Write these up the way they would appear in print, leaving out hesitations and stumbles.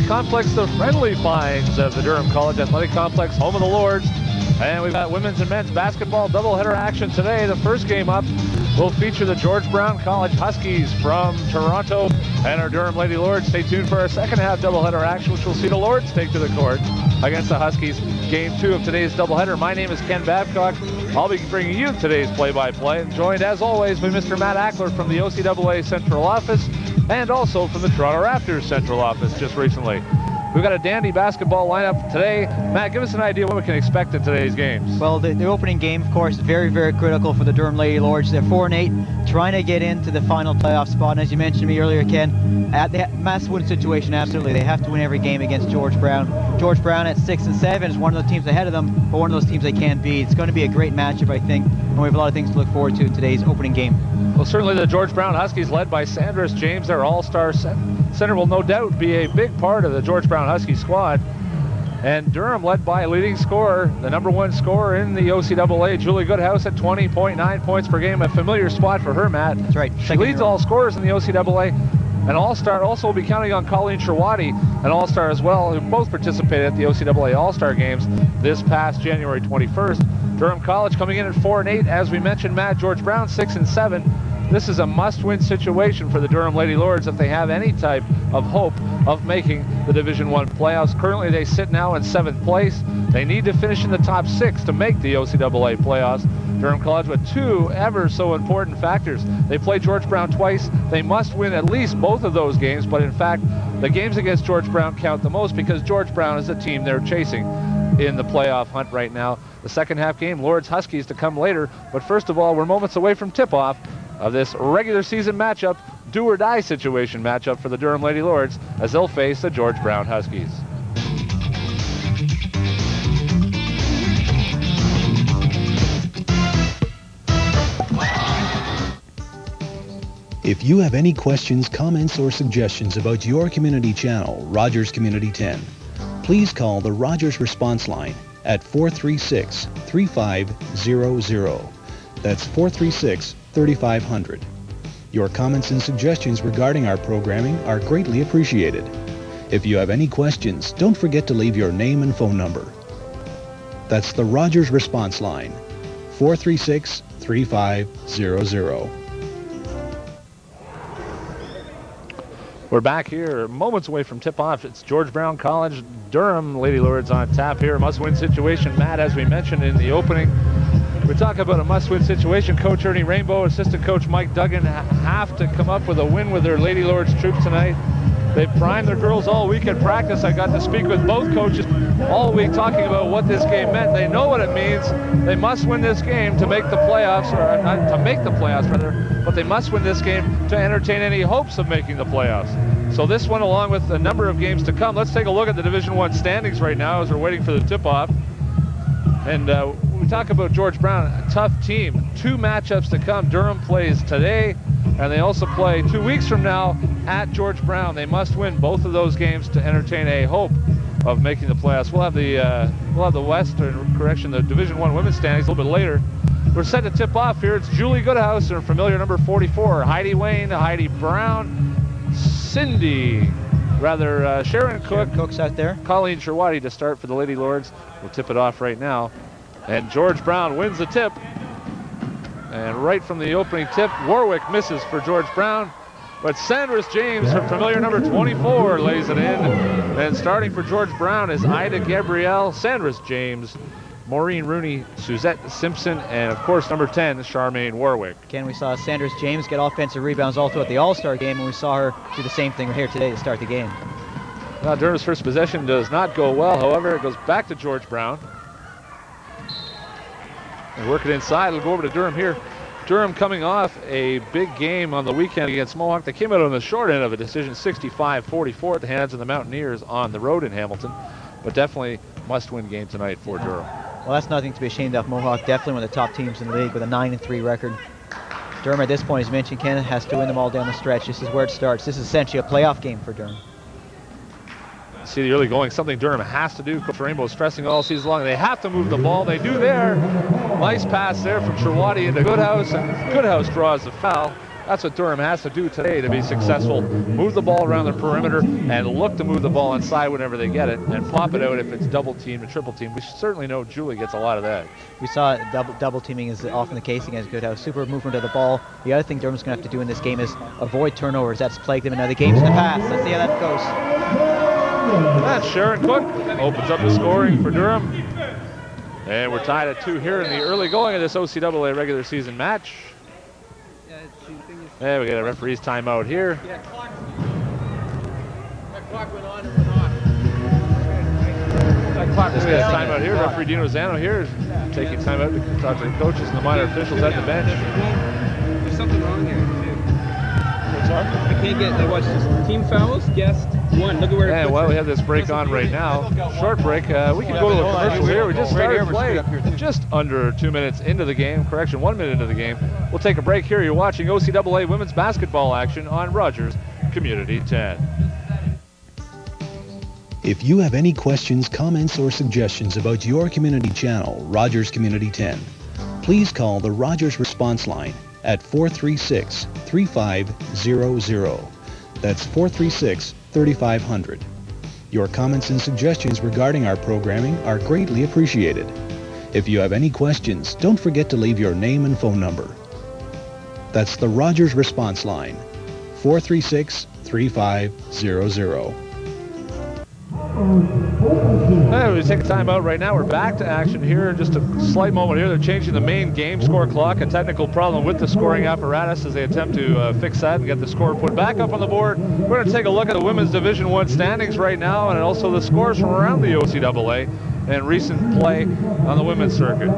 Complex, the friendly finds of the Durham College Athletic Complex, home of the Lords. And we've got women's and men's basketball doubleheader action today. The first game up will feature the George Brown College Huskies from Toronto and our Durham Lady Lords. Stay tuned for our second half doubleheader action, which will see the Lords take to the court against the Huskies. Game 2 of today's doubleheader. My name is Ken Babcock. I'll be bringing you today's play-by-play, and joined as always by Mr. Matt Ackler from the OCAA Central Office and also from the Toronto Raptors Central Office just recently. We've got a dandy basketball lineup today. Matt, give us an idea what we can expect in today's games. Well, the opening game, of course, is very, very critical for the Durham Lady Lords. They're 4-8, trying to get into the final playoff spot. And as you mentioned to me earlier, Ken, at the must-win situation, absolutely. They have to win every game against George Brown. George Brown at 6-7 is one of the teams ahead of them, but one of those teams they can't beat. It's going to be a great matchup, I think, and we have a lot of things to look forward to in today's opening game. Well, certainly the George Brown Huskies, led by Sandris James, their all-star center, will no doubt be a big part of the George Brown Huskies squad. And Durham, led by a leading scorer, the number one scorer in the OCAA, Julie Goodhouse, at 20.9 points per game, a familiar spot for her, Matt. That's right. She leads all scorers in the OCAA. An all-star, also will be counting on Colleen Sherwadi, an all-star as well, who both participated at the OCAA All-Star Games this past January 21st. Durham College coming in at 4-8, as we mentioned, Matt. George Brown 6-7. This is a must-win situation for the Durham Lady Lords if they have any type of hope of making the Division I playoffs. Currently, they sit now in 7th place. They need to finish in the top 6 to make the OCAA playoffs. Durham College with two ever so important factors. They play George Brown twice. They must win at least both of those games, but in fact, the games against George Brown count the most because George Brown is the team they're chasing in the playoff hunt right now. The second half game, Lords Huskies, to come later, but first of all, we're moments away from tip-off of this regular season matchup, do-or-die situation matchup for the Durham Lady Lords as they'll face the George Brown Huskies. If you have any questions, comments, or suggestions about your community channel, Rogers Community 10, please call the Rogers Response Line at 436-3500. That's 436-3500. Your comments and suggestions regarding our programming are greatly appreciated. If you have any questions, don't forget to leave your name and phone number. That's the Rogers Response Line, 436-3500. We're back here, moments away from tip-off. It's George Brown College, Durham Lady Lords on tap here. Must-win situation, Matt, as we mentioned in the opening. We're talking about a must-win situation. Coach Ernie Rainbow, assistant coach Mike Duggan have to come up with a win with their Lady Lords troops tonight. They've primed their girls all week at practice. I got to speak with both coaches all week talking about what this game meant. They know what it means. They must win this game to make the playoffs, or not to make the playoffs rather, but they must win this game to entertain any hopes of making the playoffs. So this one, along with a number of games to come. Let's take a look at the Division I standings right now as we're waiting for the tip-off. And we talk about George Brown, a tough team. Two matchups to come. Durham plays today, and they also play 2 weeks from now at George Brown. They must win both of those games to entertain a hope of making the playoffs. We'll have the the Division I women's standings a little bit later. We're set to tip off here. It's Julie Goodhouse and familiar number 44, Heidi Wayne, Heidi Brown, Sharon Cook's out there. Colleen Sherwadi to start for the Lady Lords. We'll tip it off right now. And George Brown wins the tip. And right from the opening tip, Warwick misses for George Brown. But Sandris James, her familiar number 24, lays it in. And starting for George Brown is Ida Gabrielle, Sandris James, Maureen Rooney, Suzette Simpson, and of course number 10, Charmaine Warwick. Ken, we saw Sandris James get offensive rebounds all throughout the All-Star game, and we saw her do the same thing here today to start the game. Now Durham's first possession does not go well. However, it goes back to George Brown. And work it inside. It'll go over to Durham here. Durham coming off a big game on the weekend against Mohawk. They came out on the short end of a decision, 65-44 at the hands of the Mountaineers on the road in Hamilton. But definitely must-win game tonight for Durham. Well, that's nothing to be ashamed of. Mohawk definitely one of the top teams in the league with a 9-3 record. Durham at this point, as mentioned, Ken, has to win them all down the stretch. This is where it starts. This is essentially a playoff game for Durham. See the early going, something Durham has to do. Coach Rainbow stressing all season long. They have to move the ball. They do there. Nice pass there from Sherwadi into Goodhouse, and Goodhouse draws the foul. That's what Durham has to do today to be successful. Move the ball around the perimeter and look to move the ball inside whenever they get it and pop it out if it's double team and triple team. We certainly know Julie gets a lot of that. We saw double teaming is often the case against Goodhouse. Super movement of the ball. The other thing Durham's going to have to do in this game is avoid turnovers. That's plagued them in other games in the past. Let's see how that goes. That's Sharon Cook opens up the scoring for Durham. And we're tied at 2 here in the early going of this OCAA regular season match. And we got a referee's timeout here. Yeah, that clock went on and went off. That clock was a timeout here. Referee Dino Zano here is taking timeout to talk to the coaches and the minor officials at the bench. There's something wrong here, too. I can't get, I watch this. Team fouls, guest 1. Look at where And well, we have this break on right now. Short break. We can go to a commercial here. We just started play just under 2 minutes into the game. Correction, 1 minute into the game. We'll take a break here. You're watching OCAA women's basketball action on Rogers Community 10. If you have any questions, comments, or suggestions about your community channel, Rogers Community 10, please call the Rogers response line at 436-3500. That's 436-3500. Your comments and suggestions regarding our programming are greatly appreciated. If you have any questions, don't forget to leave your name and phone number. That's the Rogers response line, 436-3500. Hey, we take a timeout right now. We're back to action here. Just a slight moment here. They're changing the main game score clock. A technical problem with the scoring apparatus as they attempt to fix that and get the score put back up on the board. We're going to take a look at the women's Division I standings right now and also the scores from around the OCAA and recent play on the women's circuit.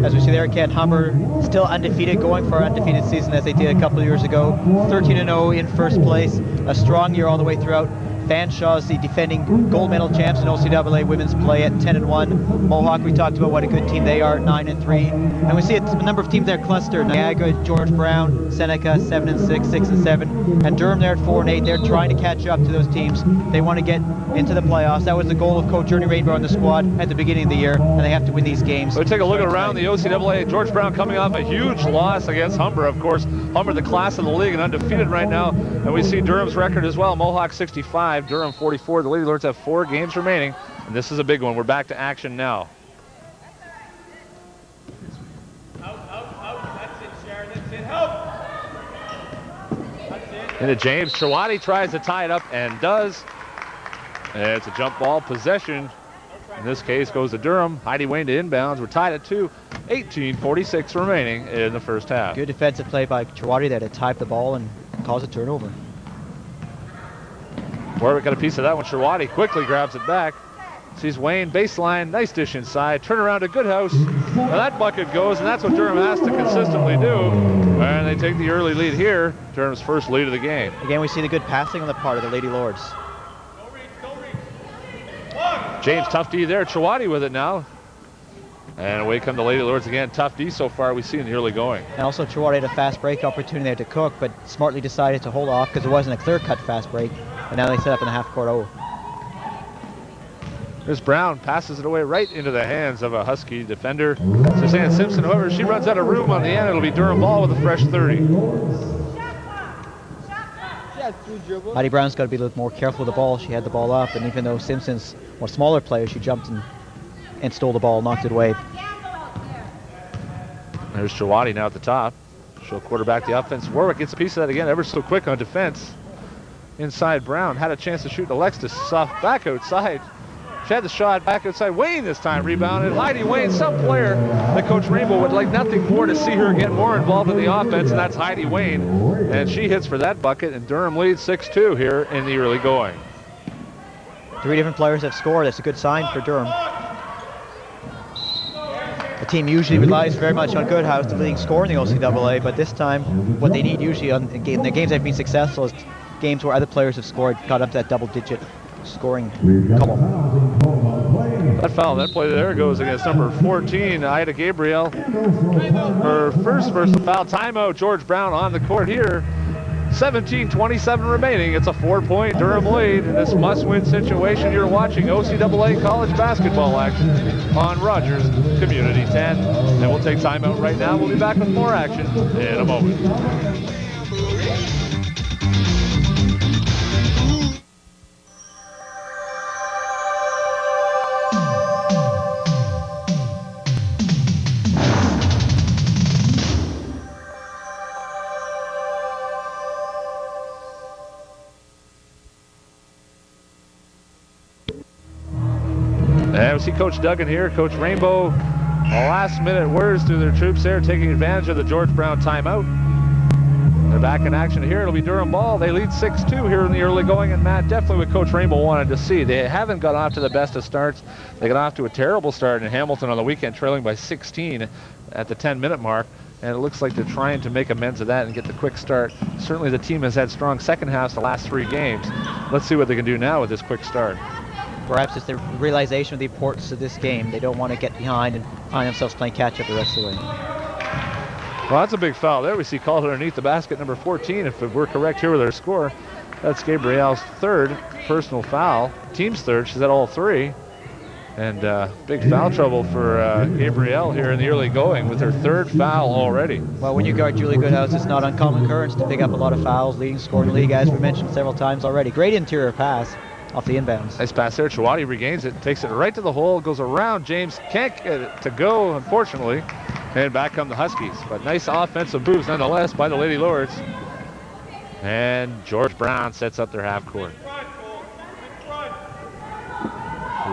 As we see there, Ken Humber still undefeated, going for an undefeated season as they did a couple of years ago. 13-0 in first place, a strong year all the way throughout. Fanshawe is the defending gold medal champs in OCAA women's play at 10-1. Mohawk, we talked about what a good team they are, 9-3. And we see a number of teams there clustered. Niagara, George Brown, Seneca, 7-6, 6-7. And Durham there at 4-8. They're trying to catch up to those teams. They want to get into the playoffs. That was the goal of Coach Ernie Rainbow and the squad at the beginning of the year, and they have to win these games. We'll take a look around the OCAA. George Brown coming off a huge loss against Humber, of course. Humber, the class of the league, and undefeated right now. And we see Durham's record as well. Mohawk 65, Durham 44. The Lady Lords have 4 games remaining, and this is a big one. We're back to action now. That's it, Sharon. That's it. Help! That's it. Into James. Chawati tries to tie it up and does. And it's a jump ball possession. In this case, goes to Durham. Heidi Wayne to inbounds. We're tied at 2. 18:46 remaining in the first half. Good defensive play by Chawati there to type the ball and cause a turnover. Warwick got a piece of that one. Chawati quickly grabs it back. Sees Wayne, baseline, nice dish inside. Turn around to Goodhouse. Now that bucket goes, and that's what Durham has to consistently do. And they take the early lead here. Durham's first lead of the game. Again, we see the good passing on the part of the Lady Lords. James, tough D there. Chawati with it now. And away come the Lady Lords again. Tough D so far we see in the early going. And also Chawati had a fast break opportunity there to Cook, but smartly decided to hold off because it wasn't a clear-cut fast break. And now they set up in the half-court O. Here's Brown, passes it away right into the hands of a Husky defender. Suzanne Simpson, however, she runs out of room on the end. It'll be Durham ball with a fresh 30. Heidi Brown's got to be a little more careful with the ball. She had the ball up, and even though Simpson's a smaller player, she jumped and stole the ball, knocked it away. There's Chawati now at the top. She'll quarterback the offense. Warwick gets a piece of that again, ever so quick on defense. Inside Brown, had a chance to shoot Alexis soft back outside. She had the shot back outside. Wayne this time rebounded. Heidi Wayne, some player that Coach Rainbow would like nothing more to see her get more involved in the offense, and that's Heidi Wayne. And she hits for that bucket, and Durham leads 6-2 here in the early going. 3 different players have scored. That's a good sign for Durham. The team usually relies very much on Goodhouse, the leading scorer in the OCAA, but this time what they need usually in the games that have been successful is games where other players have scored, got up to that double-digit scoring couple. That foul, that play there goes against number 14, Ida Gabriel. Her first personal foul. Timeout, George Brown on the court here. 17:27 remaining. It's a 4-point Durham lead in this must-win situation. You're watching OCAA college basketball action on Rogers Community 10. And we'll take timeout right now. We'll be back with more action in a moment. And we see Coach Duggan here, Coach Rainbow. Last-minute words to their troops there, taking advantage of the George Brown timeout. They're back in action here. It'll be Durham ball. They lead 6-2 here in the early going, and Matt, definitely what Coach Rainbow wanted to see. They haven't got off to the best of starts. They got off to a terrible start in Hamilton on the weekend, trailing by 16 at the 10-minute mark. And it looks like they're trying to make amends of that and get the quick start. Certainly the team has had strong second halves the last 3 games. Let's see what they can do now with this quick start. Perhaps it's the realization of the importance of this game. They don't want to get behind and find themselves playing catch-up the rest of the way. Well, that's a big foul there. We see called underneath the basket, number 14. If we're correct here with our score, that's Gabrielle's third personal foul. Team's third. She's at all 3. And big foul trouble for Gabrielle here in the early going with her 3rd foul already. Well, when you guard Julie Goodhouse, it's not uncommon occurrence to pick up a lot of fouls, leading scorer in the league, as we mentioned several times already. Great interior pass off the inbounds. Nice pass there. Chawati regains it, takes it right to the hole, goes around. James can't get it to go, unfortunately. And back come the Huskies. But nice offensive moves nonetheless by the Lady Lords. And George Brown sets up their half court.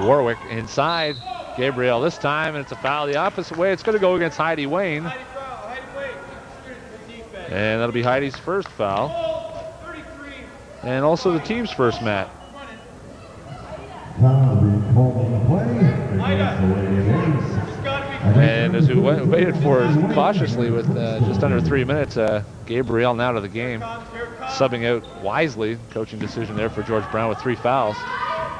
Warwick inside. Gabrielle this time, and it's a foul the opposite way. It's going to go against Heidi Wayne. And that'll be Heidi's first foul. And also the team's first, Matt. And as we waited for cautiously with just under 3 minutes, Gabrielle now to the game, subbing out wisely. Coaching decision there for George Brown with 3 fouls.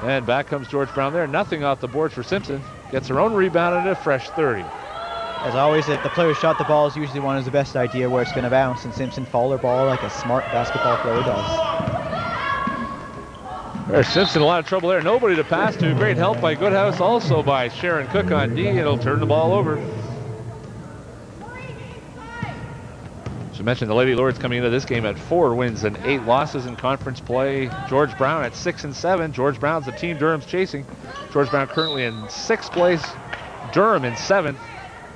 And back comes George Brown there. Nothing off the board for Simpson. Gets her own rebound and a fresh 30. As always, if the player shot the ball is usually one of the best idea where it's going to bounce, and Simpson fouled her ball like a smart basketball player does. There's Simpson, a lot of trouble there. Nobody to pass to. Great help by Goodhouse, also by Sharon Cook on D. It'll turn the ball over. As I mentioned, the Lady Lords coming into this game at 4 wins and 8 losses in conference play. George Brown at 6-7. George Brown's the team Durham's chasing. George Brown currently in 6th place. Durham in 7th.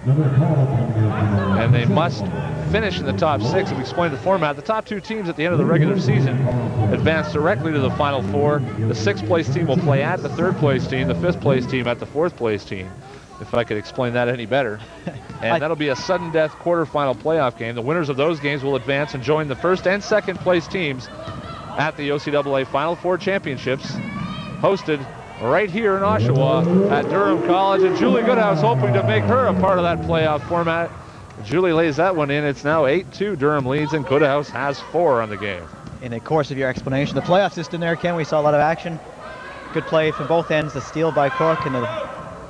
And they must finish in the top 6. We've explained the format. The top 2 teams at the end of the regular season advance directly to the Final 4. The 6th place team will play at the 3rd place team. The 5th place team at the 4th place team. If I could explain that any better. And that'll be a sudden death quarterfinal playoff game. The winners of those games will advance and join the 1st and 2nd place teams at the OCAA Final 4 Championships, hosted right here in Oshawa at Durham College. And Julie Goodhouse hoping to make her a part of that playoff format. Julie lays that one in. It's now 8-2. Durham leads, and Goodhouse has 4 on the game. In the course of your explanation, the playoff system there, Ken, we saw a lot of action. Good play from both ends. The steal by Cook and the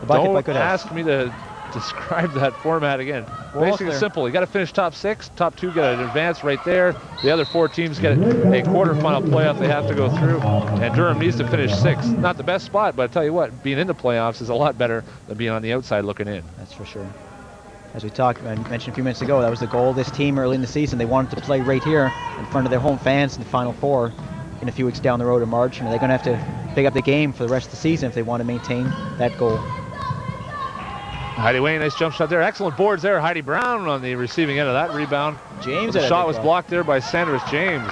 bucket by Goodhouse. Don't ask me to describe that format again. Well, basically simple. You got to finish top 6. Top 2 get an advance right there. The other 4 teams get a quarterfinal playoff they have to go through. And Durham needs to finish 6th. Not the best spot, but I tell you what, being in the playoffs is a lot better than being on the outside looking in. That's for sure. As we mentioned a few minutes ago, that was the goal of this team early in the season. They wanted to play right here in front of their home fans in the Final 4 in a few weeks down the road in March. And they're going to have to pick up the game for the rest of the season if they want to maintain that goal. Heidi Wayne, nice jump shot there. Excellent boards there. Heidi Brown on the receiving end of that rebound. James, the shot was blocked there by Sanders James.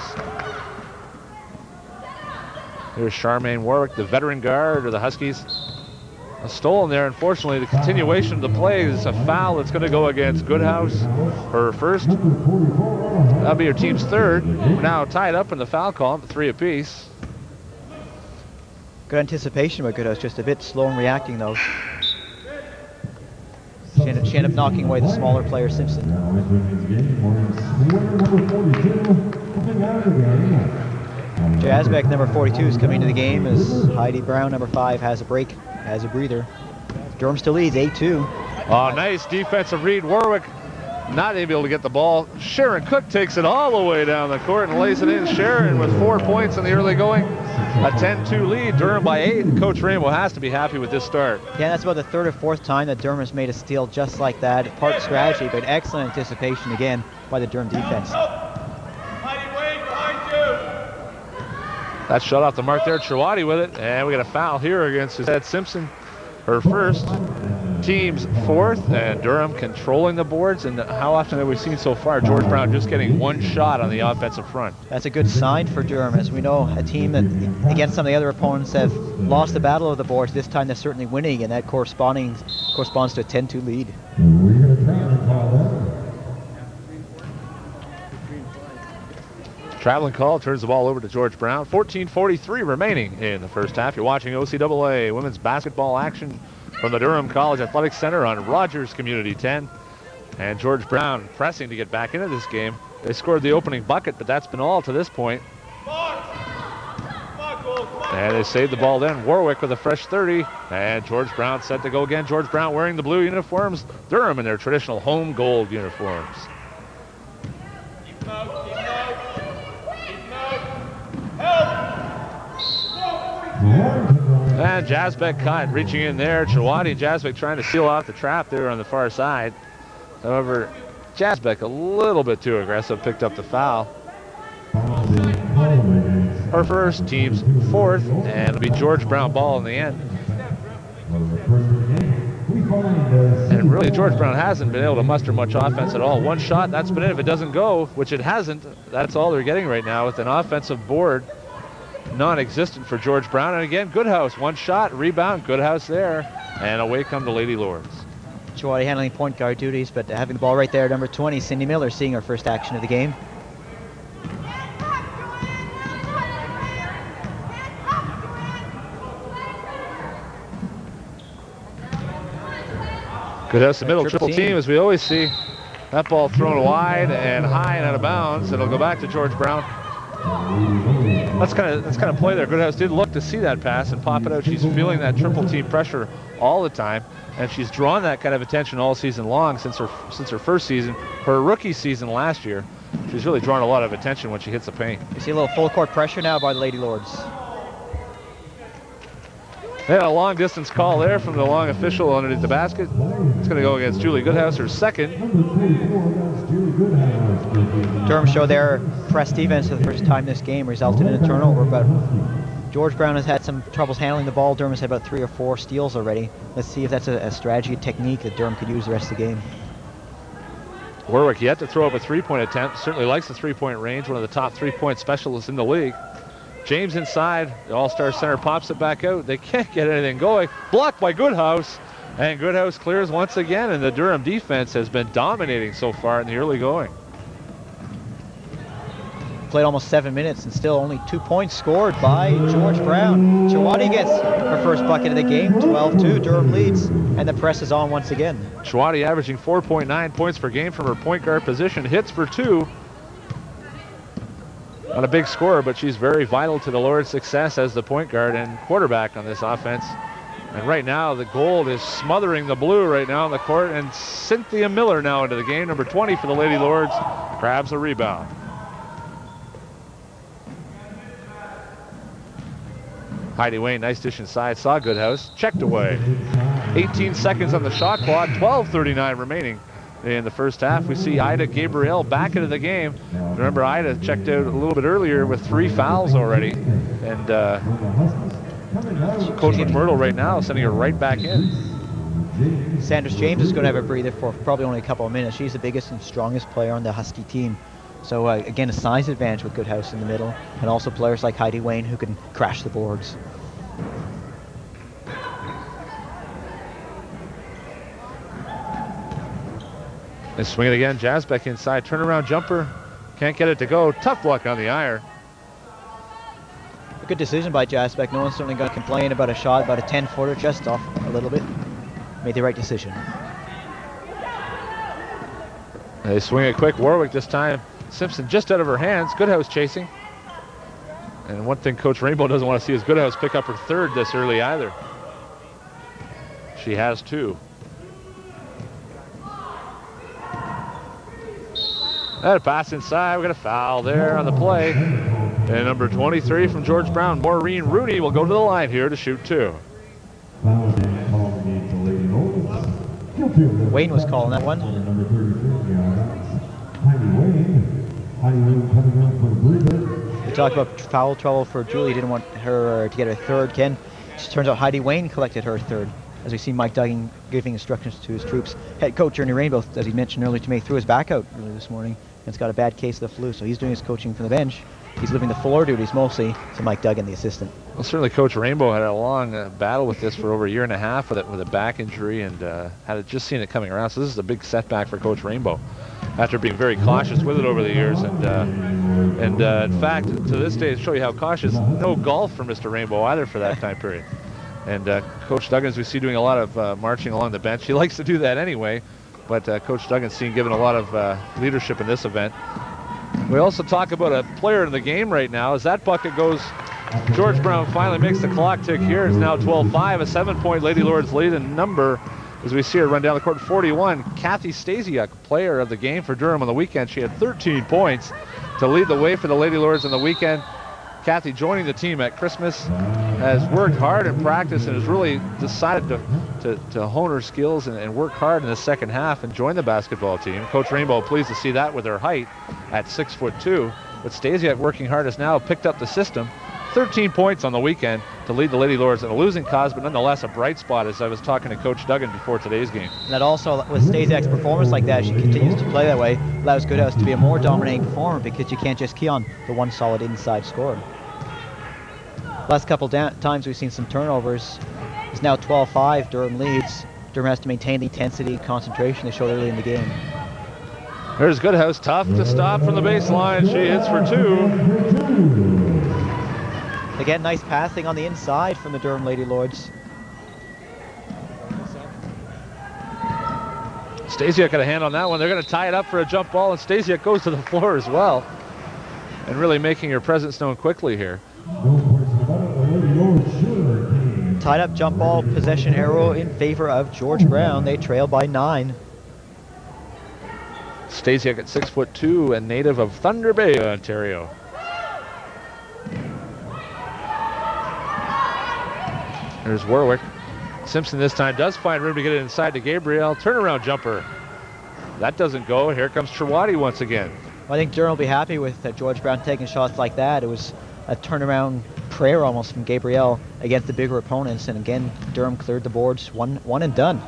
Here's Charmaine Warwick, the veteran guard of the Huskies. A stolen there, unfortunately. The continuation of the play is a foul that's going to go against Goodhouse, her first. That'll be her team's 3rd. We're now tied up in the foul column, 3 apiece. Good anticipation by Goodhouse, just a bit slow in reacting though. She ended up knocking away the smaller player, Simpson. Jasbeck, number 42, is coming to the game as Heidi Brown, number 5, has a break, has a breather. Durham still leads 8-2. Oh, nice defensive read. Warwick not able to get the ball. Sharon Cook takes it all the way down the court and lays it in. Sharon with 4 points in the early going. A 10-2 lead, Durham by 8. Coach Rainbow has to be happy with this start. Yeah, that's about the third or fourth time that Durham has made a steal just like that. Part strategy, but excellent anticipation again by the Durham defense. That shot off the mark there. Chawati with it, and we got a foul here against Suzette Simpson. Her first, team's fourth, and Durham controlling the boards. And how often have we seen so far George Brown just getting one shot on the offensive front? That's a good sign for Durham. As we know, a team that against some of the other opponents have lost the battle of the boards. This time they're certainly winning, and that corresponds to a 10-2 lead. Traveling call turns the ball over to George Brown. 14:43 remaining in the first half. You're watching OCAA women's basketball action from the Durham College Athletic Center on Rogers Community 10. And George Brown pressing to get back into this game. They scored the opening bucket, but that's been all to this point. And they saved the ball then. Warwick with a fresh 30. And George Brown set to go again. George Brown wearing the blue uniforms. Durham in their traditional home gold uniforms. And Jasbeck caught, reaching in there. Chawati and Jasbeck trying to seal off the trap there on the far side. However, Jasbeck a little bit too aggressive, picked up the foul. Her first, team's fourth, and it'll be George Brown ball in the end. And really, George Brown hasn't been able to muster much offense at all. One shot, that's been it. If it doesn't go, which it hasn't, that's all they're getting right now with an offensive board non-existent for George Brown. And again, Goodhouse, one shot, rebound, Goodhouse there, and away come the Lady Lords. Chawati handling point guard duties, but having the ball right there, number 20, Cindy Miller, seeing her first action of the game. Goodhouse, the middle triple team, as we always see. That ball thrown wide and high and out of bounds. It'll go back to George Brown. That's kind of play there. Goodhouse did look to see that pass and pop it out. She's feeling that triple team pressure all the time, and she's drawn that kind of attention all season long since her first season, her rookie season last year. She's really drawn a lot of attention when she hits the paint. You see a little full court pressure now by the Lady Lords. They had a long distance call there from the long official underneath the basket. It's going to go against Julie Goodhouse, her second. Durham showed their press defense for the first time this game, resulted in a turnover, but George Brown has had some troubles handling the ball. Durham has had about 3 or 4 steals already. Let's see if that's a strategy, a technique that Durham could use the rest of the game. Warwick yet to throw up a three-point attempt. Certainly likes the three-point range, one of the top three-point specialists in the league. James inside, the All-Star center pops it back out. They can't get anything going. Blocked by Goodhouse, and Goodhouse clears once again, and the Durham defense has been dominating so far in the early going. Played almost 7 minutes and still only 2 points scored by George Brown. Chawati gets her first bucket of the game, 12-2, Durham leads, and the press is on once again. Chawati averaging 4.9 points per game from her point guard position, hits for 2. Not a big scorer, but she's very vital to the Lord's success as the point guard and quarterback on this offense. And right now, the gold is smothering the blue right now on the court, and Cynthia Miller now into the game, number 20 for the Lady Lords, grabs a rebound. Heidi Wayne, nice dish inside, saw Goodhouse, checked away. 18 seconds on the shot clock, 12:39 remaining in the first half. We see Ida Gabriel back into the game. Remember, Ida checked out a little bit earlier with 3 fouls already. And Coach McMurdo right now sending her right back in. Sanders James is going to have a breather for probably only a couple of minutes. She's the biggest and strongest player on the Husky team. So again, a size advantage with Goodhouse in the middle, and also players like Heidi Wayne who can crash the boards. They swing it again, Jasbeck inside, turnaround jumper, can't get it to go, tough luck on the iron. A good decision by Jasbeck. No one's certainly going to complain about a shot, about a 10-footer, just off a little bit. Made the right decision. They swing it quick, Warwick this time. Simpson just out of her hands, Goodhouse chasing. And one thing Coach Rainbow doesn't want to see is Goodhouse pick up her third this early either. She has 2. And a pass inside. We got a foul there on the play. And number 23 from George Brown, Maureen Rooney, will go to the line here to shoot 2. Wayne was calling that one. We talked about foul trouble for Julie. Didn't want her to get her third. Ken, it turns out Heidi Wayne collected her third. As we see Mike Duggan giving instructions to his troops. Head coach Ernie Rainbow, as he mentioned earlier to me, threw his back out earlier this morning and has got a bad case of the flu, so he's doing his coaching from the bench. He's living the floor duties mostly to Mike Duggan, the assistant. Well, certainly Coach Rainbow had a long battle with this for over a year and a half with a back injury, and had just seen it coming around. So this is a big setback for Coach Rainbow after being very cautious with it over the years. And in fact, to this day, to show you how cautious, no golf for Mr. Rainbow either for that time period. And Coach Duggan, as we see, doing a lot of marching along the bench. He likes to do that anyway, but Coach Duggan's seen given a lot of leadership in this event. We also talk about a player in the game right now. As that bucket goes, George Brown finally makes the clock tick here. It's now 12-5, a 7-point Lady Lords lead, and number, as we see her run down the court, 41, Kathy Stasiuk, player of the game for Durham on the weekend. She had 13 points to lead the way for the Lady Lords on the weekend. Kathy, joining the team at Christmas, has worked hard in practice and has really decided to hone her skills and work hard in the second half and join the basketball team. Coach Rainbow pleased to see that with her height at 6'2". But Stasiuk, working hard, has now picked up the system. 13 points on the weekend to lead the Lady Lords in a losing cause, but nonetheless a bright spot, as I was talking to Coach Duggan before today's game. And that also, with Stasiuk's performance like that, she continues to play that way, allows Goodhouse to be a more dominating performer because you can't just key on the one solid inside scorer. Last couple times we've seen some turnovers. It's now 12-5, Durham leads. Durham has to maintain the intensity and concentration they showed early in the game. There's Goodhouse, tough to stop from the baseline. She hits for 2. Again, nice passing on the inside from the Durham Lady Lords. Stasiuk got a hand on that one. They're going to tie it up for a jump ball, and Stasiuk goes to the floor as well. And really making her presence known quickly here. Tied up jump ball, possession arrow in favor of George Brown. They trail by 9. Stasiuk at 6'2" and native of Thunder Bay, Ontario. There's Warwick. Simpson this time does find room to get it inside to Gabriel. Turnaround jumper. That doesn't go. Here comes Trewady once again. Well, I think Durham will be happy with George Brown taking shots like that. It was a turnaround prayer almost from Gabriel against the bigger opponents, and again Durham cleared the boards, one and done.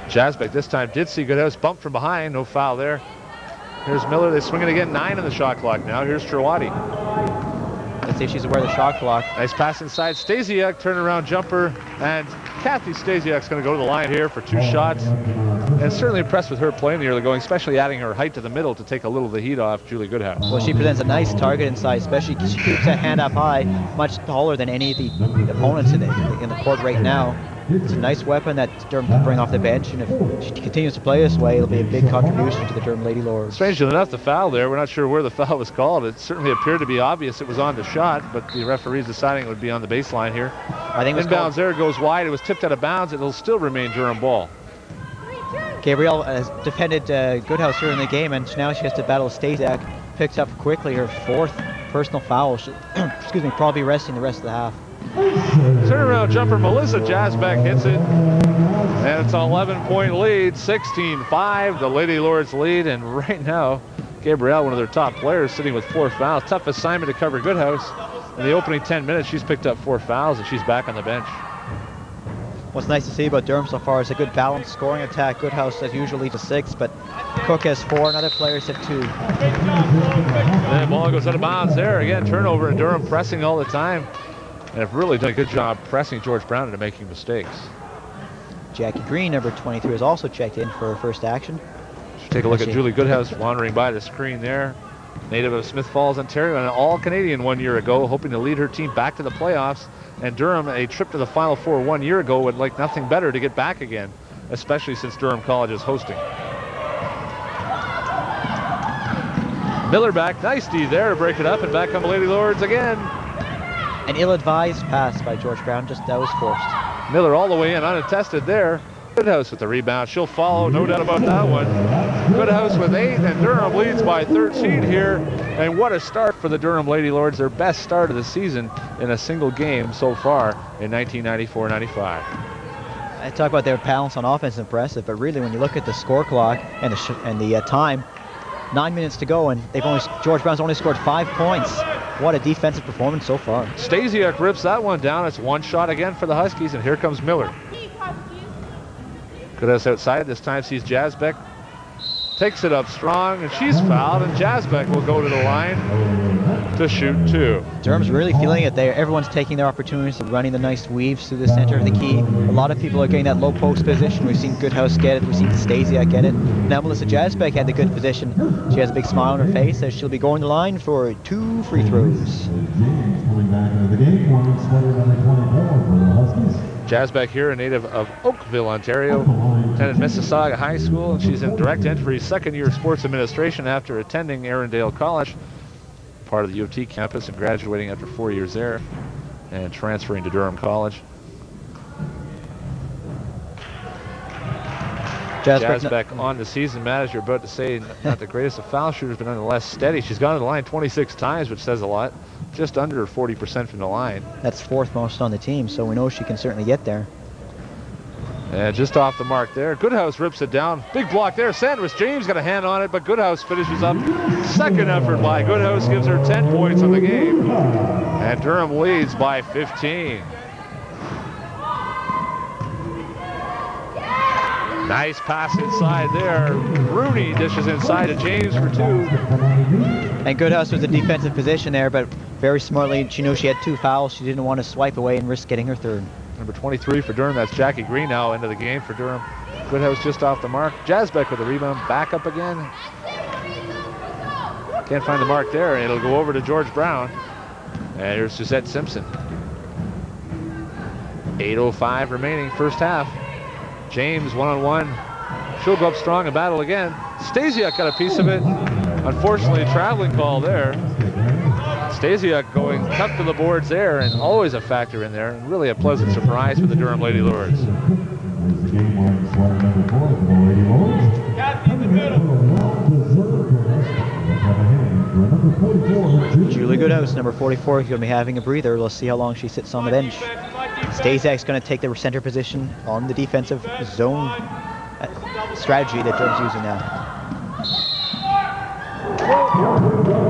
Jasbeck this time did see Goodhouse bumped from behind, no foul there. Here's Miller, they swing it again, 9 on the shot clock now. Here's Trewady. Let's see if she's aware of the shot clock. Nice pass inside, Stasiuk, turnaround jumper, and Kathy Stasiuk's going to go to the line here for 2 shots. And certainly impressed with her play in the early going, especially adding her height to the middle to take a little of the heat off Julie Goodhouse. Well, she presents a nice target inside, especially because she keeps that hand up high, much taller than any of the opponents in the court right now. It's a nice weapon that Durham can bring off the bench, and if she continues to play this way, it'll be a big contribution to the Durham Lady Lords. Strangely enough, the foul there, we're not sure where the foul was called. It certainly appeared to be obvious it was on the shot, but the referee's deciding it would be on the baseline here. I think it was inbounds there, goes wide. It was tipped out of bounds. It'll still remain Durham ball. Gabrielle has defended Goodhouse here in the game, and now she has to battle Stasiuk. Picks up quickly her 4th personal foul. She, excuse me, probably resting the rest of the half. Turnaround jumper, Melissa Jasbeck hits it. And it's an 11-point lead, 16-5. The Lady Lords lead, and right now, Gabrielle, one of their top players, sitting with 4 fouls. Tough assignment to cover Goodhouse. In the opening 10 minutes, she's picked up 4 fouls, and she's back on the bench. What's nice to see about Durham so far is a good balanced scoring attack. Goodhouse has usually to 6, but Cook has 4 and other players have 2. And the ball goes out of bounds there. Again, turnover, and Durham pressing all the time. And have really done a good job pressing George Brown into making mistakes. Jackie Green, number 23, has also checked in for her first action. Take a look at Julie Goodhouse wandering by the screen there. Native of Smith Falls, Ontario, and an All-Canadian 1 year ago, hoping to lead her team back to the playoffs. And Durham, a trip to the Final Four 1 year ago, would like nothing better to get back again, especially since Durham College is hosting. Miller back, nice D there to break it up, and back come the Lady Lords again. An ill-advised pass by George Brown, just that was forced. Miller all the way in, unattested there. Goodhouse with the rebound. She'll follow, no doubt about that one. Goodhouse with 8, and Durham leads by 13 here. And what a start for the Durham Lady Lords, their best start of the season in a single game so far in 1994-95. I talk about their balance on offense impressive, but really when you look at the score clock and the time, 9 minutes to go, and George Brown's only scored 5 points. What a defensive performance so far. Stasiak rips that one down. It's one shot again for the Huskies, and here comes Miller. Goodhouse outside, this time sees Jasbeck. Takes it up strong, and she's fouled, and Jasbeck will go to the line to shoot 2. Durham's really feeling it there. Everyone's taking their opportunities of running the nice weaves through the center of the key. A lot of people are getting that low post position. We've seen Goodhouse get it. We've seen Stasiak get it. Now Melissa Jasbeck had the good position. She has a big smile on her face as she'll be going to the line for 2 free throws. Jasbeck here, a native of Oakville, Ontario, attended Mississauga High School, and she's in direct entry second year sports administration after attending Arundel College, part of the U of T campus, and graduating after 4 years there and transferring to Durham College. Jasbeck on the season, Matt, as you're about to say, not the greatest of foul shooters, but nonetheless steady. She's gone to the line 26 times, which says a lot. Just under 40% from the line. That's 4th most on the team, so we know she can certainly get there. And just off the mark there. Goodhouse rips it down. Big block there. Sandwich James got a hand on it, but Goodhouse finishes up. Second effort by Goodhouse gives her 10 points on the game. And Durham leads by 15. Nice pass inside there. Rooney dishes inside to James for 2. And Goodhouse was in defensive position there, but very smartly, she knew she had 2 fouls. She didn't want to swipe away and risk getting her 3rd. Number 23 for Durham, that's Jackie Green now into the game for Durham. Goodhouse just off the mark. Jasbeck with the rebound, back up again. Can't find the mark there, and it'll go over to George Brown. And here's Suzette Simpson. 8:05 remaining, first half. James one-on-one. She'll go up strong and battle again. Stasiak got a piece of it. Unfortunately, a traveling call there. Stasiak going tough to the boards there, and always a factor in there, and really a pleasant surprise for the Durham Lady Lords. Julie Goodhouse, number 44, is going to be having a breather. Let's see how long she sits on the bench. Stasiak's going to take the center position on the defensive zone strategy that Durham's using now.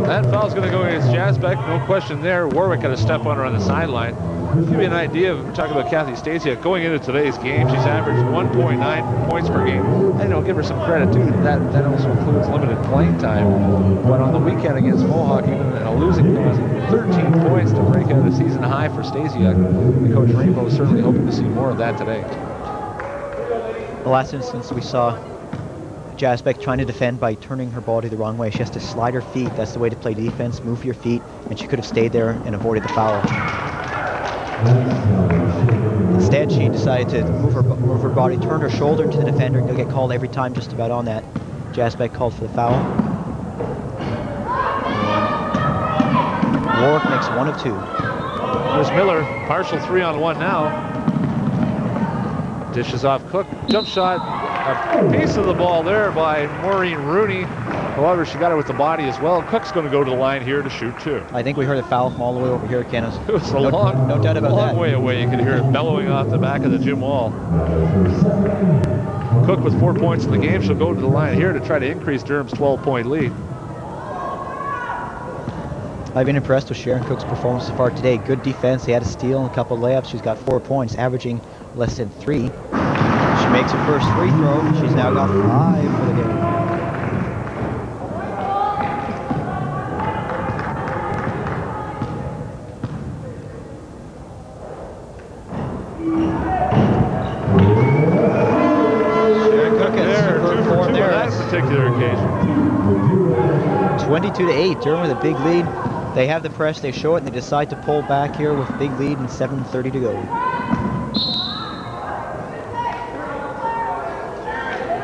That foul's going to go against Jasbeck, no question there. Warwick got a step on her on the sideline. To give you an idea of, we're talking about Kathy Stasiak, going into today's game, she's averaged 1.9 points per game. I give her some credit too. That also includes limited playing time. But on the weekend against Mohawk, even in a losing cause, 13 points to break out a season high for Stasiak. And Coach Rainbow is certainly hoping to see more of that today. The last instance we saw Jasbeck trying to defend by turning her body the wrong way. She has to slide her feet. That's the way to play defense. Move your feet, and she could have stayed there and avoided the foul. Instead, she decided to move her body, turn her shoulder to the defender, and you'll get called every time just about on that. Jasbeck called for the foul. And Warwick makes 1 of 2. There's Miller, partial 3-on-1 now. Dishes off Cook, jump shot, a piece of the ball there by Maureen Rooney. However, she got it with the body as well. Cook's going to go to the line here to shoot 2. I think we heard a foul from all the way over here, Kenneth. It was no doubt about that. Long way away. You could hear it bellowing off the back of the gym wall. Cook with 4 points in the game. She'll go to the line here to try to increase Durham's 12-point lead. I've been impressed with Sharon Cook's performance so far today. Good defense. He had a steal and a couple of layups. She's got 4 points, averaging less than 3. She makes her first free throw. She's now got 5 for the game. Sharon Cook has superb form there. That particular occasion. 22-8. Durham with a big lead. They have the press, they show it, and they decide to pull back here with a big lead and 7:30 to go.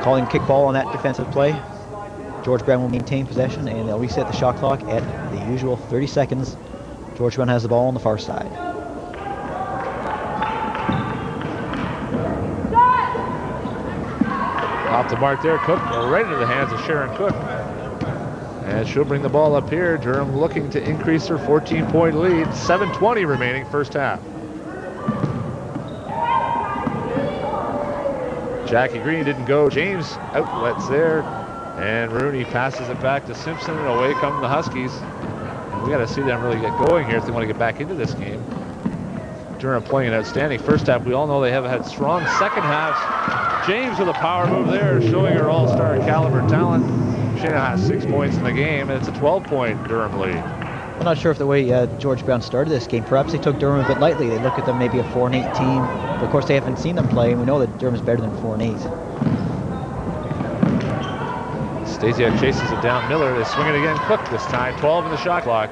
Calling kickball on that defensive play. George Brown will maintain possession, and they'll reset the shot clock at the usual 30 seconds. George Brown has the ball on the far side. Off the mark there, Cook right into the hands of Sharon Cook. And she'll bring the ball up here. Durham looking to increase her 14-point lead. 7:20 remaining first half. Jackie Green didn't go. James outlets there. And Rooney passes it back to Simpson, and away come the Huskies. And we got to see them really get going here if they want to get back into this game. Durham playing an outstanding first half. We all know they have had strong second halves. James with a power move there, showing her all-star caliber talent. She now has 6 points in the game, and it's a 12-point Durham lead. I'm not sure if the way George Brown started this game, perhaps they took Durham a bit lightly. They look at them maybe a 4-8 team, but of course they haven't seen them play, and we know that Durham's better than 4-8. Stasiak chases it down. Miller, they swing it again. Cook this time. 12 in the shot clock.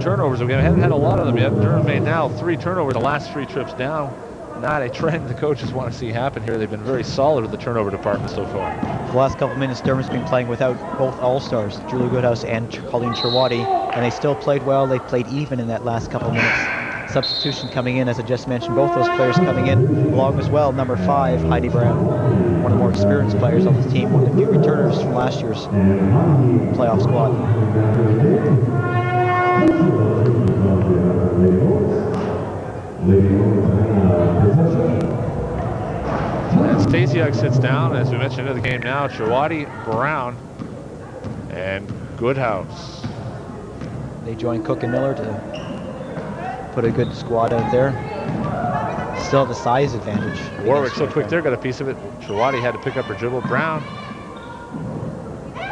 Turnovers. We haven't had a lot of them yet. Durham made now 3 turnovers the last 3 trips down. Not a trend the coaches want to see happen here. They've been very solid with the turnover department so far. The last couple of minutes, Durham's been playing without both All-Stars, Julie Goodhouse and Colleen Cherwadi, and they still played well. They played even in that last couple of minutes. Substitution coming in, as I just mentioned, both those players coming in, along as well, number 5, Heidi Brown, one of the more experienced players on the team, one of the few returners from last year's playoff squad. And Stasiak sits down, as we mentioned in the game now. Cherwadi, Brown, and Goodhouse. They join Cook and Miller to put a good squad out there. Still have the size advantage. Warwick so quick there, got a piece of it. Cherwadi had to pick up her dribble. Brown.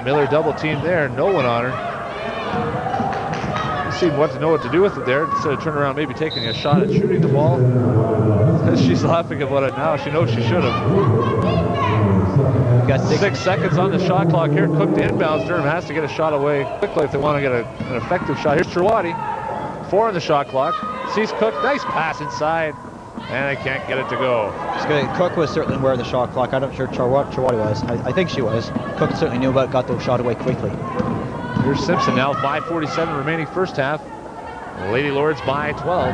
Miller double teamed there, no one on her. Seemed to know what to do with it there. Instead of turning around, maybe taking a shot at shooting the ball. She's laughing about it now. She knows she should have. Got 6 seconds on the shot clock here. Cook to inbounds. Durham has to get a shot away quickly if they want to get an effective shot. Here's Cherwadi. 4 on the shot clock. Sees Cook. Nice pass inside. And they can't get it to go. Cook was certainly aware of the shot clock. I'm not sure Cherwadi was. I think she was. Cook certainly knew about it, got the shot away quickly. Here's Simpson now, 5:47 remaining first half. Lady Lords by 12.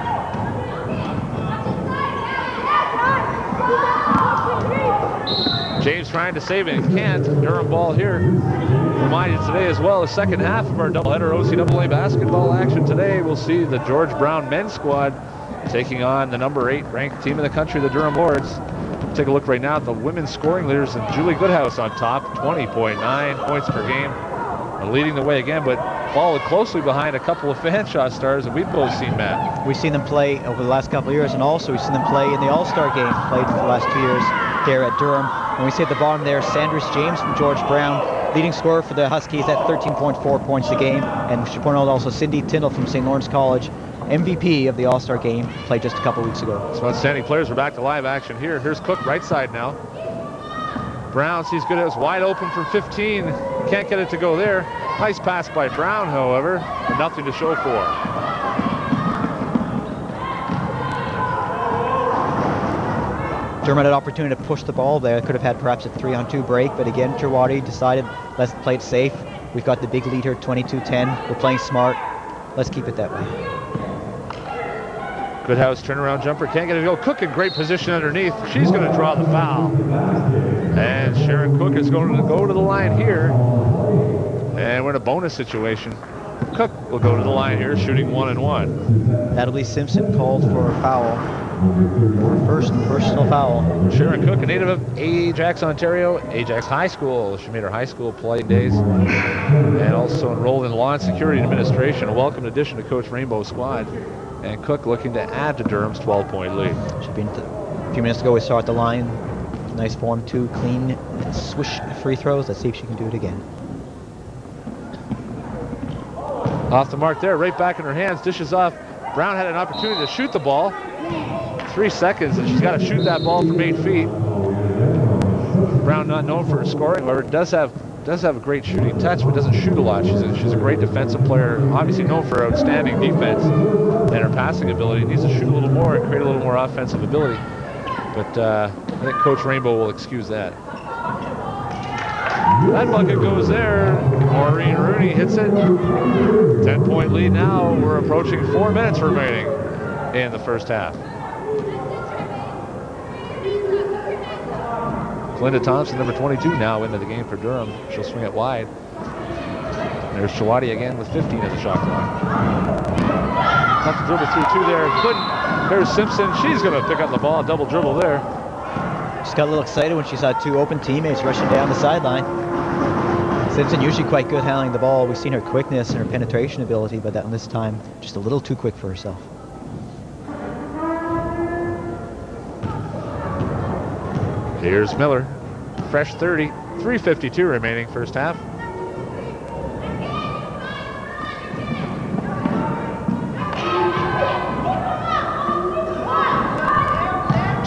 James trying to save it and can't. Durham ball here. Reminded today as well, the second half of our doubleheader OCAA basketball action today. We'll see the George Brown men's squad taking on the number 8 ranked team in the country, the Durham Lords. Take a look right now at the women's scoring leaders, and Julie Goodhouse on top, 20.9 points per game. Leading the way again, but followed closely behind a couple of Fanshot stars that we've both seen, Matt. We've seen them play over the last couple of years, and also we've seen them play in the All-Star game, played for the last 2 years here at Durham. And we see at the bottom there, Sanders James from George Brown, leading scorer for the Huskies at 13.4 points a game. And we should point out also Cindy Tyndall from St. Lawrence College, MVP of the All-Star game, played just a couple weeks ago. So outstanding players. We're back to live action here. Here's Cook right side now. Brown sees Goodhouse wide open from 15. Can't get it to go there. Nice pass by Brown, however, but nothing to show for. Durham had an opportunity to push the ball there. Could have had perhaps a 3-on-2 break, but again, Cherwadi decided, let's play it safe. We've got the big lead here, 22-10. We're playing smart. Let's keep it that way. Goodhouse turnaround jumper, can't get it to go. Cook in great position underneath. She's going to draw the foul. And Sharon Cook is going to go to the line here. And we're in a bonus situation. Cook will go to the line here, shooting 1-1. That'll be Simpson called for a foul. First personal foul. Sharon Cook, a native of Ajax, Ontario, Ajax High School. She made her high school playing days. And also enrolled in Law and Security Administration. A welcome addition to Coach Rainbow's squad. And Cook looking to add to Durham's 12-point lead. Should be a few minutes ago we saw at the line. Nice form, 2 clean swish free throws. Let's see if she can do it again. Off the mark there, right back in her hands, dishes off. Brown had an opportunity to shoot the ball. 3 seconds, and she's got to shoot that ball from 8 feet. Brown not known for her scoring, however, does have a great shooting touch, but doesn't shoot a lot. She's a great defensive player, obviously known for her outstanding defense and her passing ability. Needs to shoot a little more and create a little more offensive ability. But I think Coach Rainbow will excuse that. That bucket goes there. Maureen Rooney hits it. 10-point lead now. We're approaching 4 minutes remaining in the first half. Linda Thompson, number 22, now into the game for Durham. She'll swing it wide. There's Chawati again with 15 at the shot clock. Tough to dribble through 2 there. Couldn't. Here's Simpson. She's going to pick up the ball. Double dribble there. Just got a little excited when she saw 2 open teammates rushing down the sideline. Simpson usually quite good handling the ball. We've seen her quickness and her penetration ability, but that this time just a little too quick for herself. Here's Miller. Fresh 30. 3:52 remaining first half.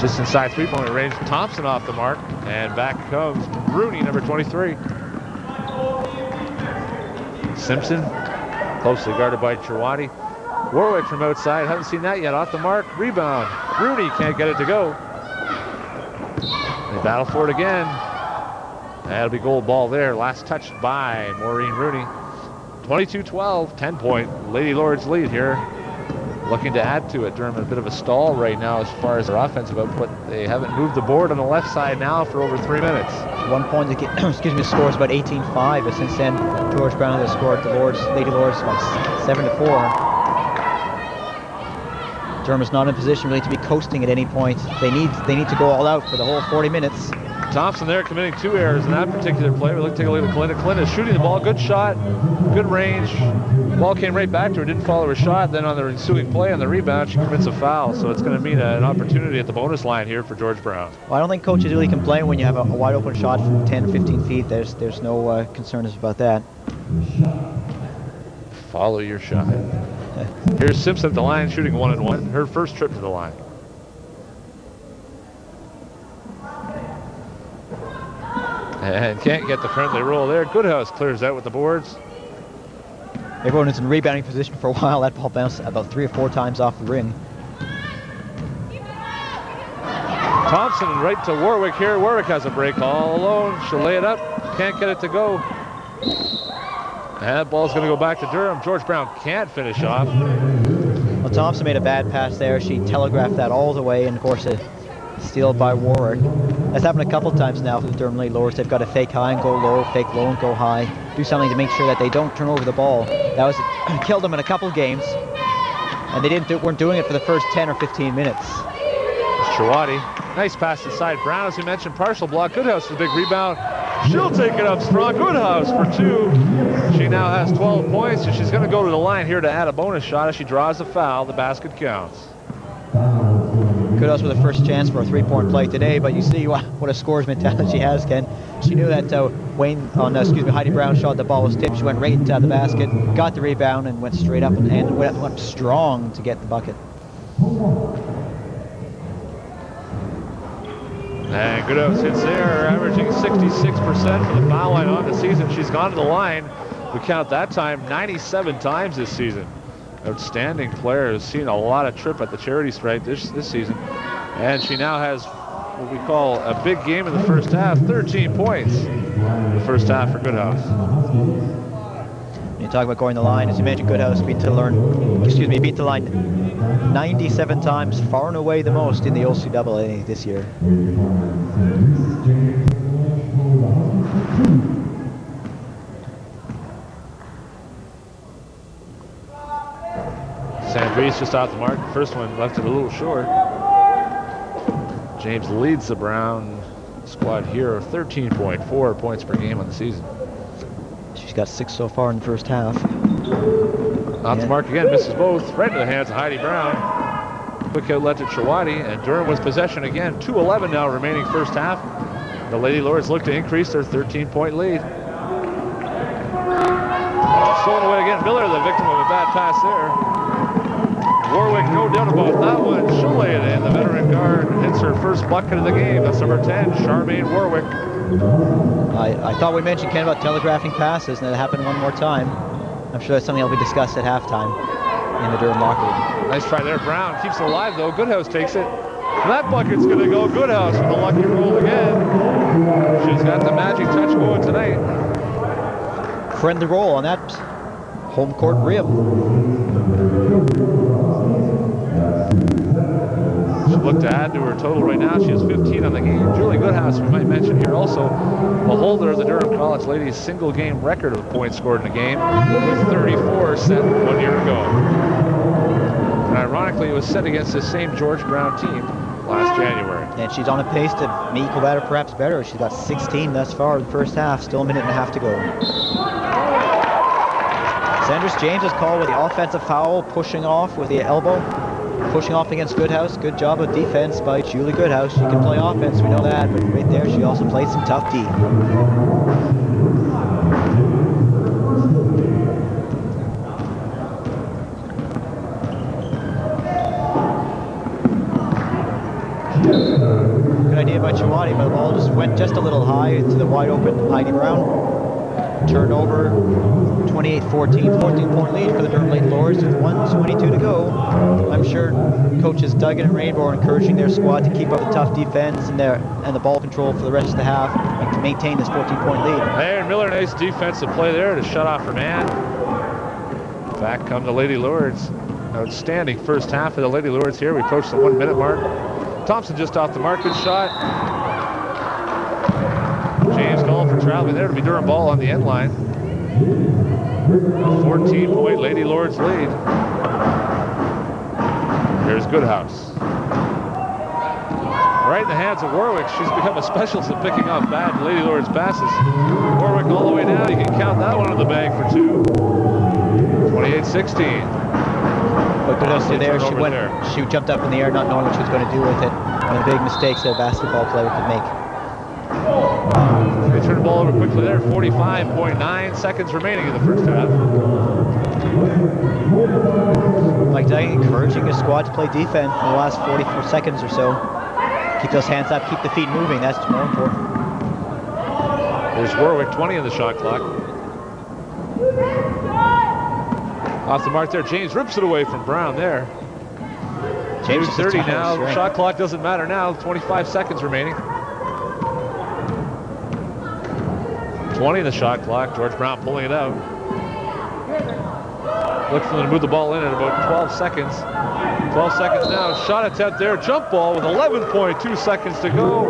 Just inside 3-point range. Thompson off the mark. And back comes Rooney, number 23. Simpson, closely guarded by Chawati. Warwick from outside. Haven't seen that yet. Off the mark. Rebound. Rooney can't get it to go. They battle for it again. That'll be gold ball there. Last touch by Maureen Rooney. 22-12. 10-point Lady Lords lead here. Looking to add to it. Durham in a bit of a stall right now as far as their offensive output. They haven't moved the board on the left side now for over 3 minutes. 1 point, excuse me, the score is about 18-5, but since then, George Brown has scored the Lady Lords by 7-4. Durham is not in position really to be coasting at any point. They need to go all out for the whole 40 minutes. Thompson there committing 2 errors in that particular play. We'll take a look at Clinton. Clinton shooting the ball, good shot, good range. Ball came right back to her, didn't follow her shot. Then on the ensuing play on the rebound, she commits a foul. So it's going to mean an opportunity at the bonus line here for George Brown. Well, I don't think coaches really complain when you have a wide open shot from 10 or 15 feet. There's no concerns about that. Follow your shot. Here's Simpson at the line shooting 1-1. Her first trip to the line. And can't get the friendly roll there. Goodhouse clears out with the boards. Everyone is in rebounding position for a while. That ball bounced about 3 or 4 times off the ring. Thompson right to Warwick here. Warwick has a break all alone. She'll lay it up. Can't get it to go. And that ball's going to go back to Durham. George Brown can't finish off. Well, Thompson made a bad pass there. She telegraphed that all the way, and of course a steal by Warwick. That's happened a couple times now for the Durham Lady Lords. They've got to fake high and go low, fake low and go high. Do something to make sure that they don't turn over the ball. That was killed them in a couple games, and they weren't doing it for the first 10 or 15 minutes. Chawati, nice pass inside. Brown, as we mentioned, partial block. Goodhouse for the big rebound. She'll take it up strong. Goodhouse for 2. She now has 12 points, and she's going to go to the line here to add a bonus shot as she draws a foul. The basket counts. Goodhouse with the first chance for a 3-point play today, but you see what a scorer's mentality she has, Ken. She knew that Heidi Brown shot, the ball was tipped. She went right into the basket, got the rebound, and went straight up and went strong to get the bucket. And Goodhouse hits there, averaging 66% for the foul line on the season. She's gone to the line, we count that time, 97 times this season. Outstanding player, has seen a lot of trip at the charity stripe this season. And she now has what we call a big game in the first half, 13 points in the first half for Goodhouse. When you talk about going to the line, as you mentioned, Goodhouse beat the line 97 times, far and away the most in the OCAA this year. Sandries just off the mark. First one left it a little short. James leads the Brown squad here, 13.4 points per game on the season. She's got 6 so far in the first half. Off the mark again, misses both. Right into the hands of Heidi Brown. Quick outlet to Chawati, and Durham was possession again. 2:11 now remaining first half. The Lady Lords look to increase their 13-point lead. Stolen away again. Miller, the victim of a bad pass there. Warwick, no doubt about that one. She'll lay it in. The veteran guard hits her first bucket of the game. That's number 10, Charmaine Warwick. I thought we mentioned, Ken, about telegraphing passes, and it happened one more time. I'm sure that's something that'll be discussed at halftime in the Durham locker room. Nice try there. Brown keeps it alive, though. Goodhouse takes it. That bucket's going to go. Goodhouse with a lucky roll again. She's got the magic touch going tonight. Friendly roll on that home court rim. look to add to her total right now. She has 15 on the game. Julie Goodhouse, we might mention here, also a holder of the Durham College ladies single game record of points scored in a game with 34 set 1 year ago. And ironically, it was set against the same George Brown team last January. And she's on a pace to meet equal that or perhaps better. She's got 16 thus far in the first half. Still a minute and a half to go. Sanders James is called with the offensive foul, pushing off with the elbow. Pushing off against Goodhouse. Good job of defense by Julie Goodhouse. She can play offense, we know that, but right there she also plays some tough D. Good idea by Chawati, but the ball just went just a little high to the wide open Heidi Brown. Turned over, 28-14, 14-point lead for the Durham Lady Lords with 1:22 to go. I'm sure coaches Duggan and Rainbow are encouraging their squad to keep up the tough defense and the ball control for the rest of the half and to maintain this 14-point lead. Aaron Miller, nice defensive play there to shut off her man. Back come the Lady Lords. Outstanding first half of the Lady Lords here. We approach the 1 minute mark. Thompson just off the mark, good shot. James calling for traveling there to be Durham ball on the end line. A 14-point Lady Lords lead. Here's Goodhouse. Right in the hands of Warwick. She's become a specialist at picking up bad Lady Lords passes. Warwick all the way down. You can count that one in the bag for two. 28-16. But Goodhouse there, she jumped up in the air not knowing what she was going to do with it. One of the big mistakes that a basketball player could make. They turn the ball over quickly there. 45.9 seconds remaining in the first half. Mike Duggan encouraging his squad to play defense in the last 44 seconds or so. Keep those hands up, keep the feet moving. That's more important. There's Warwick, 20 on the shot clock. Off the mark there, James rips it away from Brown there. James 30 now. Right. Shot clock doesn't matter now. 25 seconds remaining. 20 in the shot clock. George Brown pulling it out. Looks for them to move the ball in at about 12 seconds. 12 seconds now. Shot attempt there. Jump ball with 11.2 seconds to go.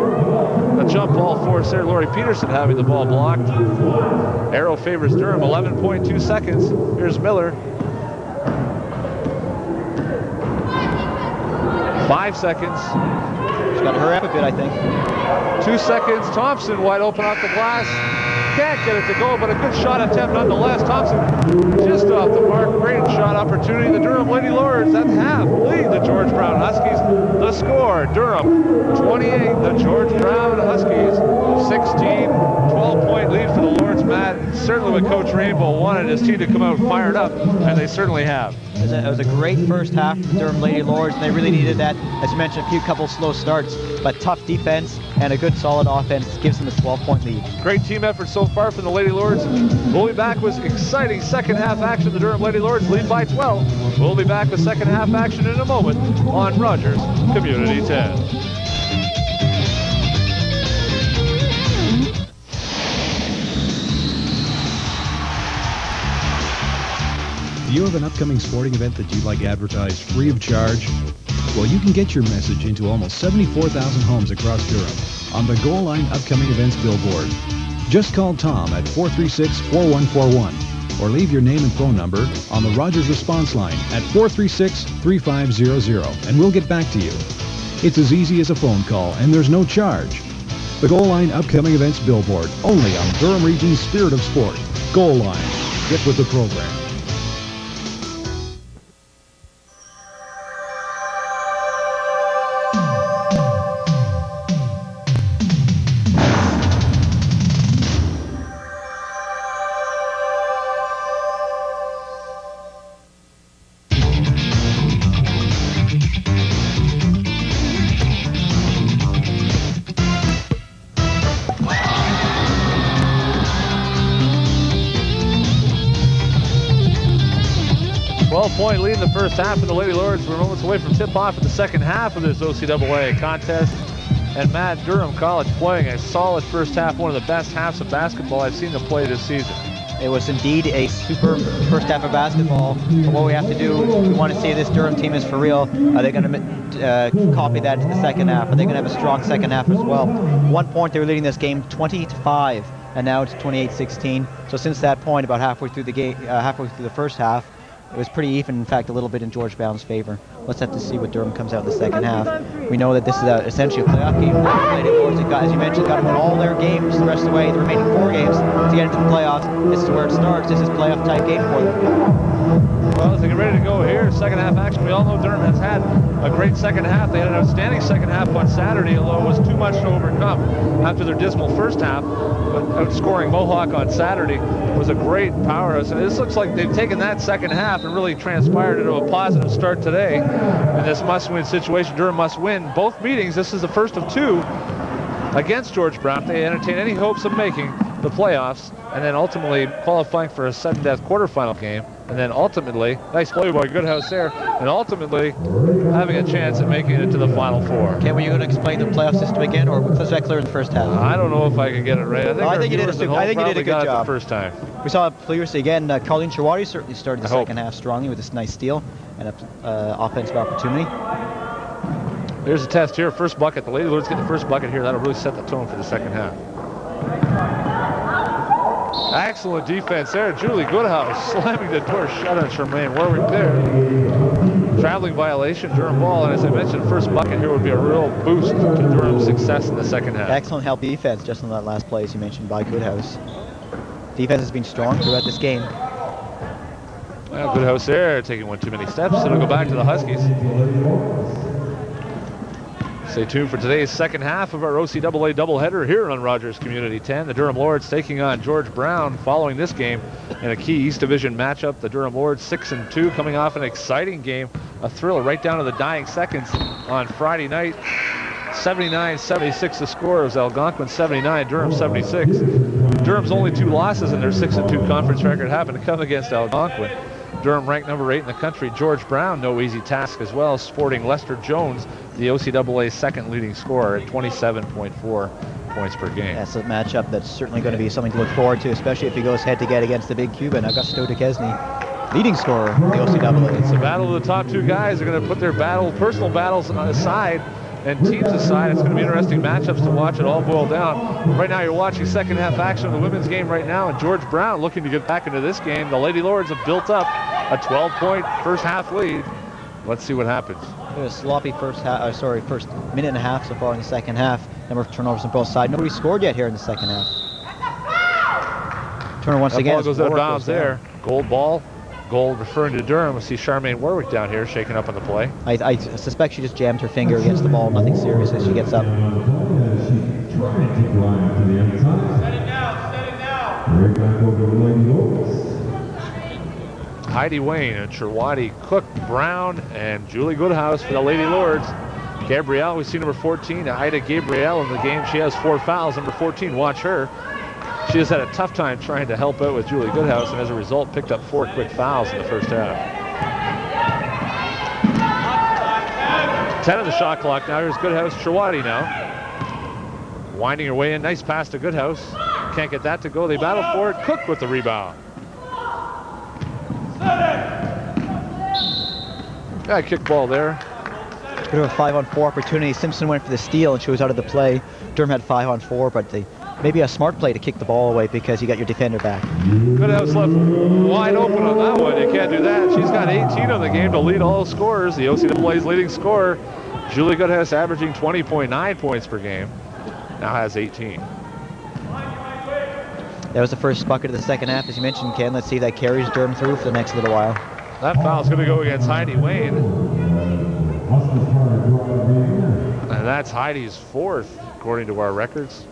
A jump ball force there. Lori Peterson having the ball blocked. Arrow favors Durham. 11.2 seconds. Here's Miller. 5 seconds. She's got to hurry up a bit, I think. 2 seconds. Thompson wide open off the glass. Can't get it to go, but a good shot attempt nonetheless. Thompson just off the mark. Great shot opportunity. The Durham Lady Lords at half lead the George Brown Huskies. The score, Durham 28, the George Brown Huskies 16. 12-point lead for the Lords. Matt, certainly what Coach Rainbow wanted his team to come out fired up, and they certainly have. It was a great first half for the Durham Lady Lords, and they really needed that. As you mentioned, a couple slow starts, but tough defense and a good solid offense gives them a 12-point lead. Great team effort so far from the Lady Lords. We'll be back with exciting second half action. The Durham Lady Lords lead by 12. We'll be back with second half action in a moment on Rogers Community 10. Do you have an upcoming sporting event that you'd like advertised free of charge? Well, you can get your message into almost 74,000 homes across Durham on the Goal Line Upcoming Events billboard. Just call Tom at 436-4141 or leave your name and phone number on the Rogers response line at 436-3500 and we'll get back to you. It's as easy as a phone call and there's no charge. The Goal Line Upcoming Events billboard, only on Durham Region's Spirit of Sport. Goal Line. Get with the program. Point lead in the first half of the Lady Lords. We're moments away from tip-off in the second half of this OCAA contest. And Matt, Durham College playing a solid first half, one of the best halves of basketball I've seen them play this season. It was indeed a superb first half of basketball. But what we have to do, if we want to see this Durham team is for real, are they going to copy that into the second half? Are they going to have a strong second half as well? 1 point, they were leading this game 20-5, and now it's 28-16. So since that point, about halfway through the game, halfway through the first half, it was pretty even, in fact, a little bit in George Brown's favor. Let's have to see what Durham comes out in the second half. We know that this is essentially a playoff game. Lady Lords, as you mentioned, got to win all their games the rest of the way, the remaining 4 games, to get into the playoffs. This is where it starts. This is playoff-type game for them. Well, as they get ready to go here, second half action, we all know Durham has had a great second half. They had an outstanding second half on Saturday, although it was too much to overcome after their dismal first half. But outscoring Mohawk on Saturday was a great powerhouse. And this looks like they've taken that second half and really transpired into a positive start today. In this must-win situation, Durham must win both meetings. This is the first of 2 against George Brown. If they entertain any hopes of making the playoffs and then ultimately qualifying for a sudden-death quarterfinal game, and then ultimately, nice play by Goodhouse there, and ultimately having a chance at making it to the Final Four. Ken, were you going to explain the playoff system again, or was that clear in the first half? I don't know if I can get it right. I think you did a good job. The first time. We saw previously again, Colleen Chirwati certainly started the second half strongly with this nice steal and an offensive opportunity. There's a test here. First bucket. The Lady Lords get the first bucket here. That'll really set the tone for the second half. Excellent defense there. Julie Goodhouse slamming the door shut on Charmaine Warwick there. Traveling violation, Durham ball. And as I mentioned, first bucket here would be a real boost to Durham's success in the second half. Excellent help defense just on that last play, as you mentioned, by Goodhouse. Defense has been strong throughout this game. Well, Goodhouse there taking one too many steps. It'll go back to the Huskies. Stay tuned for today's second half of our OCAA doubleheader here on Rogers Community 10. The Durham Lords taking on George Brown following this game in a key East Division matchup. The Durham Lords 6-2, coming off an exciting game, a thriller right down to the dying seconds on Friday night. 79-76 the score. It was Algonquin 79, Durham 76. Durham's only 2 losses in their 6-2 conference record happened to come against Algonquin. Durham ranked number 8 in the country. George Brown, no easy task as well, sporting Lester Jones, the OCAA's second leading scorer at 27.4 points per game. That's a matchup that's certainly going to be something to look forward to, especially if he goes head-to-head against the big Cuban, Augusto Duquesne, leading scorer in the OCAA. It's a battle of the top 2 guys. They're going to put their personal battles aside and teams aside. It's going to be interesting matchups to watch it all boil down. Right now you're watching second half action of the women's game right now, and George Brown looking to get back into this game. The Lady Lords have built up a 12-point first half lead. Let's see what happens. It was a sloppy first minute and a half so far in the second half. Number of turnovers on both sides. Nobody scored yet here in the second half. Turner once again. Ball goes out of bounds there. Gold ball. Gold referring to Durham. We see Charmaine Warwick down here shaking up on the play. I suspect she just jammed her finger against the ball. Nothing serious as she gets up. Set it down. Right back over the Lady Lords. Heidi Wayne and Chirwati, Cook, Brown, and Julie Goodhouse for the Lady Lords. Gabrielle, we see number 14, Ida Gabrielle in the game. She has 4 fouls. Number 14, watch her. She has had a tough time trying to help out with Julie Goodhouse, and as a result, picked up 4 quick fouls in the first half. 10 of the shot clock now. Here's Goodhouse. Chirwati now. Winding her way in. Nice pass to Goodhouse. Can't get that to go. They battle for it. Cook with the rebound. Yeah, kick ball there. Bit of a 5-on-4 opportunity. Simpson went for the steal and she was out of the play. Durham had 5-on-4, but maybe a smart play to kick the ball away because you got your defender back. Goodhouse left wide open on that one. You can't do that. She's got 18 on the game to lead all scorers. The OCAA's leading scorer, Julie Goodhouse, averaging 20.9 points per game. Now has 18. That was the first bucket of the second half, as you mentioned, Ken. Let's see if that carries Durham through for the next little while. That foul's going to go against Heidi Wayne. And that's Heidi's 4th, according to our records.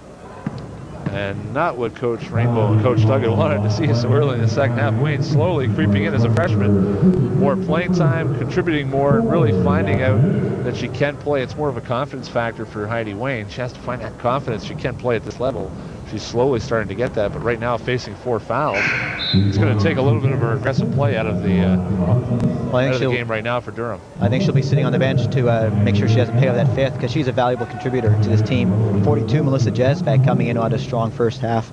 And not what Coach Rainbow and Coach Tuggett wanted to see so early in the second half. Wayne slowly creeping in as a freshman. More playing time, contributing more, and really finding out that she can play. It's more of a confidence factor for Heidi Wayne. She has to find that confidence she can play at this level. She's slowly starting to get that, but right now facing 4 fouls, it's going to take a little bit of her aggressive play out of the game right now for Durham. I think she'll be sitting on the bench to make sure she doesn't pay off that 5th, because she's a valuable contributor to this team. 42, Melissa Jesbeck coming in on a strong first half.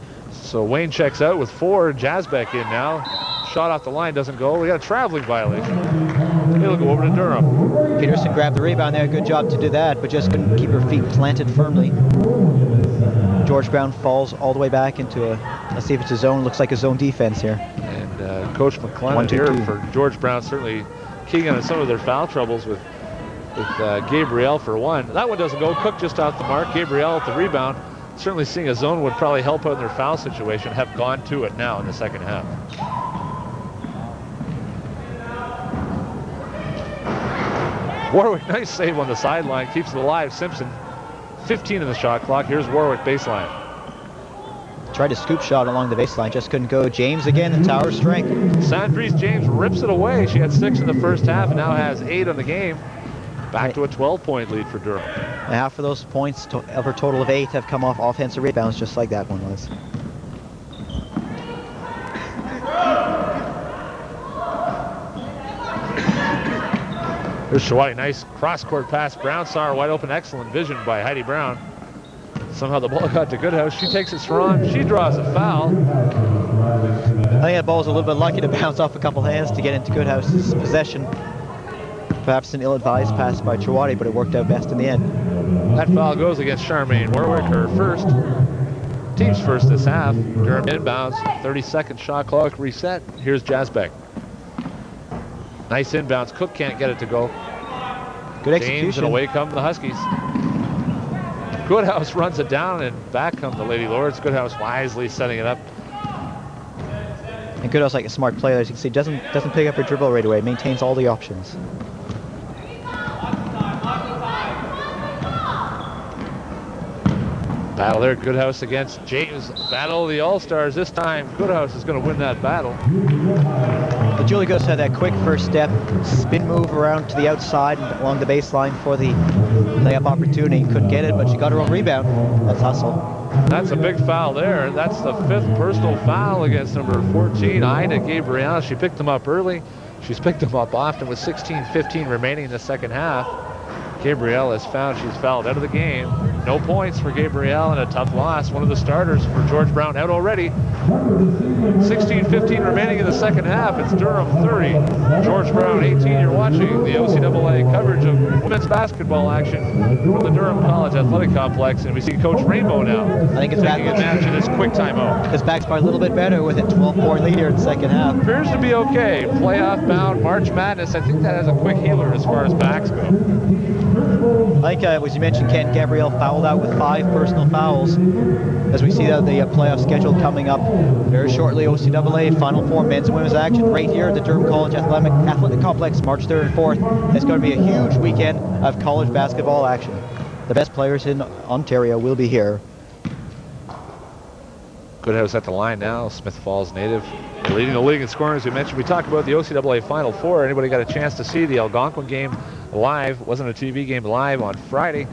So Wayne checks out with 4. Jasbeck in now. Shot off the line, doesn't go. We got a traveling violation. It'll go over to Durham. Peterson grabbed the rebound there. Good job to do that, but just couldn't keep her feet planted firmly. George Brown falls all the way back into let's see if it's a zone. Looks like a zone defense here. And Coach McClellan here for George Brown certainly keying on some of their foul troubles with Gabrielle for 1. That one doesn't go. Cook just off the mark. Gabrielle at the rebound. Certainly seeing a zone would probably help out in their foul situation. Have gone to it now in the second half. Warwick, nice save on the sideline. Keeps it alive. Simpson, 15 in the shot clock. Here's Warwick baseline. Tried to scoop shot along the baseline. Just couldn't go. James again, the tower strength. Sandries James rips it away. She had 6 in the first half and now has 8 on the game. Back to a 12-point lead for Durham. And half of those points of her total of 8 have come off offensive rebounds, just like that one was. There's Shawati, nice cross-court pass. Brown saw her wide open. Excellent vision by Heidi Brown. Somehow the ball got to Goodhouse. She takes it strong. She draws a foul. I think that ball was a little bit lucky to bounce off a couple hands to get into Goodhouse's possession. Perhaps an ill-advised pass by Chawati, but it worked out best in the end. That foul goes against Charmaine Warwick, her first. Team's first this half. Durham inbounds. 30-second shot clock reset. Here's Jasbeck. Nice inbounds. Cook can't get it to go. Good execution. James, and away come the Huskies. Goodhouse runs it down, and back come the Lady Lords. Goodhouse wisely setting it up. And Goodhouse, like a smart player, as you can see, doesn't pick up her dribble right away. Maintains all the options. Battle there, Goodhouse against James. Battle of the All-Stars. This time, Goodhouse is going to win that battle. But Julie Goodhouse had that quick first step, spin move around to the outside and along the baseline for the layup opportunity. Couldn't get it, but she got her own rebound. That's hustle. That's a big foul there. That's the 5th personal foul against number 14, Ida Gabriel. She picked them up early. She's picked them up often with 16:15 remaining in the second half. Gabrielle has found she's fouled out of the game. No points for Gabrielle and a tough loss. One of the starters for George Brown out already. 16:15 remaining in the second half. It's Durham 30, George Brown 18. You're watching the OCAA coverage of women's basketball action from the Durham College Athletic Complex, and we see Coach Rainbow now. I think it's taking advantage of this quick timeout. It's back's probably a little bit better with a 12-point lead here in the second half. Appears to be okay. Playoff bound, March Madness. I think that has a quick healer as far as backs go. I think, as you mentioned, Ken, Gabrielle fouled out with 5 personal fouls. As we see the playoff schedule coming up very shortly, OCAA Final Four men's and women's action right here at the Durham College Athletic Complex, March 3rd and 4th. It's going to be a huge weekend of college basketball action. The best players in Ontario will be here. Goodhouse at the line now, Smith Falls native. Leading the league in scoring, as we mentioned. We talked about the OCAA Final Four. Anybody got a chance to see the Algonquin game live? Wasn't a TV game, live on Friday.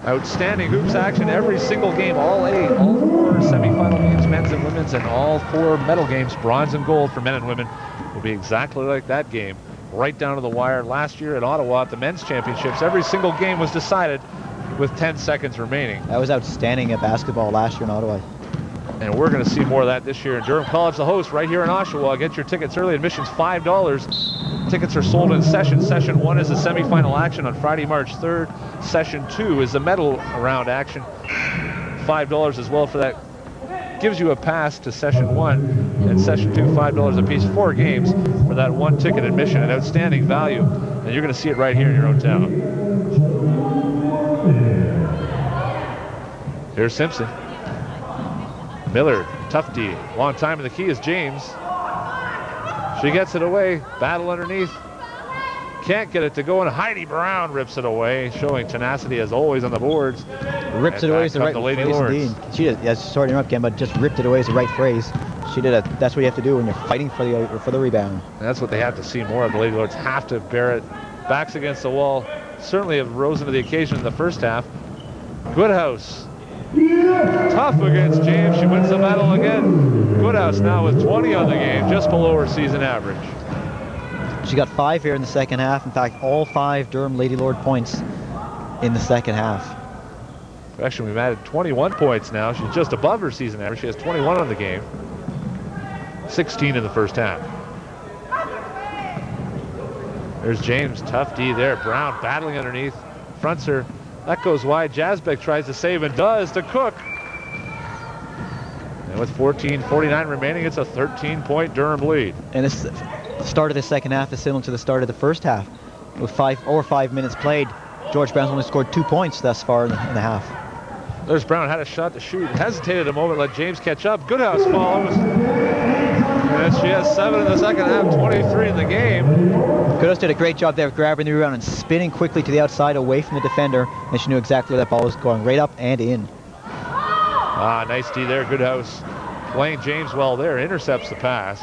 Outstanding hoops action every single game, all 8, all 4 semifinal games, men's and women's, and all 4 medal games, bronze and gold for men and women, will be exactly like that game, right down to the wire. Last year at Ottawa at the men's championships, every single game was decided with 10 seconds remaining. That was outstanding at basketball last year in Ottawa. And we're going to see more of that this year in Durham College, the host, right here in Oshawa. Get your tickets early. Admission's $5. Tickets are sold in session. Session 1 is the semifinal action on Friday, March 3rd. Session 2 is the medal round action. $5 as well for that. Gives you a pass to Session 1. And Session 2, $5 a piece. 4 games for that 1 ticket admission. An outstanding value. And you're going to see it right here in your own town. Here's Simpson. Miller, tough D. Long time in the key is James. She gets it away. Battle underneath. Can't get it to go, and Heidi Brown rips it away, showing tenacity as always on the boards. Rips it away is the right Lady phrase Lords. indeed. She did. Yeah, sorry to interrupt, Ken, but just ripped it away is the right phrase. She did it. That's what you have to do when you're fighting for the rebound. And that's what they have to see more of. The Lady Lords have to bear it. Backs against the wall. Certainly have risen to the occasion in the first half. Goodhouse. Tough against James. She wins the battle again. Goodhouse now with 20 on the game, just below her season average. She got 5 here in the second half. In fact, all 5 Durham Lady Lord points in the second half. Actually, we've added 21 points now. She's just above her season average. She has 21 on the game. 16 in the first half. There's James, tough D there. Brown battling underneath, fronts her. That goes wide. Jasbeck tries to save and does to Cook. And with 14:49 remaining, it's a 13-point Durham lead. And this the start of the second half is similar to the start of the first half. With 5 minutes played, George Brown's only scored 2 points thus far in the half. There's Brown, had a shot to shoot. Hesitated a moment, let James catch up. Goodhouse follows. And she has 7 in the second half, 23 in the game. Goodhouse did a great job there of grabbing the rebound and spinning quickly to the outside away from the defender. And she knew exactly where that ball was going, right up and in. Nice D there, Goodhouse. Playing James well there, intercepts the pass.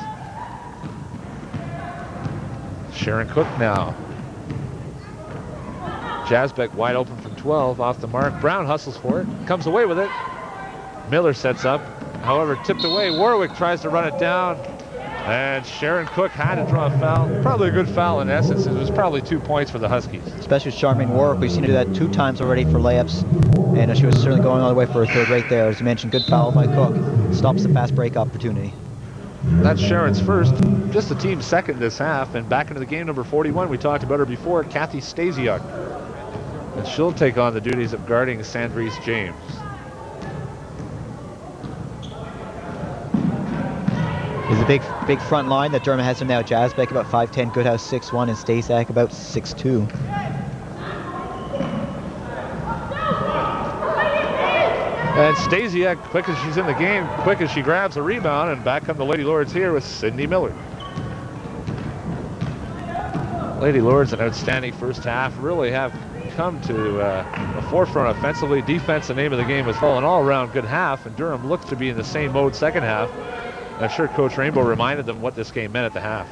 Sharon Cook now. Jasbeck wide open from 12, off the mark. Brown hustles for it, comes away with it. Miller sets up, however, tipped away. Warwick tries to run it down, and Sharon Cook had to draw a foul. Probably a good foul in essence. It was probably 2 points for the Huskies. Especially with Charmaine Warwick. We've seen her do that 2 times already for layups. And she was certainly going all the way for her third right there. As you mentioned, good foul by Cook. Stops the fast break opportunity. That's Sharon's first, just the team's second this half. And back into the game, number 41, we talked about her before, Kathy Stasiuk. And she'll take on the duties of guarding Sandrese James. There's a big front line that Durham has him now. Jasbeck about 5'10", Goodhouse 6'1", and Stasiak about 6'2". And Stasiak, quick as she's in the game, quick as she grabs a rebound, and back come the Lady Lords here with Sydney Miller. Lady Lords, an outstanding first half, really have come to the forefront offensively. Defense, the name of the game, has fallen all around good half, and Durham looks to be in the same mode second half. I'm sure Coach Rainbow reminded them what this game meant at the half.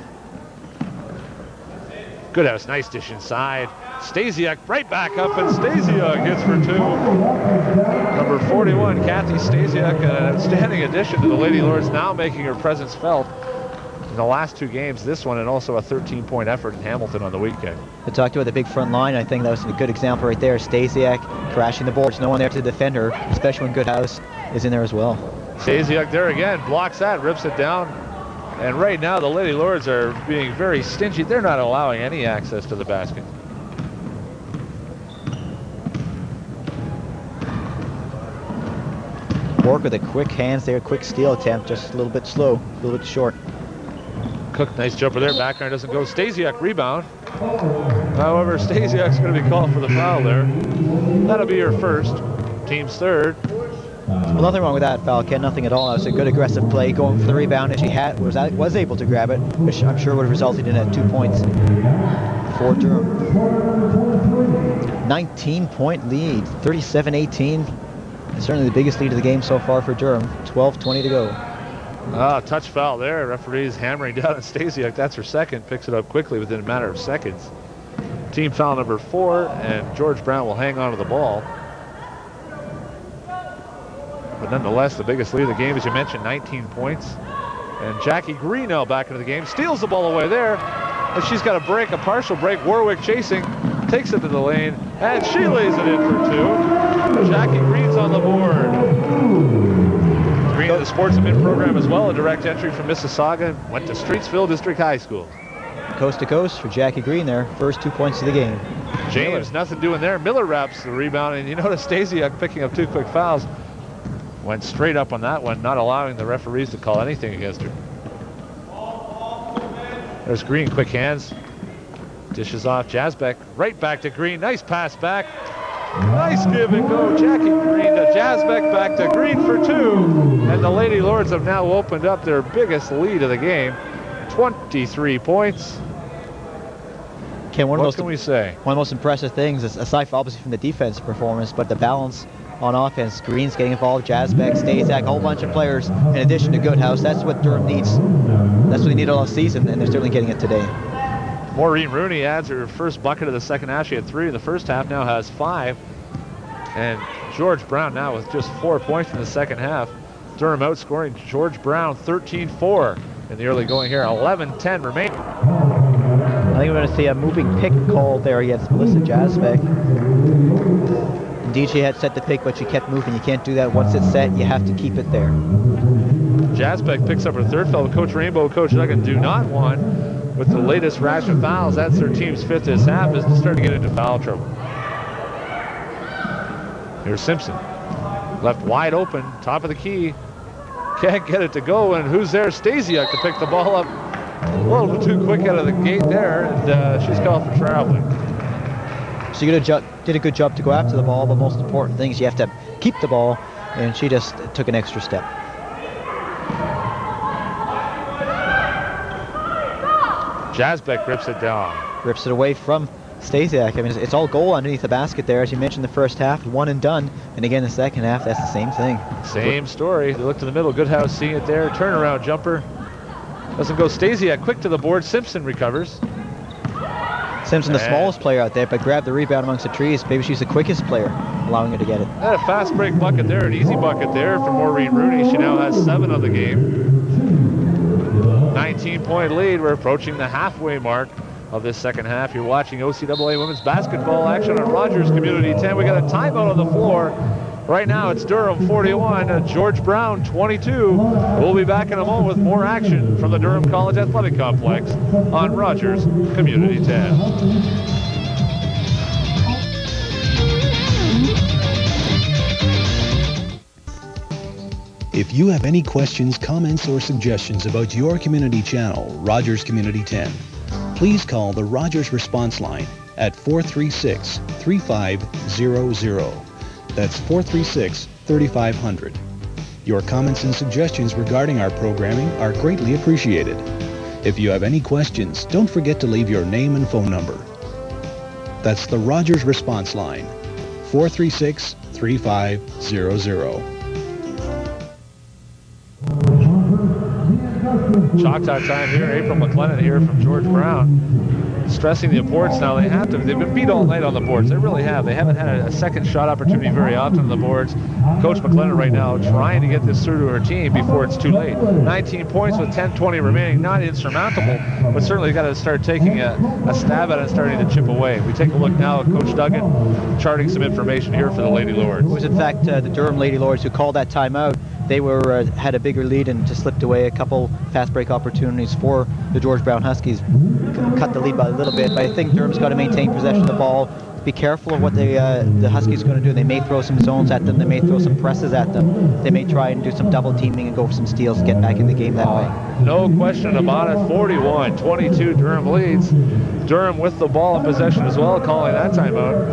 Goodhouse, nice dish inside. Stasiak right back up, and Stasiak hits for 2. Number 41, Kathy Stasiak, an outstanding addition to the Lady Lords, now making her presence felt in the last 2 games, this one, and also a 13-point effort in Hamilton on the weekend. I talked about the big front line. I think that was a good example right there. Stasiak crashing the boards. No one there to defend her, especially when Goodhouse is in there as well. Stasiak there again, blocks that, rips it down. And right now the Lady Lords are being very stingy. They're not allowing any access to the basket. Work with the quick hands there, quick steal attempt, just a little bit slow, a little bit short. Cook, nice jumper there, background doesn't go. Stasiak rebound. However, Stasiak's going to be called for the foul there. That'll be her first, team's third. Well, nothing wrong with that foul, Ken, nothing at all. It was a good aggressive play going for the rebound, and she was able to grab it, which I'm sure would have resulted in 2 points for Durham. 19-point lead, 37-18. Certainly the biggest lead of the game so far for Durham. 12:20 to go. Touch foul there. Referee's hammering down on Stasiak. That's her second. Picks it up quickly within a matter of seconds. Team foul number 4, and George Brown will hang on to the ball. But nonetheless, the biggest lead of the game, as you mentioned, 19 points. And Jackie Green now back into the game. Steals the ball away there. And she's got a break, a partial break. Warwick chasing. Takes it to the lane. And she lays it in for 2. Jackie Green's on the board. Green in the Sports Admin program as well. A direct entry from Mississauga. Went to Streetsville District High School. Coast to coast for Jackie Green there. First 2 points of the game. James, nothing doing there. Miller wraps the rebound. And you notice Stasiak picking up 2 quick fouls. Went straight up on that one, not allowing the referees to call anything against her. There's Green, quick hands. Dishes off Jasbeck, right back to Green. Nice pass back. Nice give and go. Jackie Green to Jasbeck, back to Green for 2. And the Lady Lords have now opened up their biggest lead of the game. 23 points. Ken, what can we say? One of the most impressive things, is, aside from obviously from the defensive performance, but the balance on offense. Green's getting involved, Jasbeck, Stasiak, a whole bunch of players in addition to Goodhouse. That's what Durham needs. That's what they need all season, and they're certainly getting it today. Maureen Rooney adds her first bucket of the second half. She had 3 in the first half, now has 5. And George Brown now with just 4 points in the second half. Durham outscoring George Brown 13-4 in the early going here. 11-10 remaining. I think we're going to see a moving pick called there against Melissa Jasbeck. DJ had set the pick, but she kept moving. You can't do that. Once it's set, you have to keep it there. Jasbeck picks up her third foul. Coach Rainbow, Coach Duggan do not want with the latest rash of fouls. That's their team's 5th this half, is to start to get into foul trouble. Here's Simpson. Left wide open, top of the key. Can't get it to go, and who's there? Stasiak to pick the ball up. A little too quick out of the gate there, and she's called for traveling. She did a good job to go after the ball, but most important thing is you have to keep the ball, and she just took an extra step. Jasbeck rips it down. Rips it away from Stasiak. I mean, it's all goal underneath the basket there. As you mentioned, the first half, one and done. And again, the second half, that's the same thing. Same story. They look to the middle. Goodhouse seeing it there. Turnaround jumper. Doesn't go. Stasiak quick to the board. Simpson recovers. Simpson, the smallest player out there, but grabbed the rebound amongst the trees. Maybe she's the quickest player, allowing her to get it. Had a fast break bucket there, an easy bucket there for Maureen Rooney. She now has 7 of the game. 19-point lead. We're approaching the halfway mark of this second half. You're watching OCAA women's basketball action on Rogers Community 10. We got a timeout on the floor. Right now it's Durham 41, George Brown 22. We'll be back in a moment with more action from the Durham College Athletic Complex on Rogers Community 10. If you have any questions, comments, or suggestions about your community channel, Rogers Community 10, please call the Rogers response line at 436-3500. That's 436-3500. Your comments and suggestions regarding our programming are greatly appreciated. If you have any questions, don't forget to leave your name and phone number. That's the Rogers response line, 436-3500. Choctaw time here. April McLennan here from George Brown. Stressing the importance now. They've been beat all night on the boards. They really have. They haven't had a second shot opportunity very often on the boards. Coach McLennan right now trying to get this through to her team before it's too late. 19 points with 10:20 remaining. Not insurmountable, but certainly got to start taking a stab at it and starting to chip away. We take a look now at Coach Duggan charting some information here for the Lady Lords. It was in fact the Durham Lady Lords who called that timeout. They had a bigger lead and just slipped away. A couple fast break opportunities for the George Brown Huskies. Cut the lead by a little bit, but I think Durham's got to maintain possession of the ball. Be careful of what the Huskies are going to do. They may throw some zones at them. They may throw some presses at them. They may try and do some double teaming and go for some steals to get back in the game that way. No question about it. 41-22, Durham leads. Durham with the ball in possession as well, calling that timeout.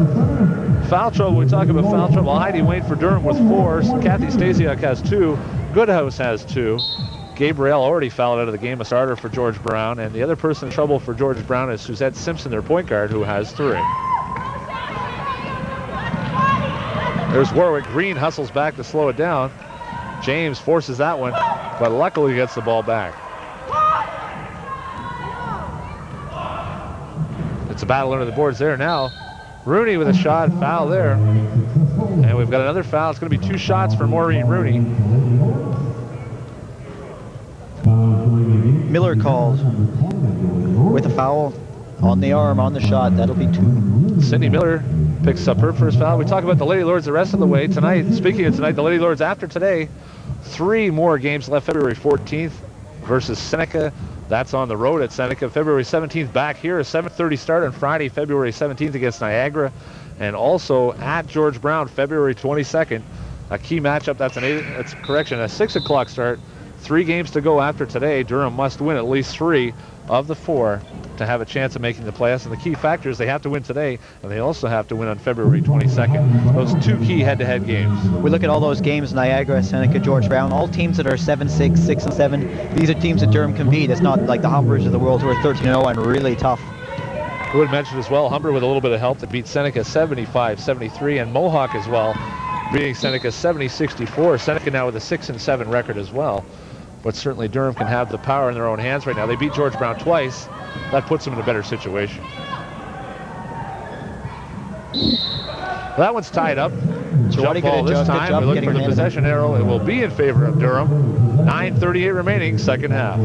Foul trouble, we talk about foul trouble. Heidi Wayne for Durham with 4. Kathy Stasiak has 2. Goodhouse has 2. Gabrielle already fouled out of the game, a starter for George Brown. And the other person in trouble for George Brown is Suzette Simpson, their point guard, who has 3. There's Warwick Green, hustles back to slow it down. James forces that one, but luckily gets the ball back. It's a battle under the boards there now. Rooney with a shot, foul there. And we've got another foul. It's going to be 2 shots for Maureen Rooney. Miller called with a foul on the arm, on the shot. That'll be 2. Cindy Miller picks up her first foul. We talk about the Lady Lords the rest of the way. Tonight, speaking of tonight, the Lady Lords after today, 3 more games left. February 14th versus Seneca. That's on the road at Seneca. February 17th back here, a 7:30 start on Friday, February 17th against Niagara. And also at George Brown, February 22nd. A key matchup, that's a 6 o'clock start. 3 games to go after today. Durham must win at least 3 of the 4 to have a chance of making the playoffs. And the key factor is they have to win today, and they also have to win on February 22nd. Those 2 key head-to-head games. We look at all those games, Niagara, Seneca, George Brown, all teams that are 7-6, 6-7. These are teams that Durham compete. It's not like the Humbers of the world who are 13-0 and really tough. I would mention as well, Humber with a little bit of help that beat Seneca 75-73, and Mohawk as well, beating Seneca 70-64. Seneca now with a 6-7 record as well. But certainly Durham can have the power in their own hands right now. They beat George Brown twice. That puts them in a better situation. That one's tied up. Jump ball this time. We look for the possession arrow. It will be in favor of Durham. 9:38 remaining, second half.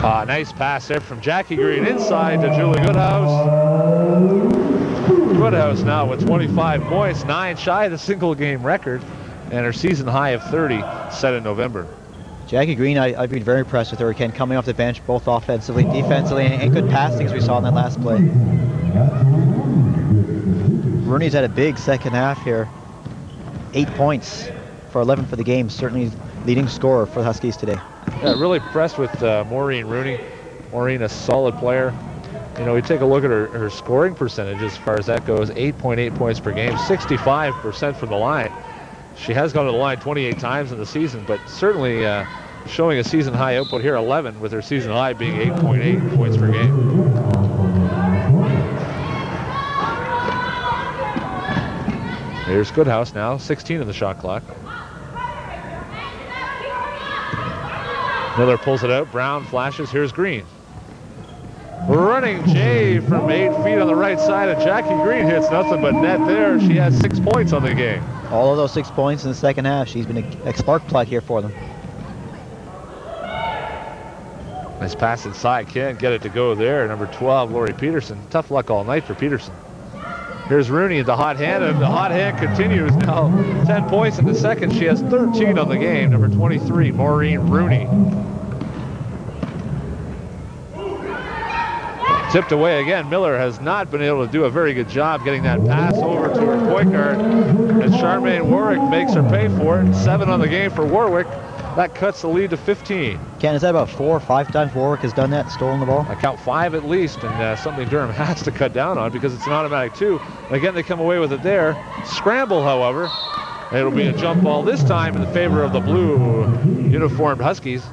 Nice pass there from Jackie Green inside to Julie Goodhouse. Goodhouse now with 25 points, 9 shy of the single game record, and her season high of 30 set in November. Jackie Green, I've been very impressed with her again, coming off the bench, both offensively, defensively, and good passing as we saw in that last play. Rooney's had a big second half here. 8 points for 11 for the game, certainly leading scorer for the Huskies today. Yeah, really impressed with Maureen Rooney. Maureen, a solid player. You know, we take a look at her scoring percentage as far as that goes, 8.8 points per game, 65% from the line. She has gone to the line 28 times in the season, but certainly showing a season high output here, 11, with her season high being 8.8 points per game. Here's Goodhouse now, 16 in the shot clock. Miller pulls it out, Brown flashes, here's Green. Running Jay from 8 feet on the right side, and Jackie Green hits nothing but net there. She has 6 points on the game. All of those 6 points in the second half. She's been a spark plug here for them. Nice pass inside, can't get it to go there. Number 12, Lori Peterson. Tough luck all night for Peterson. Here's Rooney, the hot hand, and the hot hand continues now. 10 points in the second. She has 13 on the game. Number 23, Maureen Rooney. Tipped away again. Miller has not been able to do a very good job getting that pass over to her point guard. And Charmaine Warwick makes her pay for it. 7 on the game for Warwick. That cuts the lead to 15. Ken, is that about 4 or 5 times Warwick has done that, stolen the ball? I count 5 at least, and something Durham has to cut down on because it's an automatic 2. And again, they come away with it there. Scramble, however. It'll be a jump ball this time in the favor of the blue uniformed Huskies.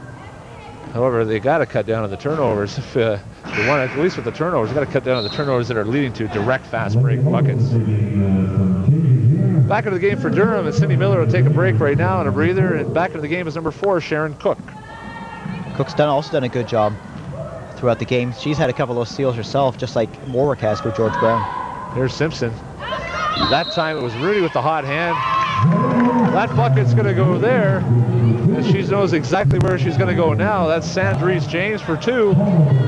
However, they got to cut down on the turnovers. If they want, at least with the turnovers, got to cut down on the turnovers that are leading to direct fast break buckets. Back into the game for Durham, and Cindy Miller will take a break right now and a breather. And back into the game is number 4, Sharon Cook. Cook's also done a good job throughout the game. She's had a couple of those steals herself, just like Warwick has for George Brown. Here's Simpson. That time it was Rudy with the hot hand. That bucket's going to go there. And she knows exactly where she's going to go now. That's Sandrese James for 2.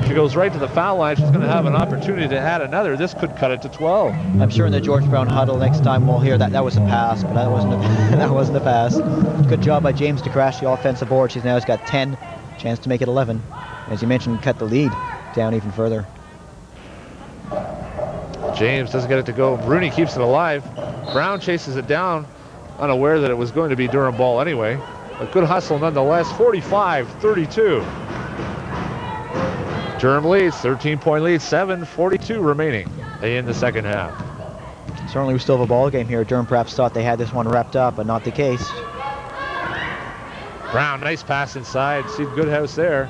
She goes right to the foul line. She's going to have an opportunity to add another. This could cut it to 12. I'm sure in the George Brown huddle next time we'll hear that was a pass, but that wasn't that wasn't a pass. Good job by James to crash the offensive board. She's now got 10, chance to make it 11. As you mentioned, cut the lead down even further. James doesn't get it to go. Rooney keeps it alive. Brown chases it down, unaware that it was going to be Durham ball anyway. A good hustle nonetheless, 45-32. Durham leads, 13-point lead, 7:42 remaining in the second half. Certainly we still have a ball game here. Durham perhaps thought they had this one wrapped up, but not the case. Brown, nice pass inside. See Goodhouse there.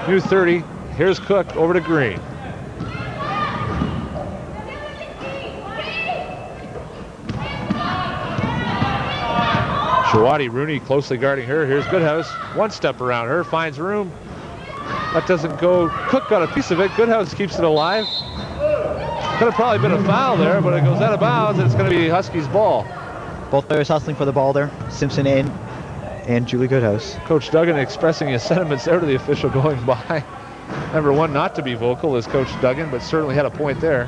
New 30. Here's Cook over to Green. Shawati Rooney closely guarding her. Here's Goodhouse. One step around her, finds room. That doesn't go. Cook got a piece of it. Goodhouse keeps it alive. Could have probably been a foul there, but it goes out of bounds, and it's going to be Huskies ball. Both players hustling for the ball there. Simpson and Julie Goodhouse. Coach Duggan expressing his sentiments there to the official going by. Number 1 not to be vocal is Coach Duggan, but certainly had a point there.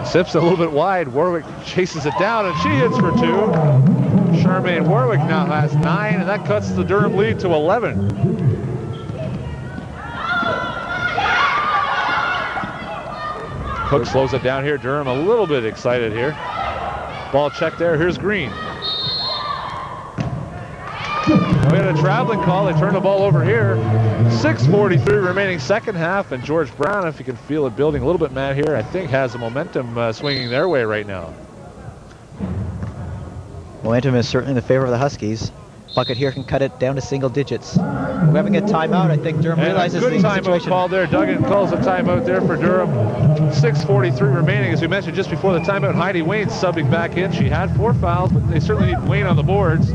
Sips a little bit wide. Warwick chases it down, and she hits for 2. Charmaine Warwick now has 9, and that cuts the Durham lead to 11. Cook slows it down here. Durham a little bit excited here. Ball check there. Here's Green. We had a traveling call. They turned the ball over here. 6:43 remaining second half, and George Brown, if you can feel it building a little bit, Matt, here, I think has the momentum swinging their way right now. Momentum is certainly in the favor of the Huskies. Bucket here can cut it down to single digits. We're having a timeout. I think Durham realizes the situation. Good timeout call there. Duggan calls a timeout there for Durham. 6:43 remaining. As we mentioned just before the timeout, Heidi Wayne subbing back in. She had 4 fouls, but they certainly need Wayne on the boards.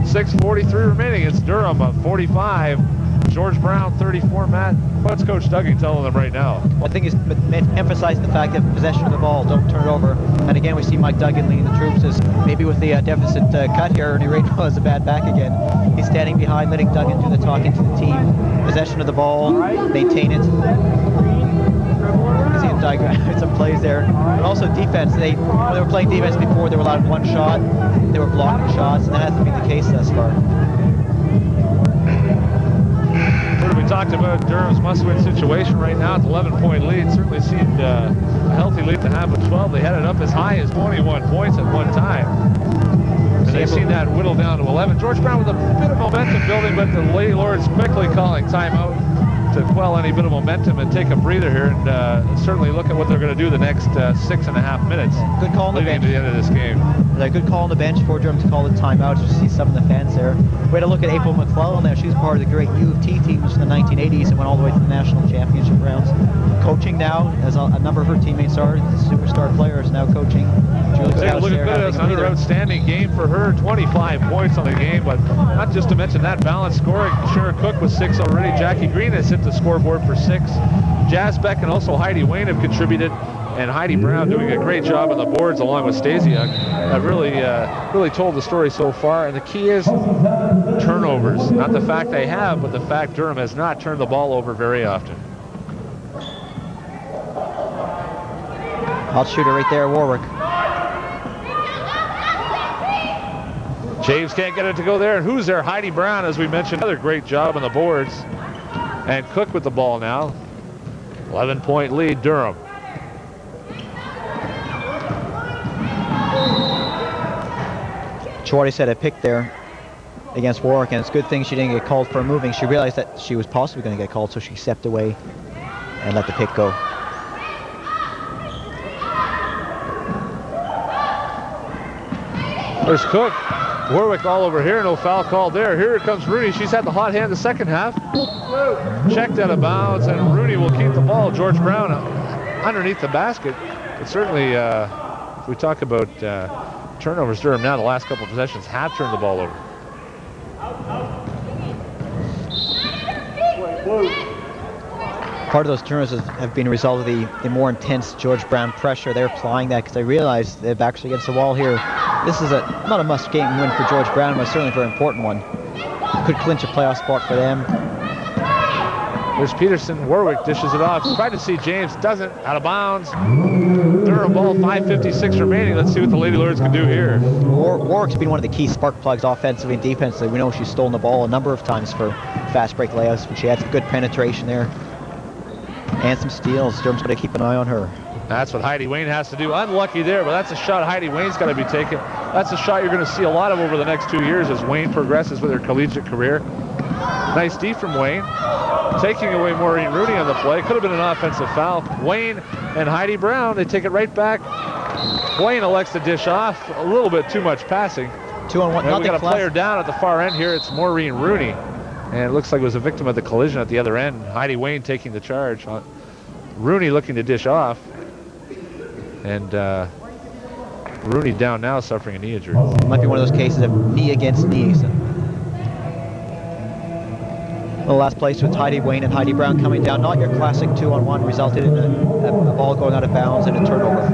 6:43 remaining. It's Durham 45, George Brown 34, Matt. What's Coach Duggan telling them right now? Well, I think he's emphasizing the fact that possession of the ball, don't turn it over. And again, we see Mike Duggan leading the troops as maybe with the deficit cut here, Ernie Rayno has a bad back again. He's standing behind, letting Duggan do the talking to the team. Possession of the ball, maintain it. You see him diagram some plays there. But also defense. When they were playing defense before, they were allowed one shot. They were blocking shots, and that hasn't been the case thus far. We talked about Durham's must-win situation right now. It's 11-point lead. Certainly seemed a healthy lead to have with 12. They had it up as high as 21 points at one time. And they've seen that whittle down to 11. George Brown with a bit of momentum building, but the Lady Lords quickly calling timeout to quell any bit of momentum and take a breather here, and certainly look at what they're going to do the next 6.5 minutes. Good call on the bench. Leading to the end of this game. A good call on the bench for Durham to call the timeout. You see some of the fans there. We had a look at April McClellan there. She's part of the great U of T teams in the 1980s and went all the way to the national championship rounds. Coaching now, as a number of her teammates are, superstar players now coaching. Julie Take a look at that. Another outstanding game for her. 25 points on the game, but not just to mention that balanced scoring. Sharon Cook with 6 already. Jackie Green has hit the scoreboard for 6. Jazz Beck and also Heidi Wayne have contributed, and Heidi Brown doing a great job on the boards along with Stacey have really told the story so far. And the key is turnovers. Not the fact they have, but the fact Durham has not turned the ball over very often. Hot shooter right there, Warwick. James can't get it to go there. And who's there? Heidi Brown, as we mentioned. Another great job on the boards. And Cook with the ball now. 11-point lead, Durham. Chorty said a pick there against Warwick, and it's a good thing she didn't get called for moving. She realized that she was possibly going to get called, so she stepped away and let the pick go. There's Cook. Warwick all over here. No foul called there. Here comes Rooney. She's had the hot hand the second half. Checked out of bounds, and Rooney will keep the ball. George Brown underneath the basket. But certainly, if we talk about turnovers, Durham now the last couple of possessions have turned the ball over. Part of those turnovers have been a result of the more intense George Brown pressure. They're applying that because they realize they've actually against the wall here. This is not a must-game win for George Brown, but certainly a very important one. Could clinch a playoff spot for them. There's Peterson. Warwick dishes it off. Tried to see James. Doesn't. Out of bounds. Durham ball, 5:56 remaining. Let's see what the Lady Lords can do here. Warwick's been one of the key spark plugs offensively and defensively. We know she's stolen the ball a number of times for fast break layouts, but she had some good penetration there. And some steals. Durham's going to keep an eye on her. That's what Heidi Wayne has to do. Unlucky there, but that's a shot Heidi Wayne's got to be taken. That's a shot you're going to see a lot of over the next 2 years as Wayne progresses with her collegiate career. Nice D from Wayne. Taking away Maureen Rooney on the play. Could have been an offensive foul. Wayne and Heidi Brown, they take it right back. Wayne elects to dish off. A little bit too much passing. 2-on-1. And we got a player down at the far end here. It's Maureen Rooney. And it looks like it was a victim of the collision at the other end. Heidi Wayne taking the charge. Rooney looking to dish off. And Rooney down now, suffering a knee injury. Might be one of those cases of knee against knees. The last place with Heidi Wayne and Heidi Brown coming down. Not your classic 2-on-1, resulted in a ball going out of bounds and a turnover.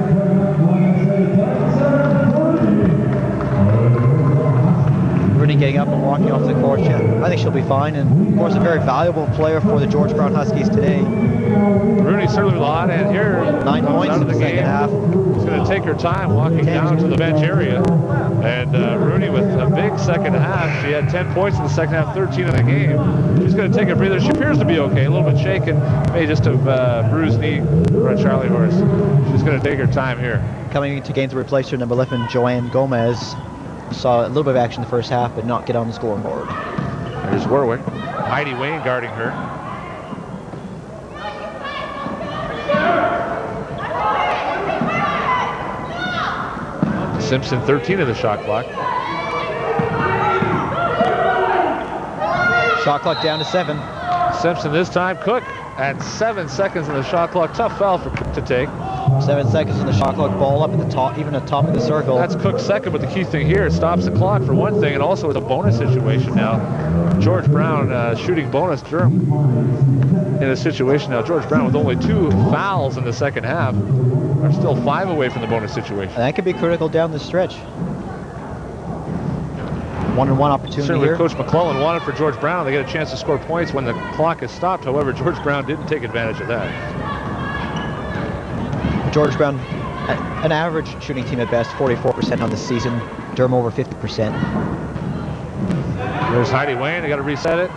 Rooney getting up and walking off the court. Yeah, I think she'll be fine. And of course, a very valuable player for the George Brown Huskies today. Rooney certainly with a hot hand here. 9 points in the second half. She's going to take her time walking down to the bench area. And Rooney with a big second half. She had 10 points in the second half, 13 in the game. She's going to take a breather. She appears to be okay. A little bit shaken. May just have bruised knee for a Charlie horse. She's going to take her time here. Coming into game to replace her, number 11, Joanne Gomez. Saw a little bit of action in the first half, but not get on the scoreboard. There's Warwick. Heidi Wayne guarding her. Simpson 13 of the shot clock. Shot clock down to 7. Simpson this time. Cook at 7 seconds in the shot clock. Tough foul for Cook to take. 7 seconds on the shot clock, ball up at the top, even at the top of the circle. That's Cook's second, but the key thing here, it stops the clock for one thing, and also it's a bonus situation now. George Brown shooting bonus. Durham in a situation now. George Brown with only 2 fouls in the second half are still 5 away from the bonus situation. And that could be critical down the stretch. 1-on-1 opportunity Certainly here. Coach McClellan wanted for George Brown. They get a chance to score points when the clock is stopped. However, George Brown didn't take advantage of that. George Brown, an average shooting team at best, 44% on the season. Durham over 50%. There's Heidi Wayne. They got to reset it.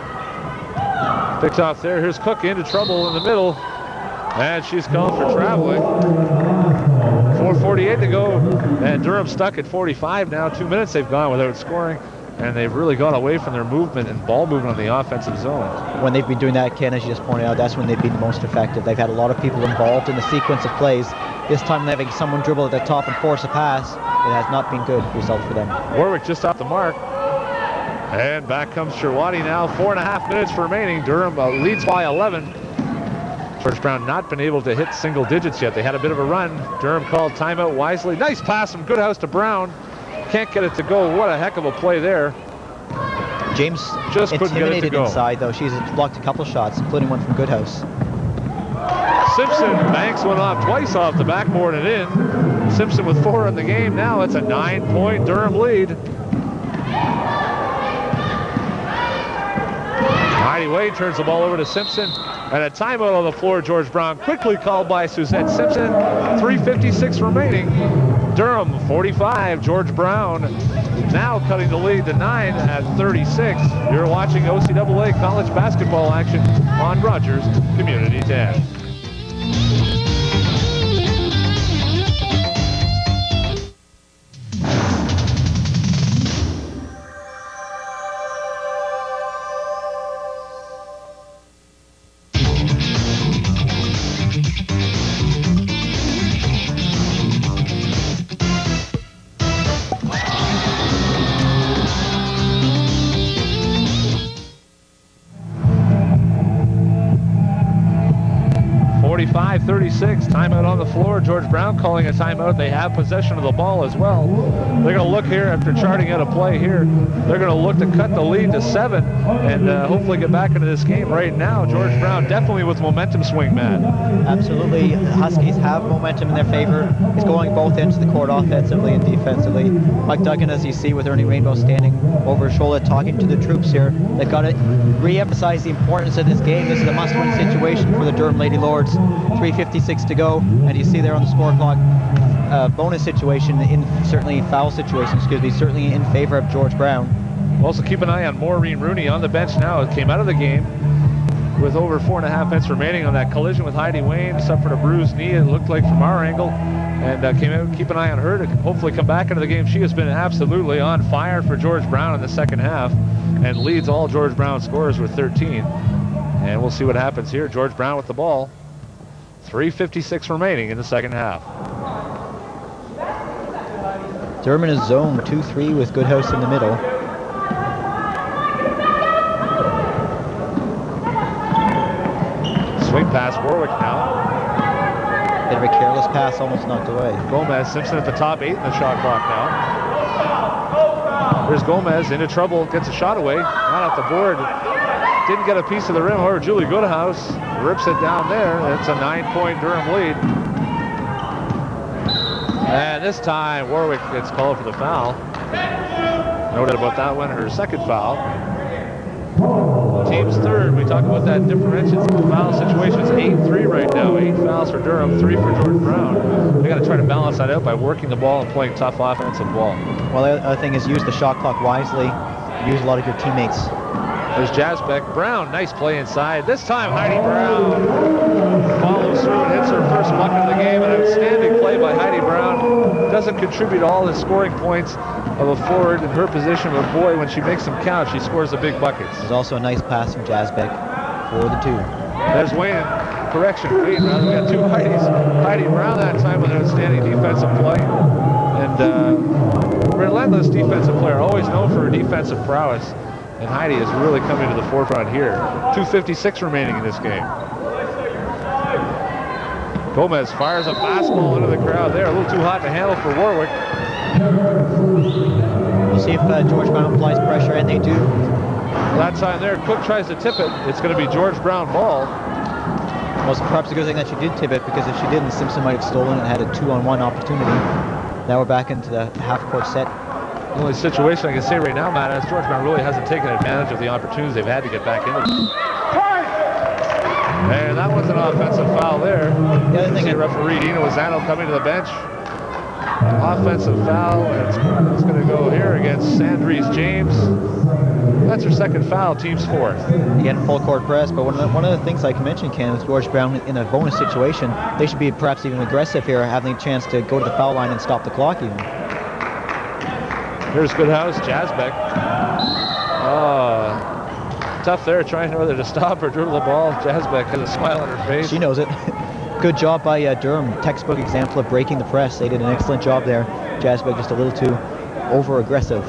Picks off there. Here's Cook into trouble in the middle. And she's called for traveling. 4:48 to go. And Durham stuck at 45 now. 2 minutes they've gone without scoring. And they've really gone away from their movement and ball movement on the offensive zone. When they've been doing that, Ken, as you just pointed out, that's when they've been the most effective. They've had a lot of people involved in the sequence of plays. This time having someone dribble at the top and force a pass, it has not been good result for them. Warwick just off the mark. And back comes Sherwani now. 4.5 minutes remaining. Durham leads by 11. George Brown not been able to hit single digits yet. They had a bit of a run. Durham called timeout wisely. Nice pass from Goodhouse to Brown. Can't get it to go. What a heck of a play there. James Just couldn't get it to intimidated go. inside, though. She's blocked a couple shots, including one from Goodhouse. Simpson banks one off twice off the backboard and in. Simpson with 4 in the game. Now it's a 9-point Durham lead. Heidi Wade turns the ball over to Simpson. And a timeout on the floor. George Brown quickly called by Suzette Simpson. 3:56 remaining. Durham 45. George Brown now cutting the lead to 9 at 36. You're watching OCAA college basketball action on Rogers Community 10. Timeout on the floor. George Brown calling a timeout. They have possession of the ball as well. They're going to look here after charting out a play here. They're going to look to cut the lead to 7 and hopefully get back into this game right now. George Brown definitely with momentum swing, Matt. Absolutely. The Huskies have momentum in their favor. He's going both ends of the court offensively and defensively. Mike Duggan, as you see, with Ernie Rainbow standing over his shoulder talking to the troops here. They've got to re-emphasize the importance of this game. This is a must-win situation for the Durham Lady Lords. 3:56 to go, and you see there on the score clock, bonus situation, certainly foul situation, certainly in favor of George Brown. Also keep an eye on Maureen Rooney on the bench now. It came out of the game with over 4.5 minutes remaining on that collision with Heidi Wayne. Suffered a bruised knee, it looked like, from our angle, and came out. Keep an eye on her to hopefully come back into the game. She has been absolutely on fire for George Brown in the second half and leads all George Brown scorers with 13. And we'll see what happens here. George Brown with the ball. 3:56 remaining in the second half. Durham in his zone, 2-3 with Goodhouse in the middle. Swing pass, Warwick now. Bit of a careless pass, almost knocked away. Gomez, Simpson at the top 8 in the shot clock now. There's Gomez into trouble, gets a shot away, not off the board. Didn't get a piece of the rim. However, Julie Goodhouse rips it down there. It's a 9-point Durham lead. And this time, Warwick gets called for the foul. No doubt about that one, her second foul. Team's third. We talk about that differential foul situation. It's 8-3 right now. 8 fouls for Durham, 3 for George Brown. They got to try to balance that out by working the ball and playing tough offensive ball. Well, the other thing is use the shot clock wisely. Use a lot of your teammates. There's Jasbeck. Brown, nice play inside. This time, Heidi Brown follows through and hits her first bucket of the game. An outstanding play by Heidi Brown. Doesn't contribute all the scoring points of a forward in her position, but boy, when she makes them count, she scores the big buckets. There's also a nice pass from Jasbeck for the 2. There's Wayne. Correction, Wayne, rather. We got 2 Heidis. Heidi Brown that time with an outstanding defensive play. And relentless defensive player, always known for her defensive prowess. And Heidi is really coming to the forefront here. 2:56 remaining in this game. Gomez fires a fastball into the crowd there. A little too hot to handle for Warwick. We'll see if George Brown applies pressure, and they do. That time there, Cook tries to tip it. It's going to be George Brown ball. Well, it's perhaps a good thing that she did tip it, because if she didn't, Simpson might have stolen it and had a 2-on-1 opportunity. Now we're back into the half-court set. The only situation I can say right now, Matt, is George Brown really hasn't taken advantage of the opportunities they've had to get back into. And that was an offensive foul there. The other thing, referee Dino Lozano coming to the bench. Offensive foul, and it's going to go here against Sandries James. That's her second foul, team's fourth. Again, full court press, but one of the things I can mention, Ken, is George Brown in a bonus situation. They should be perhaps even aggressive here, having a chance to go to the foul line and stop the clock even. Here's Goodhouse, Jasbeck. Tough there, trying whether to stop or dribble the ball. Jasbeck has a smile on her face. She knows it. Good job by Durham. Textbook example of breaking the press. They did an excellent job there. Jasbeck just a little too over-aggressive.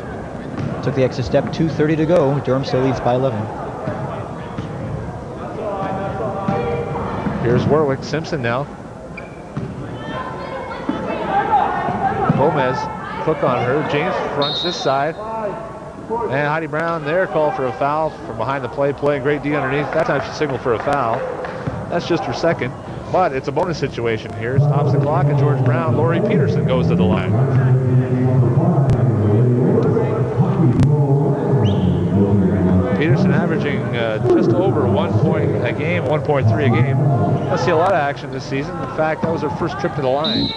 Took the extra step, 2:30 to go. Durham still leads by 11. Here's Warwick, Simpson now. Gomez, Cook on her. James fronts this side. And Heidi Brown there called for a foul from behind the play, playing great D underneath. That time she signaled for a foul. That's just her second, but it's a bonus situation here. Stops the clock, and George Brown, Lori Peterson goes to the line. Peterson averaging just over 1 point a game, 1.3 a game. Let's see a lot of action this season. In fact, that was her first trip to the line.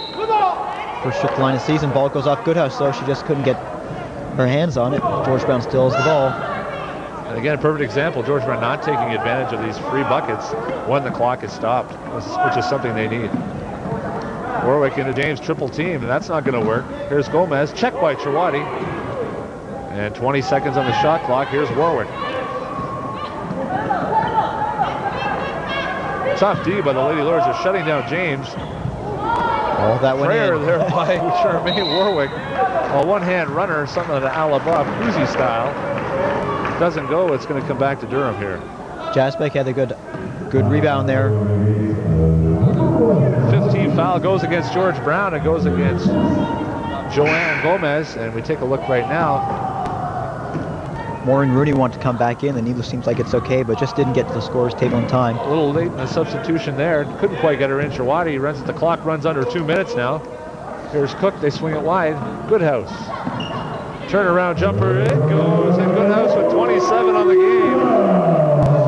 First trip to the line of the season. Ball goes off Goodhouse, so she just couldn't get her hands on it. George Brown still has the ball. And again, a perfect example. George Brown not taking advantage of these free buckets when the clock is stopped, which is something they need. Warwick into James, triple team, and that's not going to work. Here's Gomez, checked by Chawati. And 20 seconds on the shot clock. Here's Warwick. Tough D by the Lady Lords. They're shutting down James. Oh, that went Prayer in. there by Charmaine Warwick. A one-hand runner, something of the Alabama Cruzy style. Doesn't go. It's going to come back to Durham here. Jasbeck had a good rebound there. 15 foul goes against George Brown. It goes against Joanne Gomez. And we take a look right now. Maureen Rooney wanted to come back in. The needle seems like it's okay, but just didn't get to the scorer's table in time. A little late in the substitution there. Couldn't quite get her in. Chawati runs at the clock, runs under 2 minutes now. Here's Cook. They swing it wide. Goodhouse. Turnaround jumper. It goes. And Goodhouse with 27 on the game.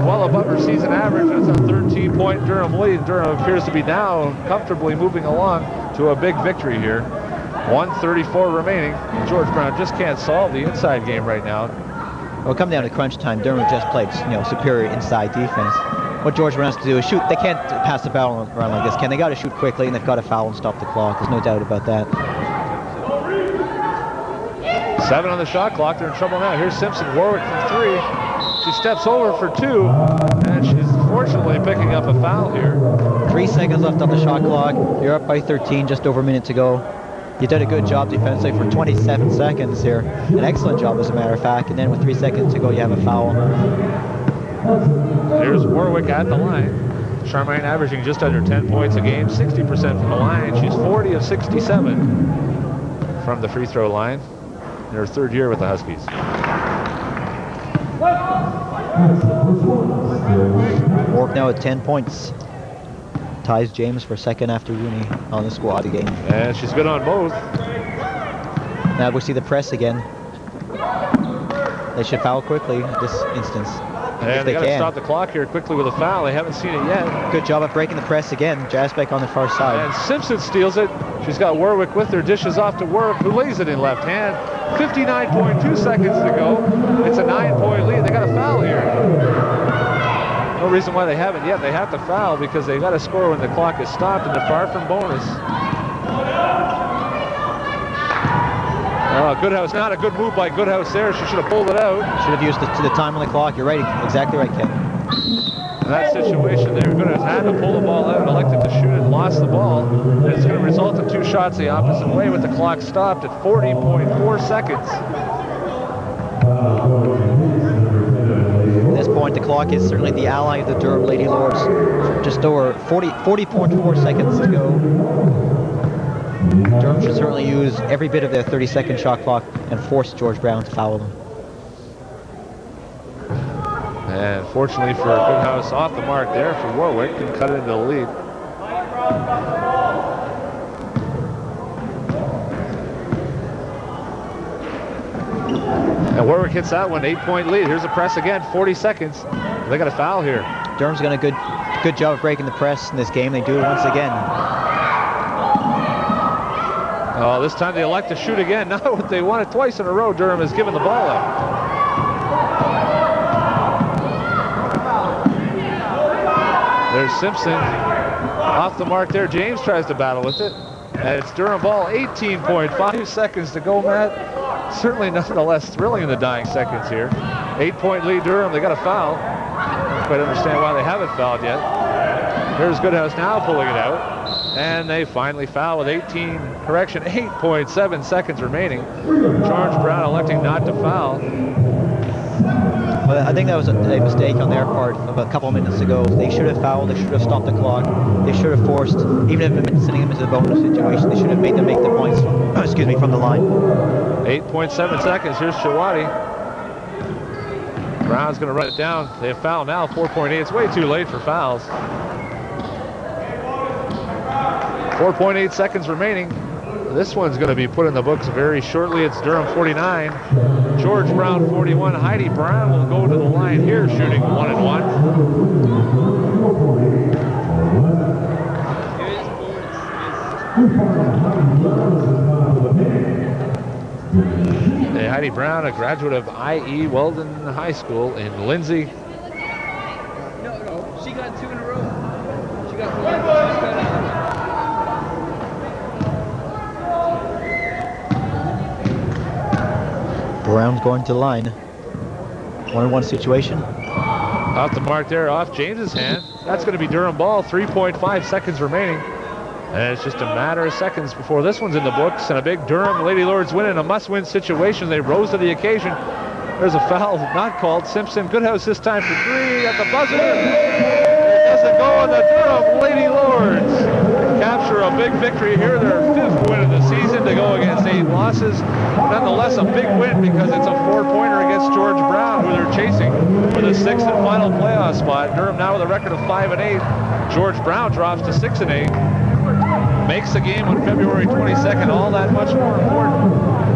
Well above her season average. That's a 13-point Durham lead. Durham appears to be now comfortably moving along to a big victory here. 1:34 remaining. George Brown just can't solve the inside game right now. It'll come down to crunch time. Durham just played, superior inside defense. What George Brown has to do is shoot. They can't pass the ball around like this, Ken. They got to shoot quickly, and they've got to foul and stop the clock. There's no doubt about that. 7 on the shot clock. They're in trouble now. Here's Simpson. Warwick from 3. She steps over for 2, and she's fortunately picking up a foul here. 3 seconds left on the shot clock. You're up by 13, just over a minute to go. You did a good job defensively for 27 seconds here. An excellent job, as a matter of fact. And then with 3 seconds to go, you have a foul. Here's Warwick at the line. Charmaine averaging just under 10 points a game, 60% from the line. She's 40 of 67 from the free throw line in her third year with the Huskies. Warwick now at 10 points. Ties James for second after Rooney on the squad game. And she's good on both. Now we see the press again. They should foul quickly in this instance. And they got to stop the clock here quickly with a foul. They haven't seen it yet. Good job at breaking the press again. Jasbeck on the far side. And Simpson steals it. She's got Warwick with her. Dishes off to Warwick, who lays it in left hand. 59.2 seconds to go. It's a 9-point lead. They got a foul here. No reason why they haven't yet. They have to foul because they got to score when the clock is stopped, and they're far from bonus. Goodhouse, not a good move by Goodhouse there. She should have pulled it out. Should have used the time on the clock. You're right, exactly right, Ken. In that situation there, Goodhouse had to pull the ball out, elected to shoot it, and lost the ball. And it's going to result in 2 shots the opposite way with the clock stopped at 40.4 seconds. At this point, the clock is certainly the ally of the Durham Lady Lords. Just over 40.4 seconds to go. Durham should certainly use every bit of their 30-second shot clock and force George Brown to foul them. And fortunately for Goodhouse, off the mark there for Warwick, and cut it into the lead. And Warwick hits that one, 8-point lead. Here's a press again, 40 seconds. They got a foul here. Durham's done a good job of breaking the press in this game. They do it once again. Oh, this time they elect to shoot again. Not what they wanted twice in a row. Durham has given the ball up. There's Simpson off the mark there. James tries to battle with it. And it's Durham ball, 18.5 seconds to go, Matt. Certainly nonetheless thrilling in the dying seconds here. 8-point lead Durham. They got a foul. Don't quite understand why they haven't fouled yet. Here's Goodhouse now pulling it out. And they finally foul with 8.7 seconds remaining. George Brown electing not to foul. Well, I think that was a mistake on their part of a couple of minutes ago. They should have fouled, they should have stopped the clock, they should have forced, even if it meant sending them into the bonus situation, they should have made them make the points from the line. 8.7 seconds, here's Shawati. Brown's gonna run it down. They have foul now, 4.8, it's way too late for fouls. 4.8 seconds remaining. This one's going to be put in the books very shortly. It's Durham 49, George Brown 41. Heidi Brown will go to the line here, shooting 1 and 1. Hey, Heidi Brown, a graduate of IE Weldon High School in Lindsay. No, she got 2 in a row. She got 1. She just got another. Brown's going to the line. 1-1 situation. Off the mark there, off James's hand. That's going to be Durham ball, 3.5 seconds remaining. And it's just a matter of seconds before this one's in the books. And a big Durham Lady Lords win in a must-win situation. They rose to the occasion. There's a foul not called. Simpson, Goodhouse this time for 3 at the buzzer. It doesn't go on the Durham Lady Lords. Capture a big victory here, their 5th win of the season to go against 8 losses. Nonetheless, a big win because it's a 4-pointer against George Brown, who they're chasing for the 6th and final playoff spot. Durham now with a record of 5 and 8. George Brown drops to 6 and 8. Makes the game on February 22nd all that much more important.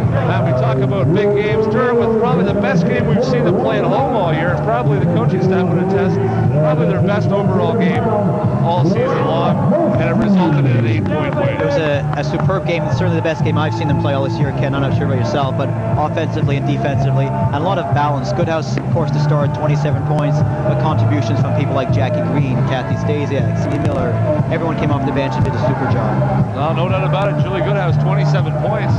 Now we talk about big games. Durham with probably the best game we've seen them play at home all year. Probably the coaching staff would attest, probably their best overall game all season long. And it resulted in an 8-point win. It was a superb game. It's certainly the best game I've seen them play all this year, Ken. I'm not sure about yourself, but offensively and defensively, and a lot of balance. Goodhouse, of course, to start, 27 points, but contributions from people like Jackie Green, Kathy Stasiak, Steve Miller. Everyone came off the bench and did a super job. Well, no doubt about it. Julie Goodhouse, 27 points.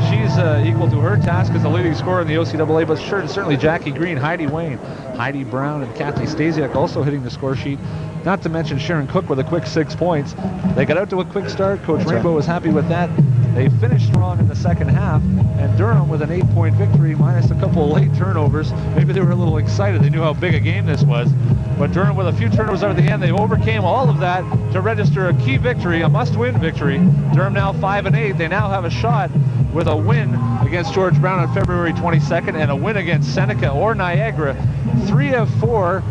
She's equal to her task as the leading scorer in the OCAA, but certainly Jackie Green, Heidi Wayne, Heidi Brown, and Kathy Stasiak also hitting the score sheet. Not to mention Sharon Cook with a quick 6 points. They got out to a quick start. Coach Rainbow was happy with that. They finished strong in the second half, and Durham with an 8-point victory minus a couple of late turnovers. Maybe they were a little excited. They knew how big a game this was. But Durham with a few turnovers at the end, they overcame all of that to register a key victory, a must-win victory. Durham now 5 and 8. They now have a shot with a win against George Brown on February 22nd and a win against Seneca or Niagara. 3 of 4.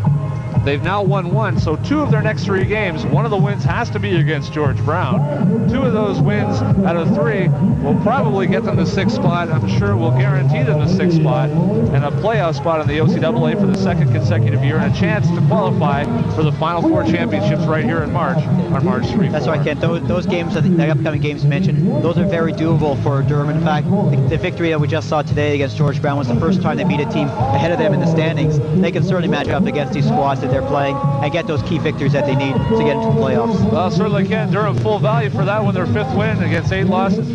They've now won 1, so 2 of their next 3 games, one of the wins has to be against George Brown. 2 of those wins out of 3 will probably get them the 6th spot. I'm sure will guarantee them the 6th spot and a playoff spot in the OCAA for the 2nd consecutive year and a chance to qualify for the Final 4 championships right here in March, on March 3. That's right, Kent. Those games, the upcoming games mentioned, those are very doable for Durham. In fact, the victory that we just saw today against George Brown was the first time they beat a team ahead of them in the standings. They can certainly match up against these squads that they're playing and get those key victories that they need to get into the playoffs. Well, certainly can. Durham full value for that one, their 5th win against 8 losses.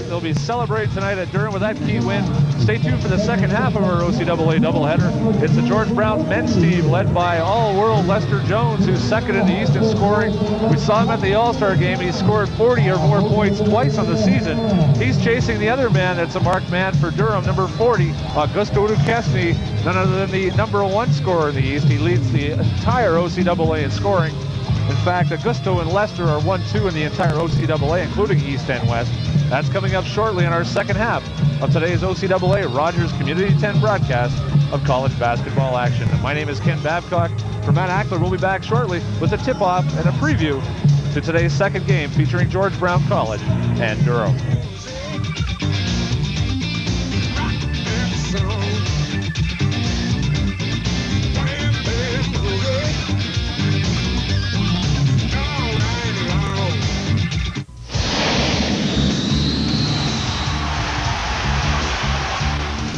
They'll be celebrating tonight at Durham with that key win. Stay tuned for the second half of our OCAA doubleheader. It's the George Brown men's team led by all-world Lester Jones, who's second in the East in scoring. We saw him at the All-Star game. He scored 40 or more points twice on the season. He's chasing the other man that's a marked man for Durham, number 40, Augusto Duquesne. none other than the #1 scorer in the East. He leads the entire OCAA in scoring. In fact, Augusto and Leicester are 1-2 in the entire OCAA, including East and West. That's coming up shortly in our second half of today's OCAA Rogers Community 10 broadcast of college basketball action. And my name is Ken Babcock. For Matt Ackler, we'll be back shortly with a tip-off and a preview to today's second game featuring George Brown College and Durham.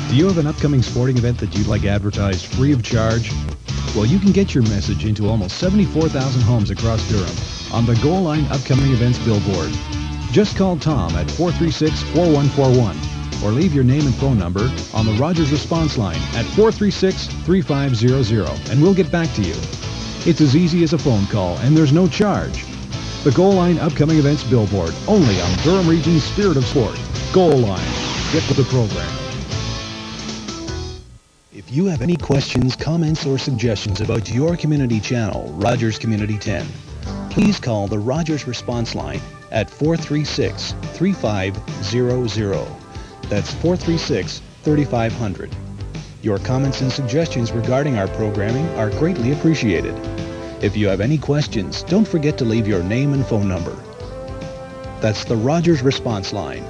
Do you have an upcoming sporting event that you'd like advertised free of charge? Well, you can get your message into almost 74,000 homes across Durham on the Goal Line Upcoming Events billboard. Just call Tom at 436-4141 or leave your name and phone number on the Rogers response line at 436-3500 and we'll get back to you. It's as easy as a phone call and there's no charge. The Goal Line Upcoming Events billboard, only on Durham Region's Spirit of Sport. Goal Line. Get with the program. If you have any questions, comments, or suggestions about your community channel, Rogers Community 10, please call the Rogers response line at 436-3500. That's 436-3500. Your comments and suggestions regarding our programming are greatly appreciated. If you have any questions, don't forget to leave your name and phone number. That's the Rogers response line.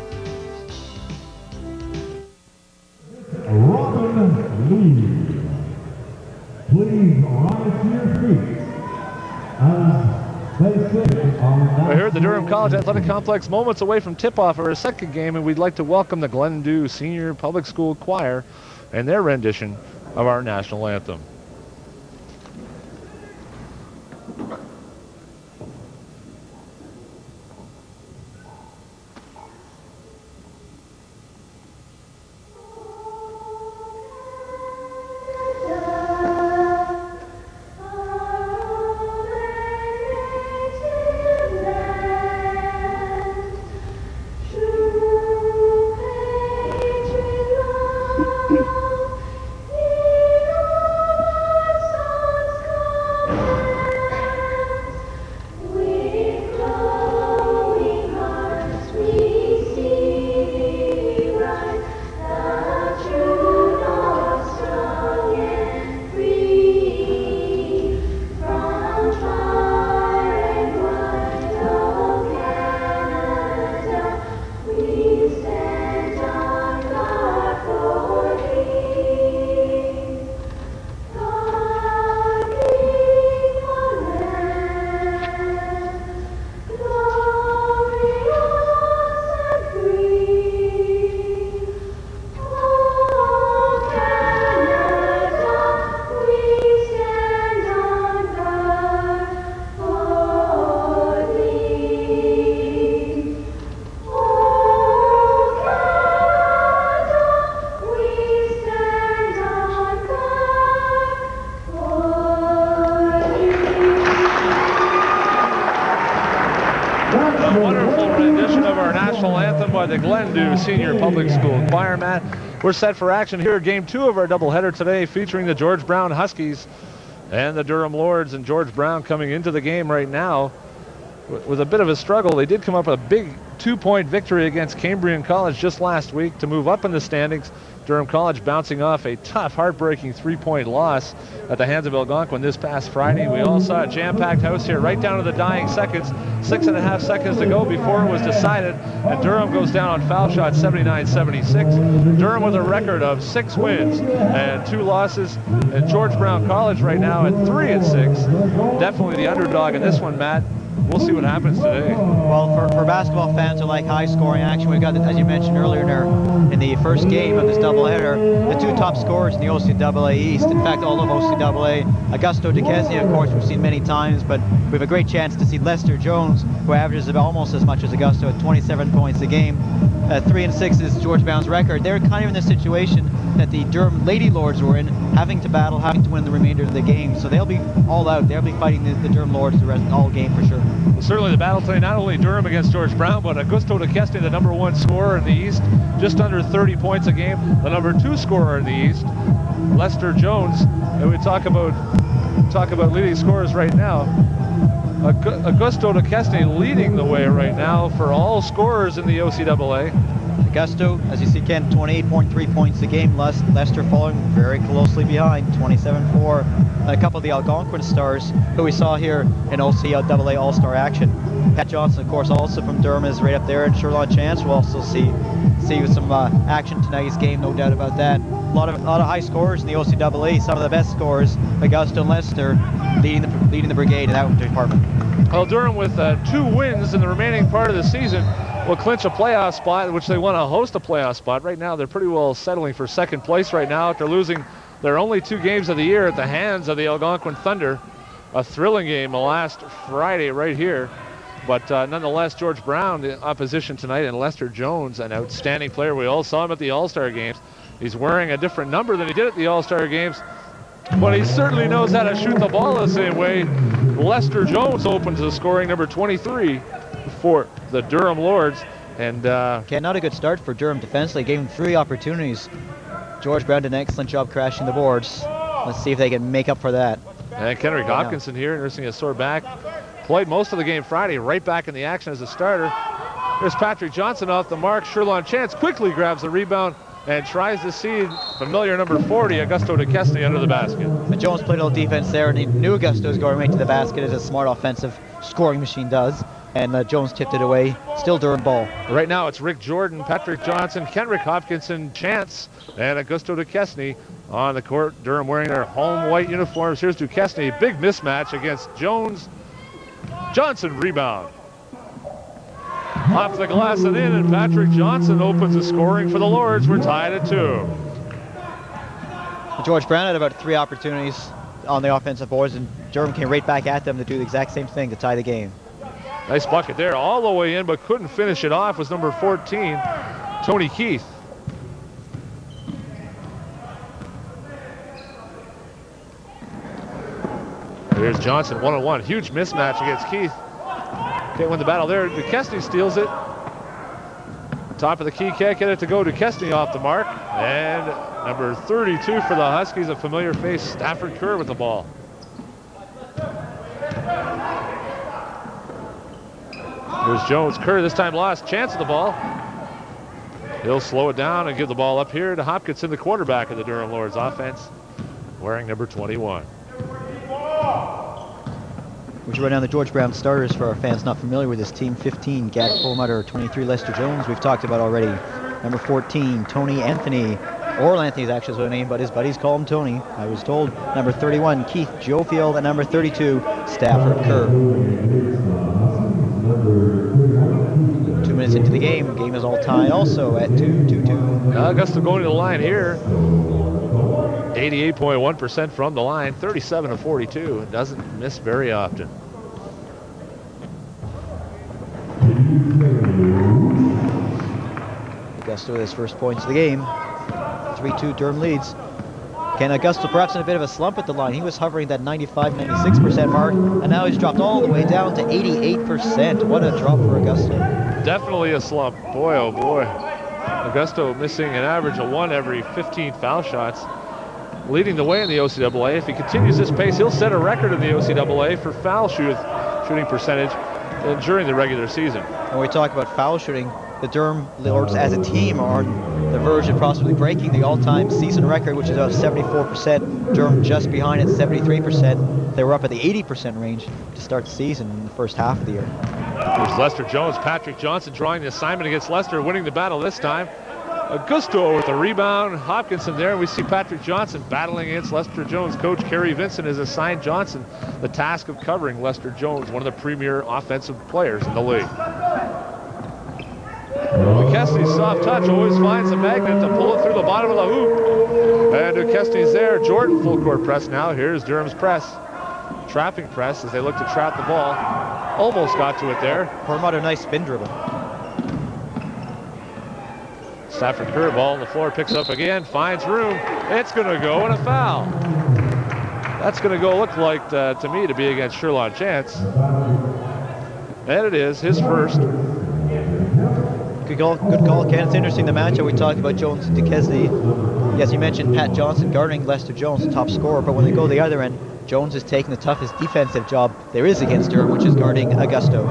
Robin Lee. Please rise to your feet as they sing our We're here at the Durham College Athletic Complex, moments away from tip-off of our second game, and we'd like to welcome the Glendew Senior Public School Choir and their rendition of our national anthem. The Glendew Senior Public School Choir. Matt, we're set for action here at Game 2 of our doubleheader today, featuring the George Brown Huskies and the Durham Lords. And George Brown coming into the game right now with a bit of a struggle. They did come up with a big 2-point victory against Cambrian College just last week to move up in the standings. Durham College bouncing off a tough, heartbreaking 3-point loss at the hands of Algonquin this past Friday. We all saw a jam-packed house here right down to the dying seconds. 6.5 seconds to go before it was decided, and Durham goes down on foul shot 79-76. Durham with a record of 6 wins and 2 losses, and George Brown College right now at 3-6. Definitely the underdog in this one, Matt. We'll see what happens today. Well, for basketball fans who like high-scoring action, we've got, as you mentioned earlier in the first game of this doubleheader, the 2 top scorers in the OCAA East. In fact, all of OCAA. Augusto DeKesney, of course, we've seen many times, but we have a great chance to see Lester Jones, who averages almost as much as Augusto at 27 points a game. 3-6 is George Brown's record. They're kind of in the situation that the Durham Lady Lords were in, having to battle, having to win the remainder of the game. So they'll be all out. They'll be fighting the Durham Lords the rest all game for sure. Certainly the battle tonight, not only Durham against George Brown, but Augusto DeKestny, the number 1 scorer in the East, just under 30 points a game. The number 2 scorer in the East, Lester Jones. And we talk about leading scorers right now. Augusto DeKestny leading the way right now for all scorers in the OCAA. Augusto, as you see, Ken, 28.3 points a game. Lester following very closely behind, 27-4. And a couple of the Algonquin stars who we saw here in OCAA All-Star action. Pat Johnson, of course, also from Durham, is right up there, and Sherlon Chance will also see some action tonight's game, no doubt about that. A lot of high scorers in the OCAA. Some of the best scorers, Augusto and Lester, leading the brigade in that department. Well, Durham with 2 wins in the remaining part of the season will clinch a playoff spot, which they want to host a playoff spot. Right now, they're pretty well settling for second place right now after losing their only 2 games of the year at the hands of the Algonquin Thunder. A thrilling game last Friday right here. But nonetheless, George Brown, the opposition tonight, and Lester Jones, an outstanding player. We all saw him at the All-Star games. He's wearing a different number than he did at the All-Star games, but he certainly knows how to shoot the ball the same way. Lester Jones opens the scoring, number 23 for the Durham Lords. And okay, not a good start for Durham defensively. Gave him 3 opportunities. George Brown did an excellent job crashing the boards. Let's see if they can make up for that. And Kendrick Hopkinson here, nursing a sore back. Played most of the game Friday, right back in the action as a starter. There's Patrick Johnson off the mark. Sherlon Chance quickly grabs the rebound and tries to see familiar number 40, Augusto DeKestny, under the basket. And Jones played a little defense there, and he knew Augusto was going right to the basket, as a smart offensive scoring machine does. And Jones tipped it away. Still Durham ball. Right now it's Rick Jordan, Patrick Johnson, Kendrick Hopkinson, Chance, and Augusto DeKestny on the court. Durham wearing their home white uniforms. Here's DeKestny, big mismatch against Jones. Johnson rebound. Off the glass and in, and Patrick Johnson opens the scoring for the Lords. We're tied at 2. George Brown had about 3 opportunities on the offensive boards, and Durham came right back at them to do the exact same thing to tie the game. Nice bucket there, all the way in, but couldn't finish it off, was number 14, Tony Keith. Here's Johnson, 1-on-1. Huge mismatch against Keith. Can't win the battle there. DeKestny steals it. Top of the key, can't get it to go. DeKestny off the mark. And number 32 for the Huskies, a familiar face, Stafford Kerr with the ball. Here's Jones. Kerr this time lost chance of the ball. He'll slow it down and give the ball up here to Hopkinson, the quarterback of the Durham Lords offense, wearing number 21. We should run down the George Brown starters for our fans not familiar with this team. 15, Gad Perlmutter. 23, Lester Jones, we've talked about already. Number 14, Tony Anthony. Oral Anthony is actually his name, but his buddies call him Tony, I was told. Number 31, Keith Jofield, and number 32, Stafford Kerr. 2 minutes into the game. Game is all tied also at 2-2-2. Augusta going to the line here. 88.1% from the line, 37-42. It doesn't miss very often. Augusta with his first points of the game. 3-2 Durham leads. Ken Augusta perhaps in a bit of a slump at the line. He was hovering that 95-96% mark, and now he's dropped all the way down to 88%. What a drop for Augusta. Definitely a slump. Boy, oh boy. Augusto missing an average of 1 every 15 foul shots. Leading the way in the OCAA. If he continues this pace, he'll set a record in the OCAA for foul shooting percentage during the regular season. When we talk about foul shooting, the Durham Lords as a team are on the verge of possibly breaking the all-time season record, which is about 74%. Durham just behind at 73%. They were up at the 80% range to start the season in the first half of the year. Here's Lester Jones. Patrick Johnson drawing the assignment against Lester, winning the battle this time. Augusto with the rebound. Hopkinson there. We see Patrick Johnson battling against Lester Jones. Coach Kerry Vincent has assigned Johnson the task of covering Lester Jones, one of the premier offensive players in the league. DeKestny's soft touch always finds a magnet to pull it through the bottom of the hoop. And DeKestny's there. Jordan full court press now. Here's Durham's press. Trapping press as they look to trap the ball. Almost got to it there. Perlmutter, nice spin dribble. Stafford Kerr, ball on the floor, picks up again, finds room. It's going to go, and a foul. That's going to go look like, to me, to be against Sherlon Chance. And it is his first. Good call, Ken. It's interesting, the matchup we talked about, Jones and Duquesne. Yes, you mentioned Pat Johnson guarding Lester Jones, the top scorer, but when they go the other end, Jones is taking the toughest defensive job there is against Durham, which is guarding Augusto.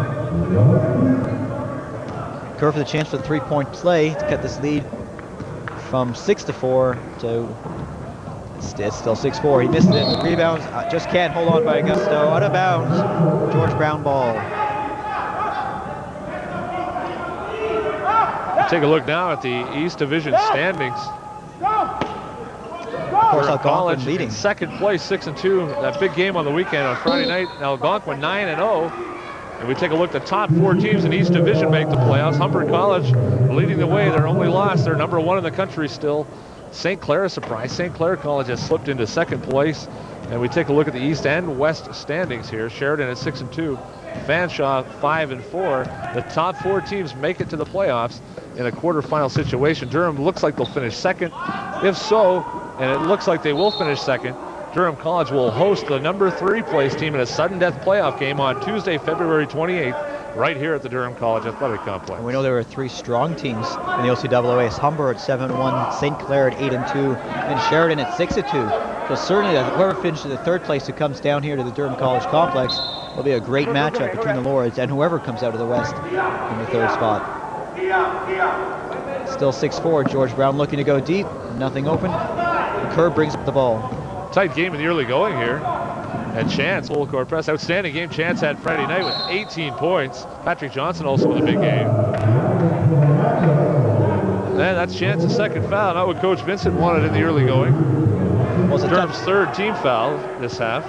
Kerr for the chance for the three-point play to cut this lead from 6-4 to it's still 6-4. He missed it. Rebounds, just can't hold on by Augusto. Out of bounds. George Brown ball. Take a look now at the East Division standings. Of course, Algonquin leading. In second place, 6-2. That big game on the weekend on Friday night. Algonquin 9-0. And we take a look at the top 4 teams in East Division make the playoffs. Humber College leading the way. Their only loss. They're number 1 in the country still. St. Clair, a surprise. St. Clair College has slipped into second place. And we take a look at the East and West standings here. Sheridan at 6-2. Fanshawe 5-4. The top 4 teams make it to the playoffs in a quarterfinal situation. Durham looks like they'll finish second. If so, and it looks like they will finish second, Durham College will host the number 3 place team in a sudden death playoff game on Tuesday, February 28th, right here at the Durham College Athletic Complex. And we know there are 3 strong teams in the OCAA. It's Humber at 7-1, St. Clair at 8-2, and Sheridan at 6-2. So certainly whoever finishes the 3rd place who comes down here to the Durham College complex will be a great matchup between the Lords and whoever comes out of the West in the 3rd spot. Still 6-4. George Brown looking to go deep. Nothing open. Kerr brings up the ball. Tight game in the early going here. And Chance, full court press. Outstanding game Chance had Friday night with 18 points. Patrick Johnson also with a big game. And that's Chance's second foul. Not what Coach Vincent wanted in the early going. Durham's 3rd team foul this half.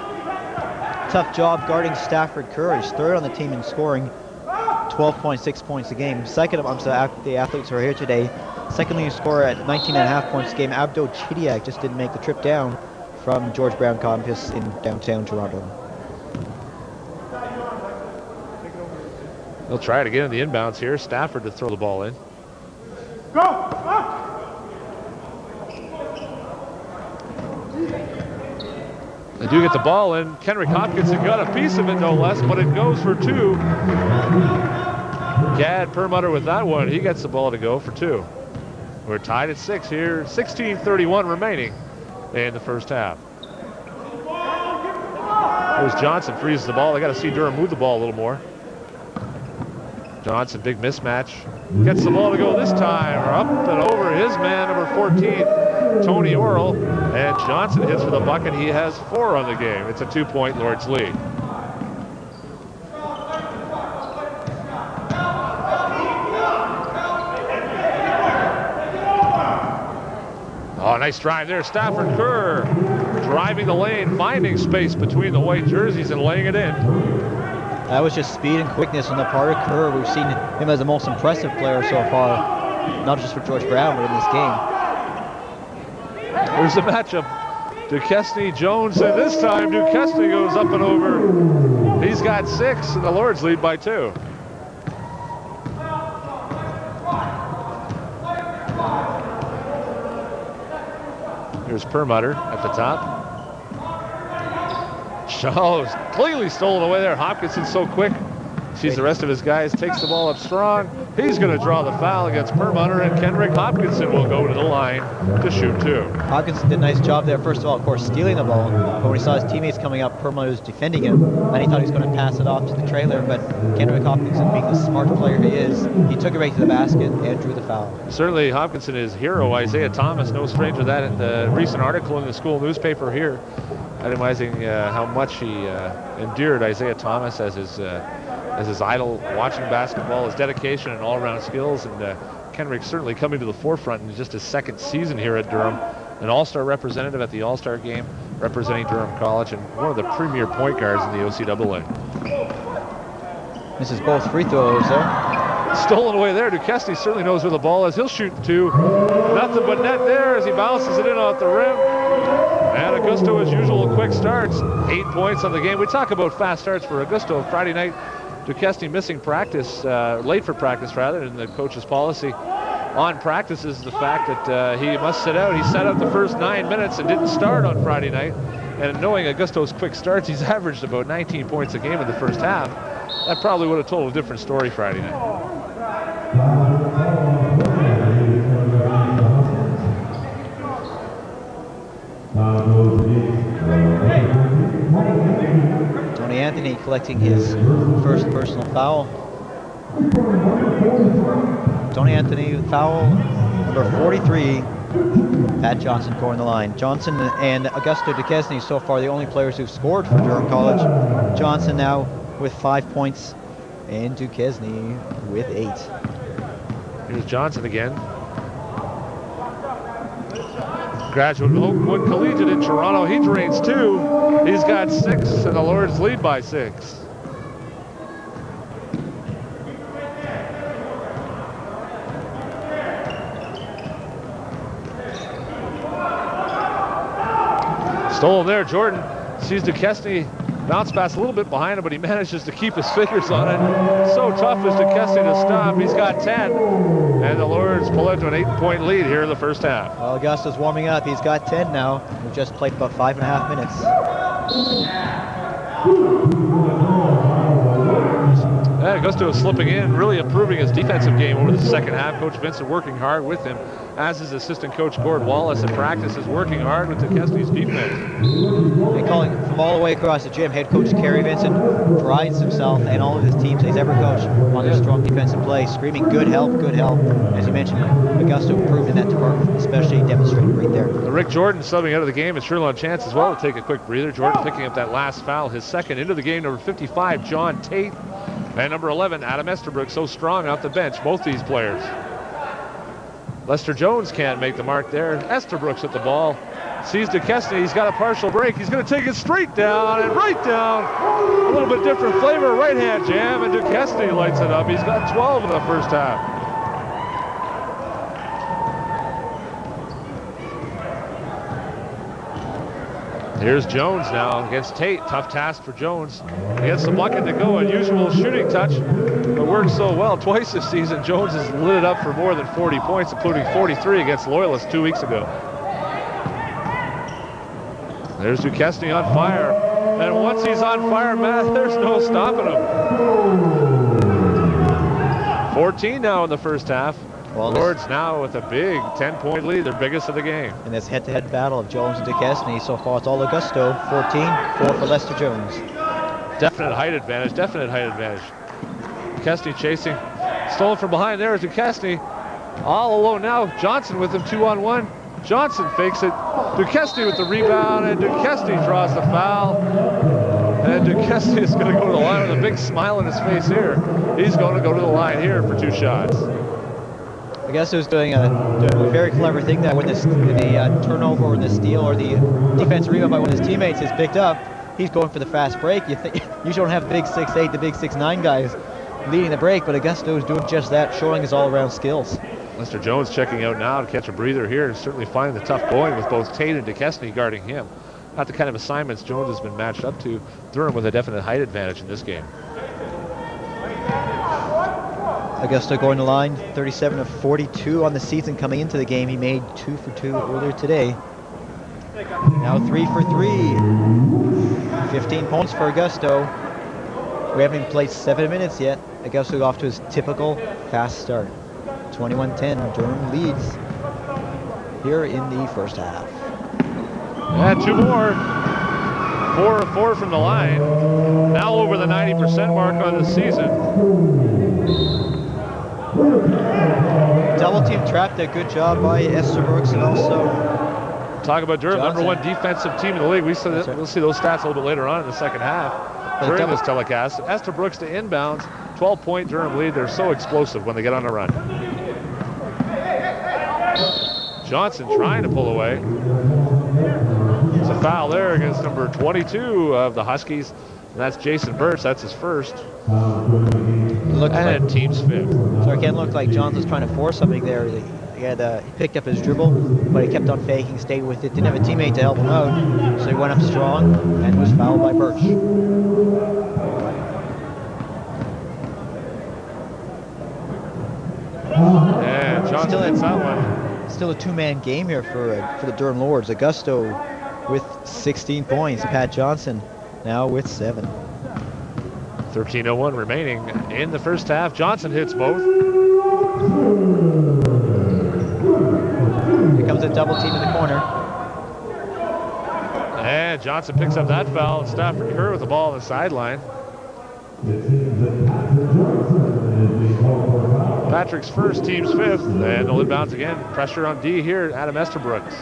Tough job guarding Stafford Kerr. He's 3rd on the team in scoring. 12.6 points a game. Second amongst the athletes who are here today. Second leading scorer at 19.5 points a game. Abdo Chidiak just didn't make the trip down from George Brown campus in downtown Toronto. They'll try it again in the inbounds here. Stafford to throw the ball in. Go! They do get the ball in. Kenrick Hopkinson got a piece of it, no less, but it goes for 2. Gad Perlmutter with that one. He gets the ball to go for 2. We're tied at 6 here. 16:31 remaining in the first half. There's Johnson, freezes the ball. They got to see Durham move the ball a little more. Johnson, big mismatch. Gets the ball to go this time. Up and over his man, number 14, Tony Orrell. And Johnson hits for the bucket. He has 4 on the game. It's a 2-point Lords lead. Oh, nice drive there. Stafford Kerr driving the lane, finding space between the white jerseys and laying it in. That was just speed and quickness on the part of Kerr. We've seen him as the most impressive player so far, not just for George Brown, but in this game. There's the matchup. Duquesne, Jones, and this time Duquesne goes up and over. He's got 6, and the Lords lead by 2. Here's Perlmutter at the top. Shaw's cleanly stolen away there. Hopkinson's so quick. Sees the rest of his guys, takes the ball up strong. He's going to draw the foul against Perlmutter, and Kenrick Hopkinson will go to the line to shoot 2. Hopkinson did a nice job there, first of all, of course, stealing the ball. But when he saw his teammates coming up, Perlmutter was defending him, and he thought he was going to pass it off to the trailer. But Kenrick Hopkinson, being the smart player he is, he took it right to the basket and drew the foul. Certainly, Hopkinson is hero. Isaiah Thomas, no stranger to that. In the recent article in the school newspaper here, itemizing how much he endeared Isaiah Thomas as his idol, watching basketball, his dedication and all-around skills. And Kenrick certainly coming to the forefront in just his 2nd season here at Durham. An all-star representative at the all-star game, representing Durham College, and one of the premier point guards in the OCAA. Misses both free throws there. Stolen away there. Duquesne certainly knows where the ball is. He'll shoot 2. Nothing but net there as he bounces it in off the rim. And Augusto, as usual, quick starts. 8 points on the game. We talk about fast starts for Augusto. Friday night, Duquesne missing practice, late for practice rather, and the coach's policy on practice is the fact that he must sit out. He sat out the first 9 minutes and didn't start on Friday night. And knowing Augusto's quick starts, he's averaged about 19 points a game in the first half. that probably would have told a different story Friday night. Tony Anthony collecting his first personal foul. Tony Anthony with foul number 43. Pat Johnson scoring the line. Johnson and Augusto Duquesne so far the only players who've scored for Durham College. Johnson now with 5 points and Duquesne with 8. Here's Johnson again. Graduate of Oakwood Collegiate in Toronto. He drains 2. He's got 6, and the Lords lead by 6. Stolen there. Jordan sees Duquesne bounce pass a little bit behind him, but he manages to keep his fingers on it. So tough is Duquesne to stop. He's got 10. And the Lords pull out to an 8-point lead here in the first half. Well, Augusto's warming up. He's got 10 now. We've just played about 5.5 minutes. Augusto is slipping in, really improving his defensive game over the second half. Coach Vincent working hard with him, as is assistant coach Gord Wallace in practice, is working hard with Duquesne's defense. And calling from all the way across the gym, head coach Kerry Vincent prides himself and all of his teams he's ever coached on their strong defensive play, screaming good help, good help. As you mentioned, Augusto improved in that department, especially demonstrated right there. Rick Jordan subbing out of the game, and Sherlon Chance as well to take a quick breather. Jordan picking up that last foul, his second into the game. Number 55, John Tate. And number 11, Adam Estabrook, so strong off the bench, both these players. Lester Jones can't make the mark there. Estabrook's at the ball. Sees Duquesne, he's got a partial break. He's going to take it straight down and right down. A little bit different flavor, right hand jam, and Duquesne lights it up. He's got 12 in the first half. Here's Jones now against Tate. Tough task for Jones. He gets the bucket to go. Unusual shooting touch, but works so well. Twice this season, Jones has lit it up for more than 40 points, including 43 against Loyalists 2 weeks ago. There's Duquesne on fire. And once he's on fire, Matt, there's no stopping him. 14 now in the first half. Well, Lords now with a big 10-point lead, their biggest of the game. In this head-to-head battle of Jones and Duquesne, so far it's all Augusto, 14, 4 for Lester Jones. Definite height advantage, definite height advantage. Duquesne chasing, stolen from behind there is Duquesne. All alone now, Johnson with him 2-on-1. Johnson fakes it, Duquesne with the rebound, and Duquesne draws the foul. And Duquesne is going to go to the line with a big smile on his face here. He's going to go to the line here for 2 shots. Augusto's doing a very clever thing there when the turnover or the steal or the defensive rebound by one of his teammates is picked up. He's going for the fast break. You don't have the big 6'8", the big 6'9" guys leading the break, but Augusto is doing just that, showing his all-around skills. Lester Jones checking out now to catch a breather here, and certainly finding the tough going with both Tate and Duquesne guarding him. Not the kind of assignments Jones has been matched up to. Durham with a definite height advantage in this game. Augusto going to line, 37 of 42 on the season coming into the game. He made 2 for 2 earlier today. Now 3 for 3. 15 points for Augusto. We haven't even played 7 minutes yet. Augusto off to his typical fast start. 21-10, Durham leads here in the first half. And 2 more. 4 of 4 from the line. Now over the 90% mark on the season. Double team trapped there. Good job by Estabrook and also talk about Durham, Johnson. #1 defensive team in the league. We'll see those stats a little bit later on in the second half during this telecast. Estabrook to inbounds, 12-point Durham lead. They're so explosive when they get on a run. Johnson trying to pull away. There's a foul there against number 22 of the Huskies. And that's Jason Birch. That's his first. And team's fifth. So it can look like Johnson's trying to force something there. He picked up his dribble, but he kept on faking, stayed with it. Didn't have a teammate to help him out, so he went up strong and was fouled by Birch. And Johnson hits that one. Still a 2-man game here for the Durham Lords. Augusto with 16 points. Pat Johnson now with 7. 13:01 remaining in the first half. Johnson hits both. Here comes a double team in the corner. And Johnson picks up that foul. Stafford Kerr with the ball on the sideline. Patrick's first, team's fifth, and no inbounds again. Pressure on D here, Adam Estabrooks.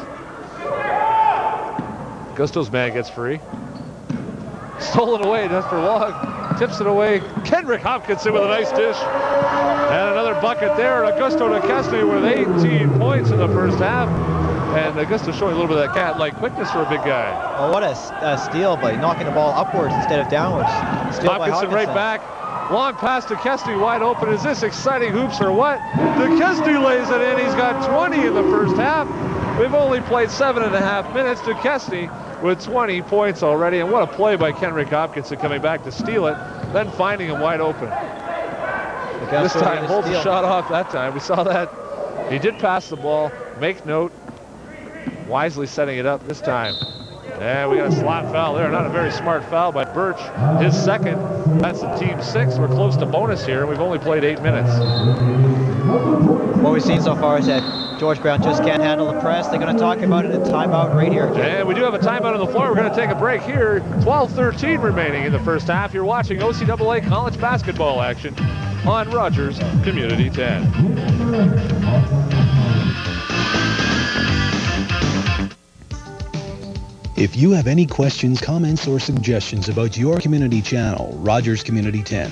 Gusto's man gets free. Stolen away, Nestor Log tips it away. Kendrick Hopkinson with a nice dish. And another bucket there. Augusto DeCastro with 18 points in the first half. And Augusto showing a little bit of that cat-like quickness for a big guy. Oh, what a steal by knocking the ball upwards instead of downwards. Steal by Hopkinson right back. Long pass to Kesty, wide open. Is this exciting hoops or what? DeKesty lays it in. He's got 20 in the first half. We've only played 7.5 minutes. DeKesty with 20 points already. And what a play by Kendrick Hopkinson coming back to steal it, then finding him wide open. This time holds the shot off that time. We saw that. He did pass the ball. Make note. Wisely setting it up this time. And we got a slot foul there. Not a very smart foul by Birch. His second. That's the team 6. We're close to bonus here, and we've only played 8 minutes. What we've seen so far is that George Brown just can't handle the press. They're going to talk about it in timeout right here. And we do have a timeout on the floor. We're going to take a break here. 12:13 remaining in the first half. You're watching OCAA college basketball action on Rogers Community 10. If you have any questions, comments, or suggestions about your community channel, Rogers Community 10,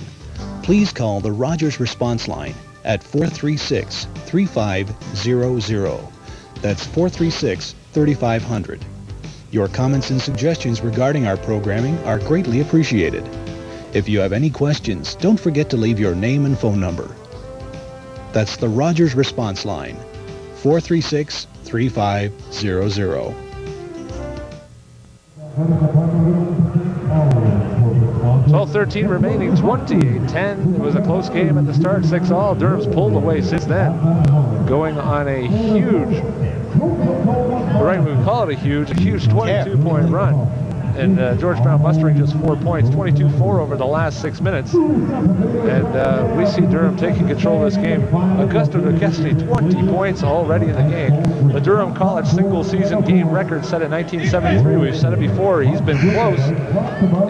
please call the Rogers response line at 436-3500. That's 436-3500. Your comments and suggestions regarding our programming are greatly appreciated. If you have any questions, don't forget to leave your name and phone number. That's the Rogers response line, 436-3500. 12:13 remaining, 28-10. It was a close game at the start, 6-all. Durham's pulled away since then, going on a huge, right, we would call it a huge 22-point run. And George Brown mustering just 4 points, 22-4 over the last 6 minutes. And we see Durham taking control of this game. Augusto DeCesty, 20 points already in the game. The Durham College single-season game record set in 1973. We've said it before. He's been close.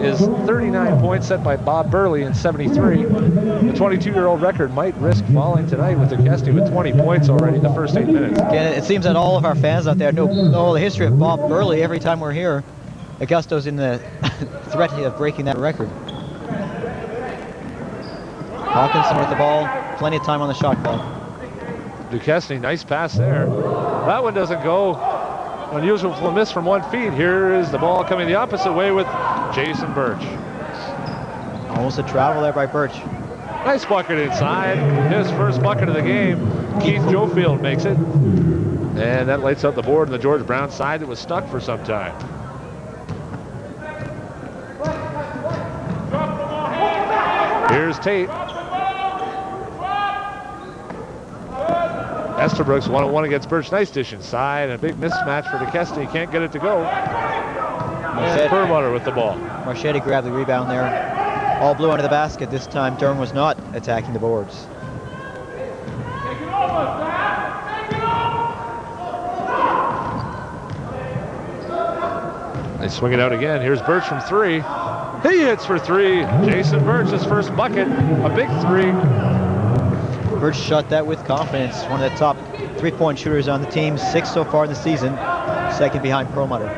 Is 39 points set by Bob Burley in 73. The 22-year-old record might risk falling tonight with DeCesty with 20 points already in the first 8 minutes. Again, it seems that all of our fans out there know the history of Bob Burley every time we're here. Augusto's in the threat of breaking that record. Hawkinson with the ball, plenty of time on the shot clock. DeCesty, nice pass there. That one doesn't go. Unusual miss from 1 feet. Here is the ball coming the opposite way with Jason Birch. Almost a travel there by Birch. Nice bucket inside. His first bucket of the game. Keith Jofield makes it. And that lights up the board on the George Brown side that was stuck for some time. Here's Tate. Estabrooks 1-on-1 against Birch. Nice dish inside. And a big mismatch for DeCesty. Can't get it to go. And Perlmutter with the ball. Marchetti grabbed the rebound there. All blue under the basket. This time Durham was not attacking the boards. They swing it out again. Here's Birch from 3. He hits for 3. Jason Birch, his first bucket. A big 3. Birch shot that with confidence. One of the top three-point shooters on the team. 6 so far in the season. Second behind Perlmutter.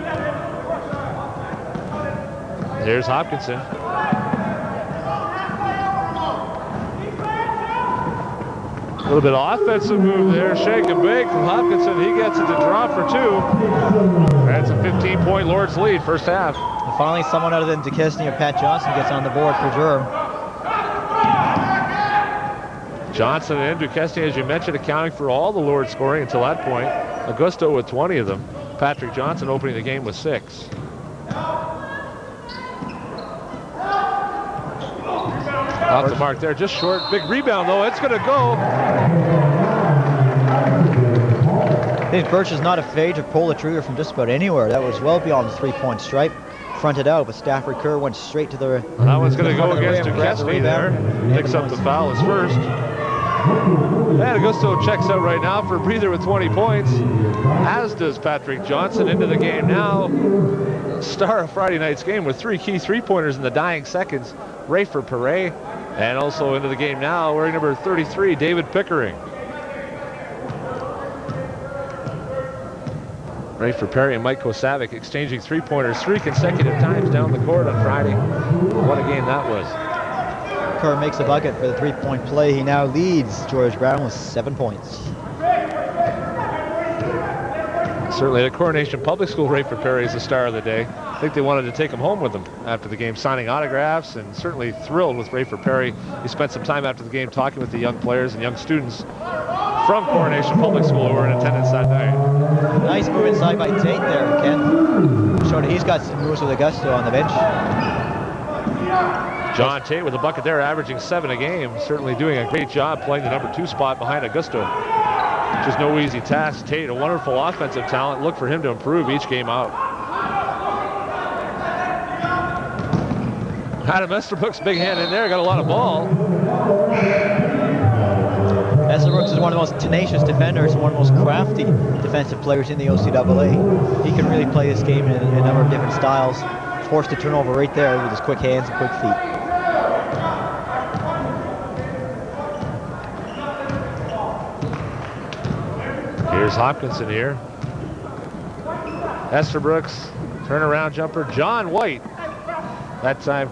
There's Hopkinson. A little bit of offensive move there. Shake and bake from Hopkinson. He gets it to drop for 2. That's a 15-point Lord's lead, first half. And finally, someone other than DeCesty or Pat Johnson gets on the board for Durham. Johnson and DeCesty, as you mentioned, accounting for all the Lord scoring until that point. Augusto with 20 of them. Patrick Johnson opening the game with 6. Off the mark there, just short. Big rebound, though. It's going to go. I think Birch is not afraid to pull the trigger from just about anywhere. That was well beyond the three-point stripe. fronted out, but Stafford Kerr went straight to the. That one's going to go front of the against rim, grabbed the Duquesne there. rebound, Picks up the foul his first. And Augusto checks out right now for a breather with 20 points, as does Patrick Johnson. Into the game now. Star of Friday night's game with 3 key three-pointers in the dying seconds, Rayford Perret. And also into the game now, wearing number 33, David Pickering. Rayford Perret and Mike Kosavic exchanging three-pointers 3 consecutive times down the court on Friday. What a game that was. Kerr makes a bucket for the three-point play. He now leads George Brown with 7 points. Certainly at Coronation Public School, Rayford Perret is the star of the day. I think they wanted to take him home with them after the game, signing autographs, and certainly thrilled with Rayford Perret. He spent some time after the game talking with the young players and young students from Coronation Public School who were in attendance that night. Nice move inside by Tate there, Ken. Showed he's got some moves with Augusto on the bench. John Tate with a bucket there, averaging 7 a game. Certainly doing a great job playing the number 2 spot behind Augusto. Just no easy task. Tate, a wonderful offensive talent. Look for him to improve each game out. Adam Esterbrook's big hand in there, got a lot of ball. Esterbrook is one of the most tenacious defenders and one of the most crafty defensive players in the OCAA. He can really play this game in a number of different styles. Forced to turn over right there with his quick hands and quick feet. Here's Hopkinson here. Esterbrook's turnaround jumper. John White. That time,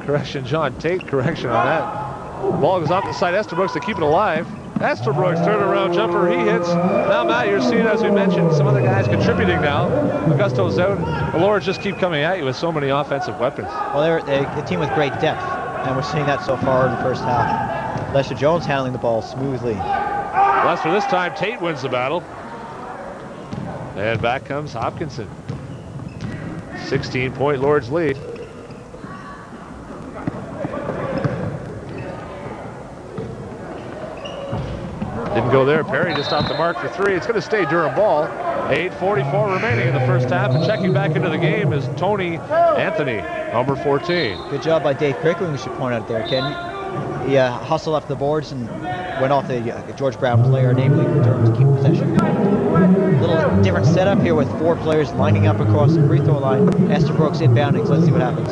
correction, John Tate, correction on that. Ball goes off the side. Esterbrook's to keep it alive. Esterbrook's turnaround jumper, he hits. Now, Matt, you're seeing, as we mentioned, some other guys contributing now. Augusto's out. The Lords just keep coming at you with so many offensive weapons. Well, they're a team with great depth, and we're seeing that so far in the first half. Lester Jones handling the ball smoothly. Lester, this time, Tate wins the battle. And back comes Hopkinson. 16-point Lords lead. Didn't go there. Perry just off the mark for 3. It's going to stay Durham ball. 8:44 remaining in the first half. And checking back into the game is Tony Anthony, number 14. Good job by Dave Pickering, we should point out there, Ken. He hustled up the boards and went off the George Brown player, enabling Durham to keep possession. A little different setup here with 4 players lining up across the free throw line. Esterbrook's inbounding, so let's see what happens.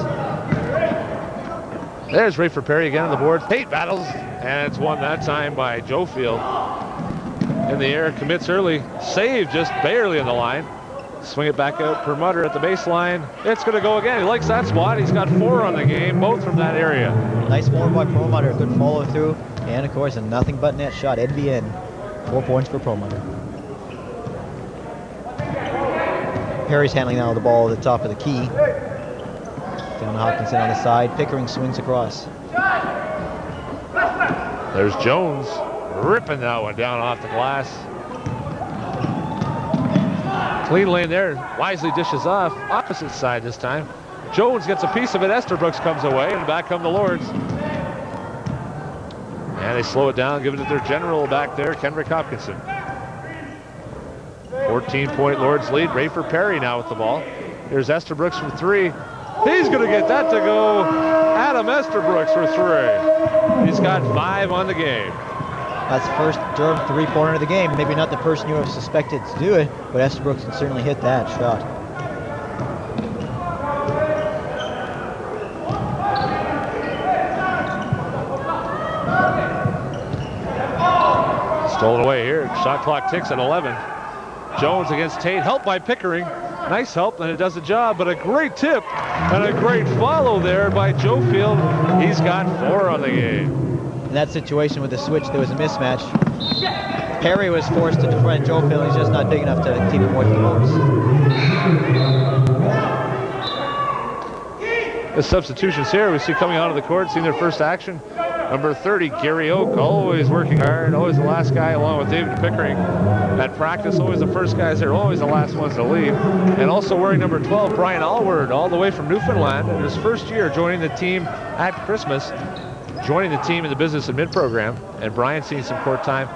There's Rayford Perret again on the board. Tate battles, and it's won that time by Joe Field. In the air, commits early. Save just barely in the line. Swing it back out. Permutter at the baseline. It's going to go again. He likes that spot. He's got 4 on the game, both from that area. Nice move by Permutter. Good follow through. And of course, a nothing but net shot. NBN. 4 points for Permutter. Perry's handling now the ball at the top of the key. Down to Hopkinson on the side. Pickering swings across. There's Jones ripping that one down off the glass. Clean lane there. Wisely dishes off. Opposite side this time. Jones gets a piece of it. Esterbrook comes away, and back come the Lords. And they slow it down, give it to their general back there, Kendrick Hopkinson. 14-point Lords lead. Rayford Perret now with the ball. Here's Esterbrook from 3. He's going to get that to go. Adam Esterbrook for 3. He's got 5 on the game. That's the first Durham three-pointer of the game. Maybe not the person you have suspected to do it, but Esterbrook can certainly hit that shot. Stolen away here. Shot clock ticks at 11. Jones against Tate, helped by Pickering. Nice help, and it does the job, but a great tip and a great follow there by Joe Field. He's got 4 on the game. In that situation with the switch, there was a mismatch. Perry was forced to defend Joe Field. He's just not big enough to keep him away from the ropes. The substitutions here we see coming out of the court, seeing their first action. Number 30, Gary Oak, always working hard, always the last guy along with David Pickering. At practice, always the first guys there, always the last ones to leave. And also wearing number 12, Brian Allward, all the way from Newfoundland. In his first year joining the team at Christmas, joining the team in the business admit program. And Brian seeing some court time.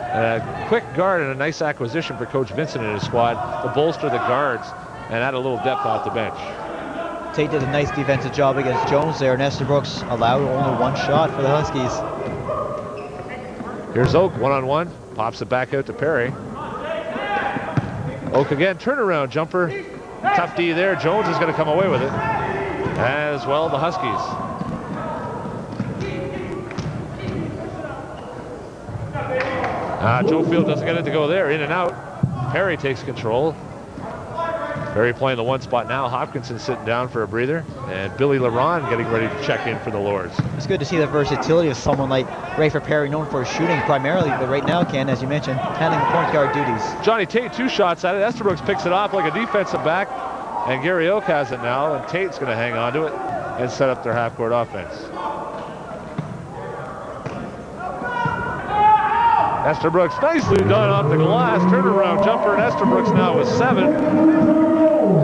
A quick guard and a nice acquisition for Coach Vincent and his squad to bolster the guards and add a little depth off the bench. Tate did a nice defensive job against Jones there, and Estabrooks allowed only one shot for the Huskies. Here's Oak, one-on-one. Pops it back out to Perry. Oak again, turnaround jumper. Tough D there. Jones is going to come away with it. As well, the Huskies. Joe Field doesn't get it to go there. In and out. Perry takes control. Perry playing the one spot now. Hopkinson sitting down for a breather. And Billy LaRon getting ready to check in for the Lords. It's good to see the versatility of someone like Rayford Perry, known for his shooting primarily, but right now, Ken, as you mentioned, handling the point guard duties. Johnny Tate, 2 shots at it. Estabrooks picks it off like a defensive back. And Gary Oak has it now. And Tate's going to hang on to it and set up their half-court offense. Estabrooks nicely done off the glass. Turnaround jumper, and Estabrooks now with 7.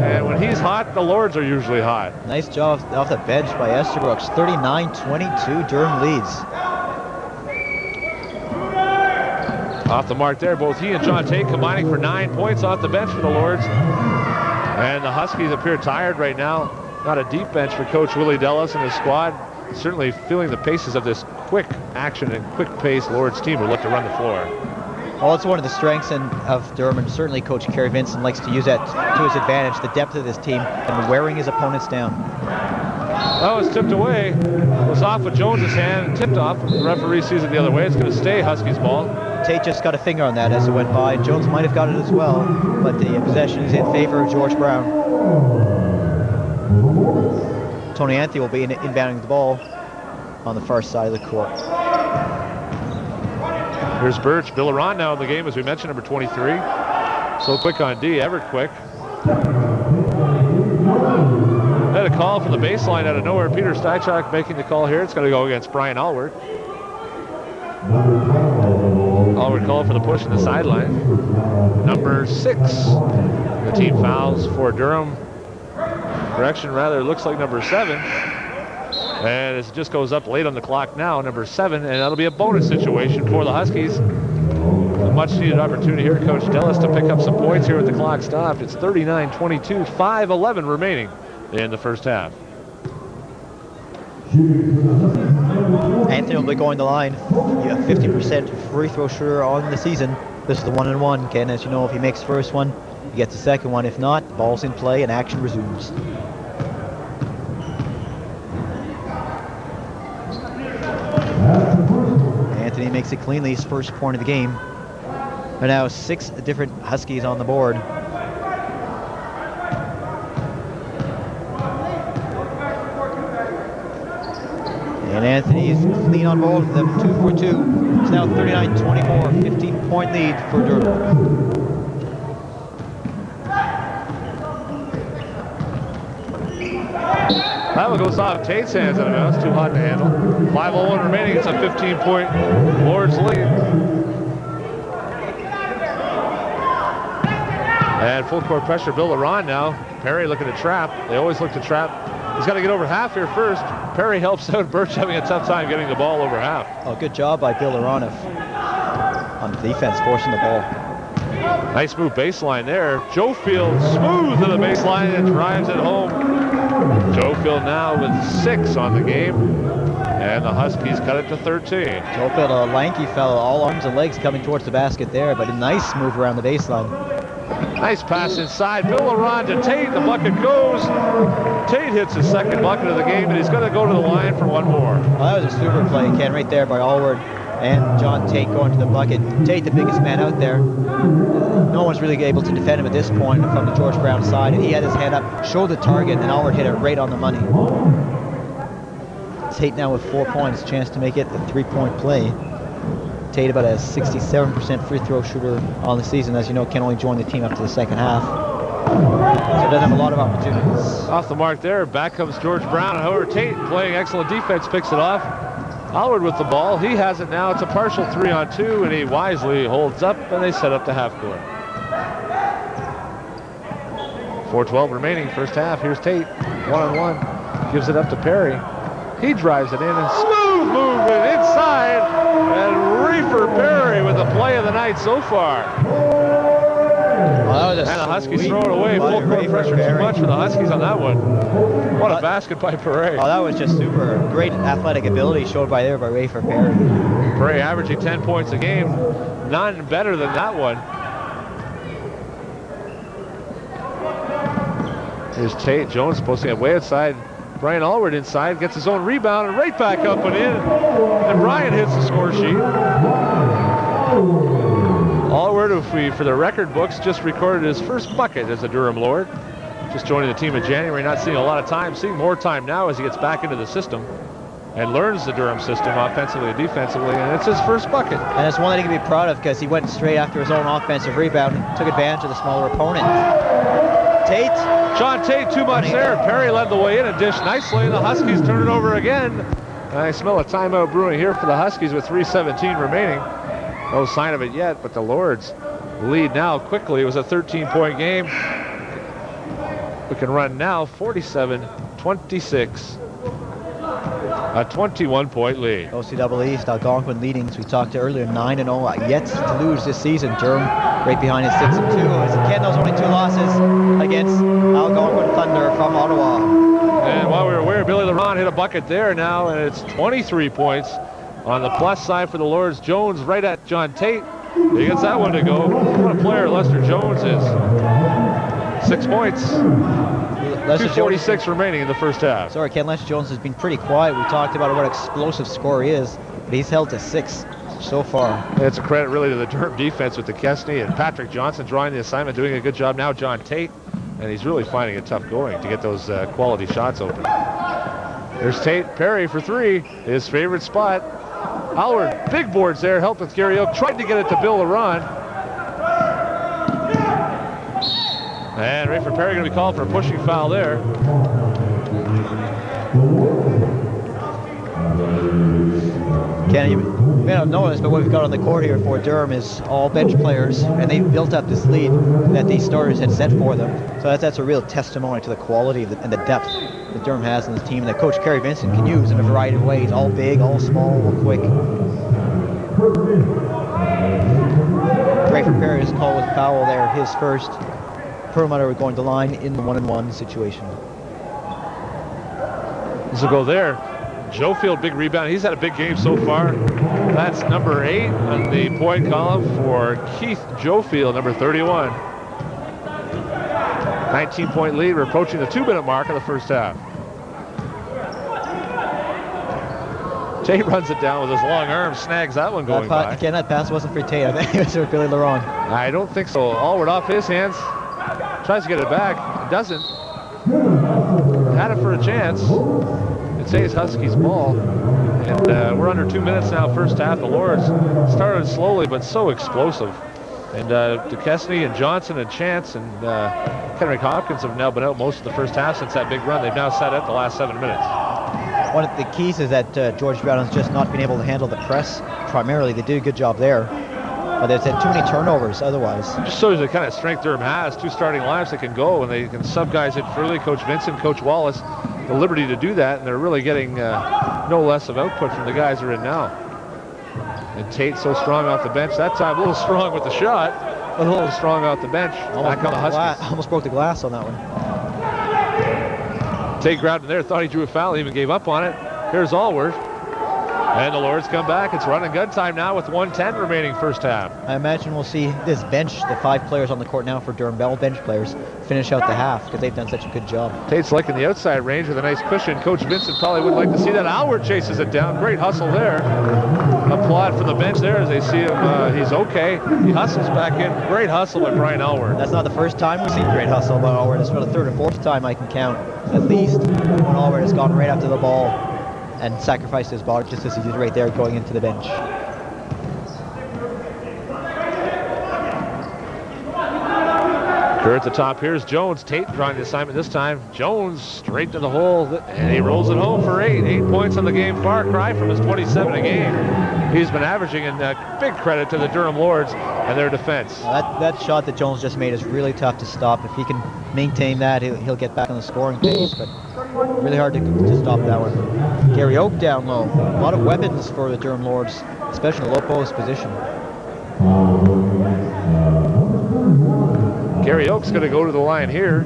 And when he's hot, the Lords are usually hot. Nice job off the bench by Estabrooks. 39-22, Durham leads. Off the mark there, both he and John Tate combining for 9 points off the bench for the Lords. And the Huskies appear tired right now. Not a deep bench for Coach Willie Dellis and his squad. Certainly feeling the paces of this quick action and quick pace Lords team who look to run the floor. Well, it's one of the strengths of Durham, and certainly Coach Kerry Vincent likes to use that to his advantage, the depth of this team and wearing his opponents down. Oh, it's tipped away. It was off with Jones's hand and tipped off. The referee sees it the other way. It's going to stay Huskies ball. Tate just got a finger on that as it went by. Jones might have got it as well, but the possession is in favor of George Brown. Tony Anthony will be inbounding the ball on the far side of the court. Here's Birch. Bill Aron now in the game, as we mentioned, number 23. So quick on D, ever quick. Had a call from the baseline out of nowhere. Peter Stychak making the call here. It's going to go against Brian Allward. Allward called for the push in the sideline. Number 6. The team fouls for Durham. Correction, rather, looks like number 7. And it just goes up late on the clock now, number 7, and that'll be a bonus situation for the Huskies. A much-needed opportunity here, Coach Dellis, to pick up some points here with the clock stopped. It's 39-22, 5:11 remaining in the first half. Anthony will be going to the line. You have 50% free throw shooter on the season. This is the 1-and-1, Ken. As you know, if he makes the first one, he gets the second one. If not, the ball's in play and action resumes. Anthony makes it cleanly, his first point of the game. There are now 6 different Huskies on the board. And Anthony is clean on both of them, 2 for 2. It's now 39-24, 15-point lead for Durham. That one goes off Tate's hands out of bounds. Too hot to handle. 5:01 remaining. It's a 15-point Lords lead. And full court pressure. Bill Aron now. Perry looking to trap. They always look to trap. He's got to get over half here first. Perry helps out. Birch having a tough time getting the ball over half. Oh, good job by Bill Aron on defense, forcing the ball. Nice move baseline there. Joe Field smooth to the baseline and drives it home. Joe Field now with 6 on the game. And the Huskies cut it to 13. Joe Field, a lanky fellow, all arms and legs coming towards the basket there, but a nice move around the baseline. Nice pass inside. Bill Aron to Tate. The bucket goes. Tate hits his second bucket of the game, and he's going to go to the line for one more. Well, that was a super play, Ken, right there by Allward and John Tate going to the bucket. Tate, the biggest man out there. No one's really able to defend him at this point from the George Brown side, and he had his hand up, showed the target, and Allward hit it right on the money. Tate now with 4 points, chance to make it a 3-point play. Tate about a 67% free throw shooter on the season. As you know, can only join the team up to the second half. So doesn't have a lot of opportunities. Off the mark there. Back comes George Brown. However, Tate playing excellent defense picks it off. Allward with the ball. He has it now. It's a partial 3-on-2, and he wisely holds up, and they set up the half court. 4:12 remaining, first half. Here's Tate, 1-on-1. Gives it up to Perry. He drives it in, and smooth movement inside. And Reefer Perry with the play of the night so far. that was And the a Huskies sweet throw it away. by Full court Ray pressure too Perry. much for the Huskies on that one. What a basket by Perret. Oh, that was just super. Great athletic ability showed by Ray for Perry. Perret averaging 10 points a game. None better than that one. Here's Tate. Jones posting it way outside. Brian Allward inside, gets his own rebound and right back up and in. And Brian hits the score sheet. Allward, for the record books, just recorded his first bucket as a Durham Lord. Just joining the team in January, not seeing a lot of time, seeing more time now as he gets back into the system and learns the Durham system offensively and defensively, and it's his first bucket. And it's one that he can be proud of because he went straight after his own offensive rebound and took advantage of the smaller opponent. Tate. Sean Tate, too much there. Perry led the way in and dished nicely. The Huskies turn it over again. I smell a timeout brewing here for the Huskies with 3:17 remaining. No sign of it yet, but the Lords lead now quickly. It was a 13-point game. We can run now 47-26. A 21-point lead. OCAA East, Algonquin leading, as we talked to earlier, 9-0, yet to lose this season. Durham right behind is 6-2. As again, those only 2 losses against Algonquin Thunder from Ottawa. And while we were aware, Billy Laurent hit a bucket there now, and it's 23 points on the plus side for the Lords. Jones right at John Tate. He gets that one to go. What a player Lester Jones is. 6 points. 2:46 remaining in the first half. Sorry, Ken, Lester Jones has been pretty quiet. We talked about what explosive score he is, but he's held to 6 so far. It's a credit really to the Durham defense with DeKesney and Patrick Johnson drawing the assignment, doing a good job now. John Tate, and he's really finding it tough going to get those quality shots open. There's Tate. Perry for 3, his favorite spot. Howard, big boards there, helped with Gary Oak, tried to get it to Bill Laurent. And Rayford Perry going to be called for a pushing foul there. Ken, you may not know this, but what we've got on the court here for Durham is all bench players, and they've built up this lead that these starters had set for them. So that's a real testimony to the quality and the depth that Durham has in this team, that Coach Kerry Vincent can use in a variety of ways, all big, all small, all quick. Rayford Perry is called with foul there, his first. Perlmutter going to line in the 1-on-1 situation. This will go there. Jofield, big rebound. He's had a big game so far. That's number 8 on the point column for Keith Jofield, number 31. 19-point lead. We're approaching the 2-minute mark of the first half. Tate runs it down with his long arm, snags that one going by. Again, that pass wasn't for Tate. I think it was for Billy Laurent. I don't think so. Allward off his hands. Tries to get it back. Doesn't. Had it for a chance. It's Hayes Huskies ball. And we're under 2 minutes now, first half. The Lords started slowly, but so explosive. And DeKesney and Johnson and Chance and Kendrick Hopkins have now been out most of the first half since that big run. They've now sat out the last 7 minutes. One of the keys is that George Brown has just not been able to handle the press. Primarily, they did a good job there. But they've had too many turnovers otherwise. It just shows the kind of strength Durham has. 2 starting lineups that can go, and they can sub guys in freely. Coach Vincent, Coach Wallace, the liberty to do that, and they're really getting no less of output from the guys who are in now. And Tate so strong off the bench. That time a little strong with the shot, a little strong off the bench. Back on the Huskies. Almost broke the glass on that one. Tate grabbed him there, thought he drew a foul, even gave up on it. Here's Allward. And the Lords come back. It's run and gun time now with 1:10 remaining first half. I imagine we'll see this bench, the 5 players on the court now for Durham Bell bench players, finish out the half because they've done such a good job. Tate's liking the outside range with a nice cushion. Coach Vincent probably would like to see that. Allward chases it down. Great hustle there. Applaud from the bench there as they see him. He's okay. He hustles back in. Great hustle by Brian Allward. That's not the first time we've seen great hustle by Allward. It's for the 3rd or 4th time I can count, at least, when Allward has gone right after the ball and sacrificed his body just as he did right there going into the bench. Kerr at the top. Here's Jones. Tate drawing the assignment this time. Jones straight to the hole, and he rolls it home for 8. 8 points on the game. Far cry from his 27 a game. He's been averaging, and big credit to the Durham Lords and their defense. That shot that Jones just made is really tough to stop. If he can maintain that, he'll get back on the scoring pace, but really hard to stop that one. Gary Oak down low. A lot of weapons for the Durham Lords, especially in the low post position. Gary Oak's going to go to the line here.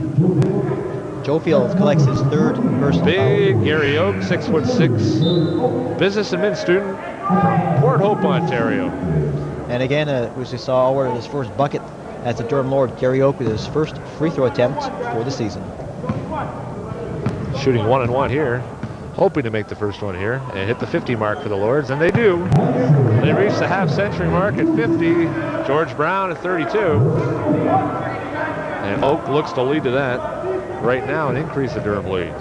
Joe Fields collects his third personal Big foul. Gary Oak, 6'6", business admin student from Port Hope, Ontario. And again, as we saw, awarded his first bucket as the Durham Lord. Gary Oak with his first free throw attempt for the season. Shooting 1-1 here, hoping to make the first one here and hit the 50 mark for the Lords, and they do. They reach the half-century mark at 50. George Brown at 32. And Oak looks to lead to that right now and increase the Durham lead.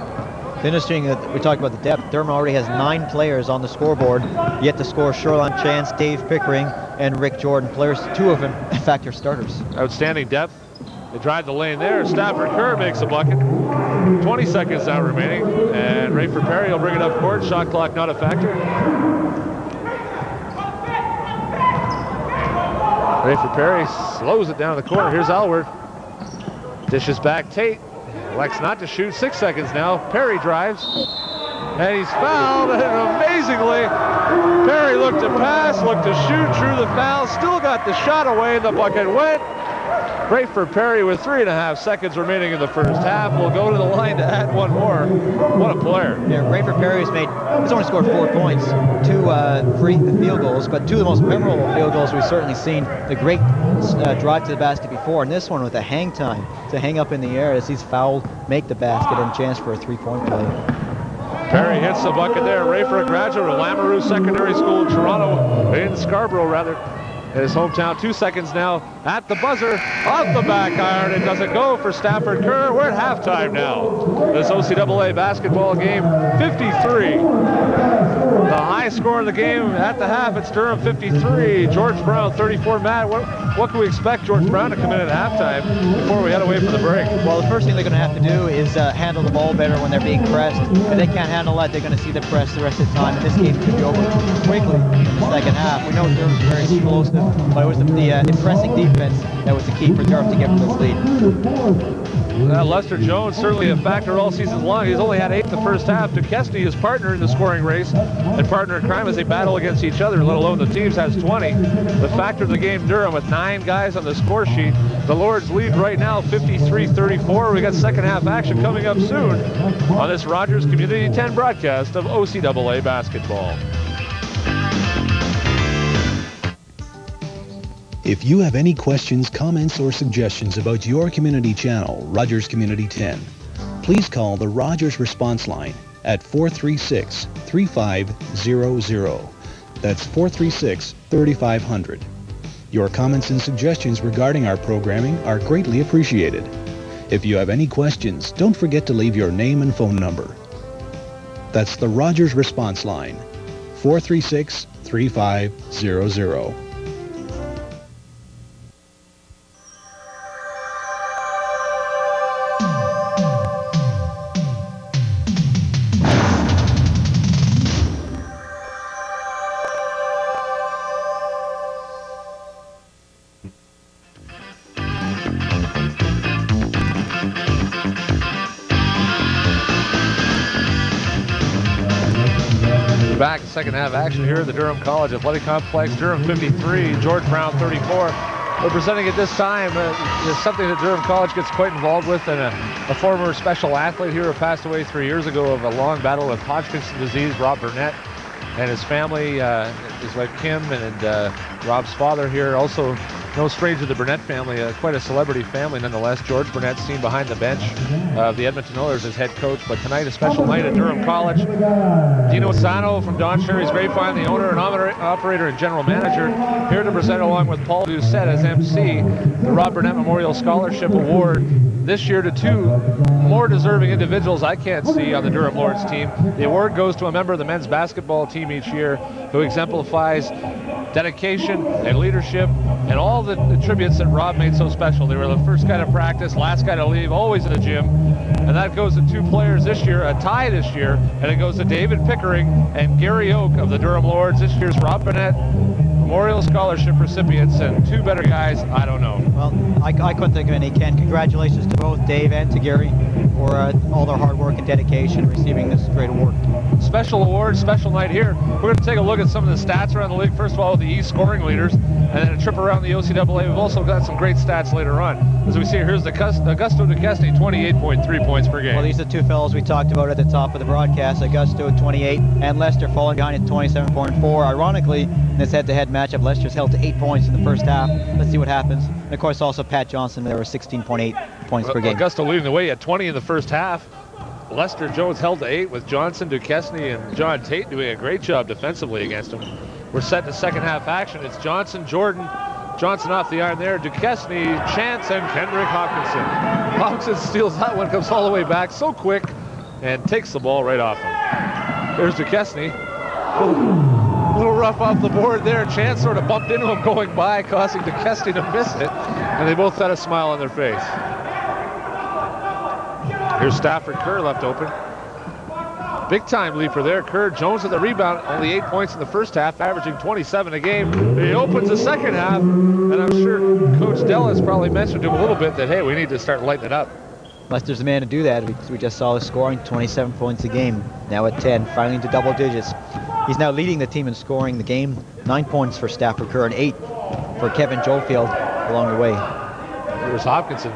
Finishing, we talked about the depth. Durham already has 9 players on the scoreboard, yet to score Shoreline Chance, Dave Pickering, and Rick Jordan. Players, 2 of them, in fact, are starters. Outstanding depth. They drive the lane there. Stafford Kerr makes a bucket. 20 seconds now remaining. And Rayford Perry will bring it up court. Shot clock not a factor. Rayford Perry slows it down the court. Here's Alward. Dishes back Tate. Elects not to shoot. 6 seconds now. Perry drives. And he's fouled. And amazingly, Perry looked to pass, looked to shoot, drew the foul, still got the shot away. The bucket went. Rayford Perry with 3.5 seconds remaining in the first half will go to the line to add one more. What a player. Yeah, Rayford Perry has only scored 4 points, 2 free field goals, but 2 of the most memorable field goals we've certainly seen. The great drive to the basket before, and this one with a hang time to hang up in the air as he's fouled, make the basket, and chance for a 3-point play. Perry hits the bucket there. Rayford, a graduate of Lamoureux Secondary School in Toronto, in Scarborough rather. In his hometown, 2 seconds now at the buzzer, off the back iron. It doesn't go for Stafford Kerr. We're at halftime now. This OCAA basketball game, 53. The high score of the game at the half, it's Durham 53, George Brown 34. Matt, what can we expect George Brown to come in at halftime before we head away for the break? Well, the first thing they're going to have to do is handle the ball better when they're being pressed. If they can't handle that, they're going to see the press the rest of the time. And this game could be over quickly in the second half. We know Durham's very explosive, but it was the pressing defense that was the key for Durham to get this lead. Lester Jones, certainly a factor all season long. He's only had 8 the first half. Duquesne, his partner in the scoring race, and partner in crime as they battle against each other, let alone the teams, has 20. The factor of the game, Durham, with 9 guys on the score sheet. The Lords lead right now, 53-34. We got second half action coming up soon on this Rogers Community 10 broadcast of OCAA basketball. If you have any questions, comments, or suggestions about your community channel, Rogers Community 10, please call the Rogers response line at 436-3500. That's 436-3500. Your comments and suggestions regarding our programming are greatly appreciated. If you have any questions, don't forget to leave your name and phone number. That's the Rogers response line, 436-3500. Back in second half action here at the Durham College Athletic Complex. Durham 53, George Brown 34. We're presenting at this time is something that Durham College gets quite involved with, and a former special athlete here who passed away 3 years ago of a long battle with Hodgkin's disease, Rob Burnett, and his family, his wife Kim, and Rob's father here, also no stranger to the Burnett family, quite a celebrity family nonetheless. George Burnett seen behind the bench of the Edmonton Oilers as head coach, but tonight a special night at Durham College. Dino Sano from Don Cherry's Grapevine, the owner and operator and general manager, here to present along with Paul Doucette as MC, the Rob Burnett Memorial Scholarship Award this year to 2 more deserving individuals I can't see on the Durham Lords team. The award goes to a member of the men's basketball team each year who exemplifies dedication and leadership and all the attributes that Rob made so special. They were the first guy to practice, last guy to leave, always in the gym. And that goes to 2 players this year, a tie this year, and it goes to David Pickering and Gary Oak of the Durham Lords. This year's Rob Burnett Memorial Scholarship recipients, and 2 better guys, I don't know. Well, I couldn't think of any, Ken. Congratulations to both Dave and to Gary. for all their hard work and dedication receiving this great award. Special award, special night here. We're going to take a look at some of the stats around the league. First of all, the East scoring leaders, and then a trip around the OCAA. We've also got some great stats later on. As we see here, here's Augusto Duquesne, 28.3 points per game. Well, these are the two fellows we talked about at the top of the broadcast. Augusto at 28 and Lester falling behind at 27.4. Ironically, in this head-to-head matchup, Lester's held to 8 points in the first half. Let's see what happens. And of course, also Pat Johnson, there were 16.8 points per game. Augusto leading the way at 20 in the first half. Lester Jones held to 8 with Johnson, Duquesne, and John Tate doing a great job defensively against him. We're set to second half action. It's Johnson, Jordan, Johnson off the iron there, Duquesne, Chance, and Kendrick Hopkinson. Hopkinson steals that one, comes all the way back so quick, and takes the ball right off him. There's Duquesne. A little rough off the board there. Chance sort of bumped into him going by, causing Duquesne to miss it, and they both had a smile on their face. Here's Stafford Kerr left open. Big time leaper there. Kerr, Jones with the rebound, only 8 points in the first half, averaging 27 a game. He opens the second half, and I'm sure Coach Dellis probably mentioned to him a little bit that, hey, we need to start lighting it up. Lester's the man to do that. We just saw the scoring, 27 points a game, now at 10, finally into double digits. He's now leading the team in scoring the game, 9 points for Stafford Kerr and 8 for Kevin Jofield along the way. Here's Hopkinson.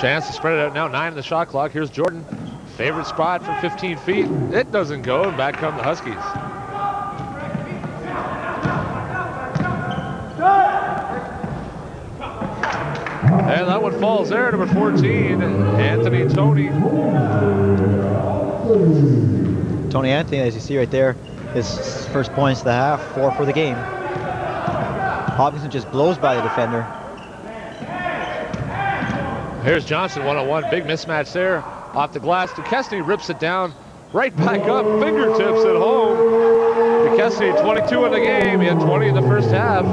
Chance to spread it out now, 9 in the shot clock. Here's Jordan. Favorite spot from 15 feet. It doesn't go, and back come the Huskies. And that one falls there, number 14, Anthony Tony. Tony Anthony, as you see right there, his first points of the half, 4 for the game. Hopkinson just blows by the defender. Here's Johnson, one-on-one, big mismatch there. Off the glass, Duquesne rips it down, right back up, fingertips at home. Duquesne, 22 in the game, he had 20 in the first half.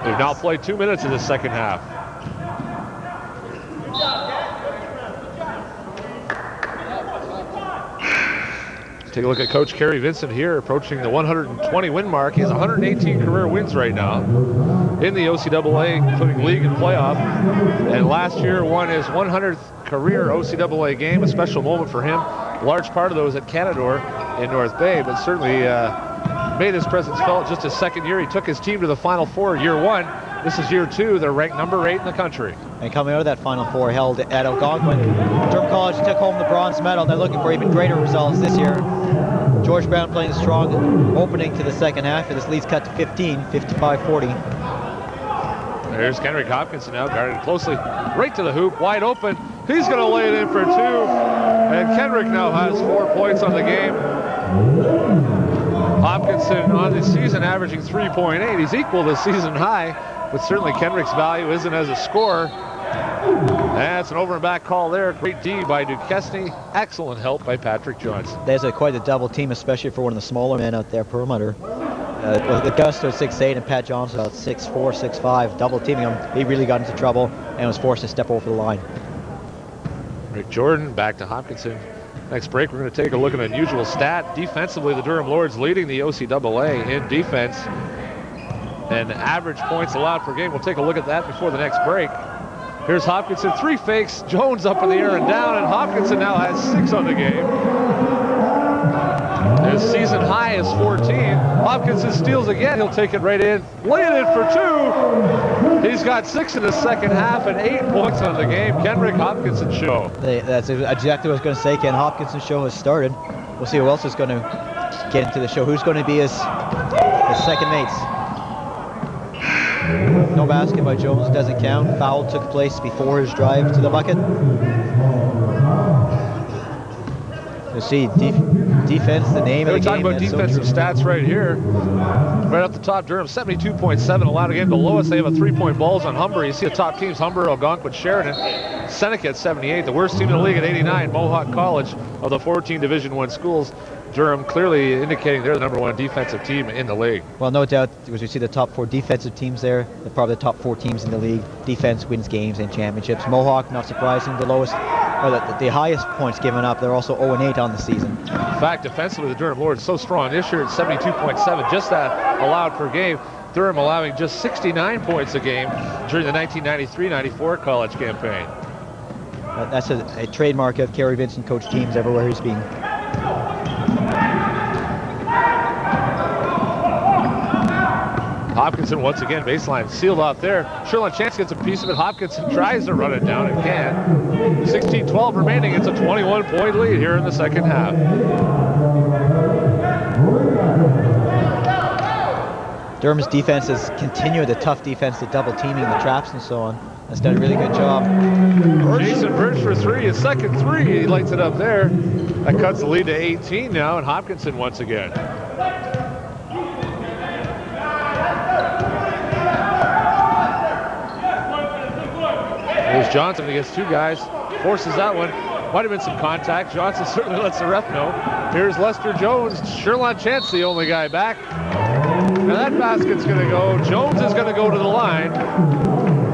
We've now played 2 minutes of the second half. Let's take a look at Coach Kerry Vincent here, approaching the 120 win mark. He has 118 career wins right now in the OCAA, including league and playoff. And last year won his 100th career OCAA game, a special moment for him. A large part of those at Canadore in North Bay, but certainly made his presence felt just his second year. He took his team to the Final Four year 1. This is year 2. They're ranked number 8 in the country. And coming out of that Final Four held at Algonquin, Durham College took home the bronze medal. They're looking for even greater results this year. George Brown playing strong opening to the second half, and this lead's cut to 15, 55-40. There's Kendrick Hopkinson now, guarded closely, right to the hoop, wide open. He's going to lay it in for 2, and Kendrick now has 4 points on the game. Hopkinson on the season averaging 3.8. He's equal to season high, but certainly Kendrick's value isn't as a scorer. That's an over and back call there. Great D by Duquesne. Excellent help by Patrick Johnson. There's quite a double team, especially for one of the smaller men out there, perimeter. Augusto at 6'8" and Pat Johnson at 6'4", 6'5", double teaming him. He really got into trouble and was forced to step over the line. Rick Jordan back to Hopkinson. Next break, we're going to take a look at an unusual stat. Defensively, the Durham Lords leading the OCAA in defense and average points allowed per game. We'll take a look at that before the next break. Here's Hopkinson, 3 fakes, Jones up in the air and down, and Hopkinson now has 6 on the game. His season high is 14. Hopkinson steals again, he'll take it right in, lay it in for 2. He's got 6 in the second half and 8 points on the game. Kendrick Hopkinson show. That's exactly what I was going to say. Ken Hopkinson's show has started. We'll see who else is going to get into the show. Who's going to be his second mates? No basket by Jones, doesn't count. Foul took place before his drive to the bucket. You'll see defense, the name of the game. We're talking about defensive stats right here. Right off the top, Durham 72.7 allowed a game. The lowest, they have a 3-point balls on Humber. You see the top teams, Humber, Algonquin, Sheridan. Seneca at 78. The worst team in the league at 89, Mohawk College. Of the 14 Division I schools, Durham clearly indicating they're the number 1 defensive team in the league. Well, no doubt, as we see the top 4 defensive teams there, they're probably the top 4 teams in the league. Defense wins games and championships. Mohawk, not surprising, the lowest or the highest points given up. They're also 0-8 on the season. In fact, defensively, the Durham Lords so strong this year at 72.7, just that allowed per game. Durham allowing just 69 points a game during the 1993-94 college campaign. That's a trademark of Kerry Vincent coach teams everywhere he's been. Hopkinson once again, baseline sealed off there. Sherlon Chance gets a piece of it. Hopkinson tries to run it down and can. 16-12 remaining. It's a 21-point lead here in the second half. Durham's defense has continued the tough defense, the double teaming, the traps and so on. That's done a really good job. Jason Birch for three, his second three. He lights it up there. That cuts the lead to 18 now, and Hopkinson once again. There's Johnson against two guys. Forces that one. Might have been some contact. Johnson certainly lets the ref know. Here's Lester Jones. Sherlon Chance, the only guy back. Now that basket's going to go. Jones is going to go to the line.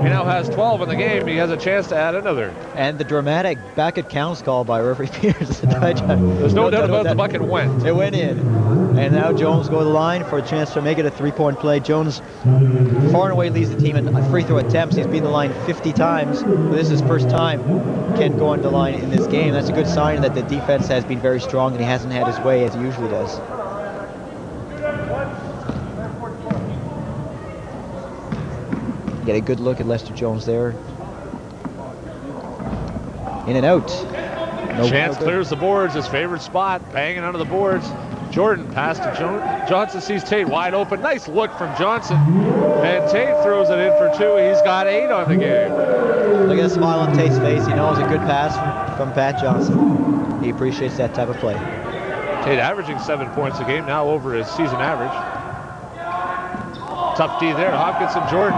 He now has 12 in the game. He has a chance to add another. And the dramatic back at counts call by referee Peters. There's no doubt about the bucket went. It went in. And now Jones go to the line for a chance to make it a three-point play. Jones far and away leads the team in free throw attempts. He's been to the line 50 times. This is his first time Ken going to the line in this game. That's a good sign that the defense has been very strong and he hasn't had his way as he usually does. Get a good look at Lester Jones there. In and out. Chance clears the boards, his favorite spot, banging onto the boards. Jordan pass to Johnson, sees Tate wide open. Nice look from Johnson. And Tate throws it in for two. He's got 8 on the game. Look at the smile on Tate's face. He knows a good pass from Pat Johnson. He appreciates that type of play. Tate averaging 7 points a game, now over his season average. Tough D there. Hopkinson, Jordan.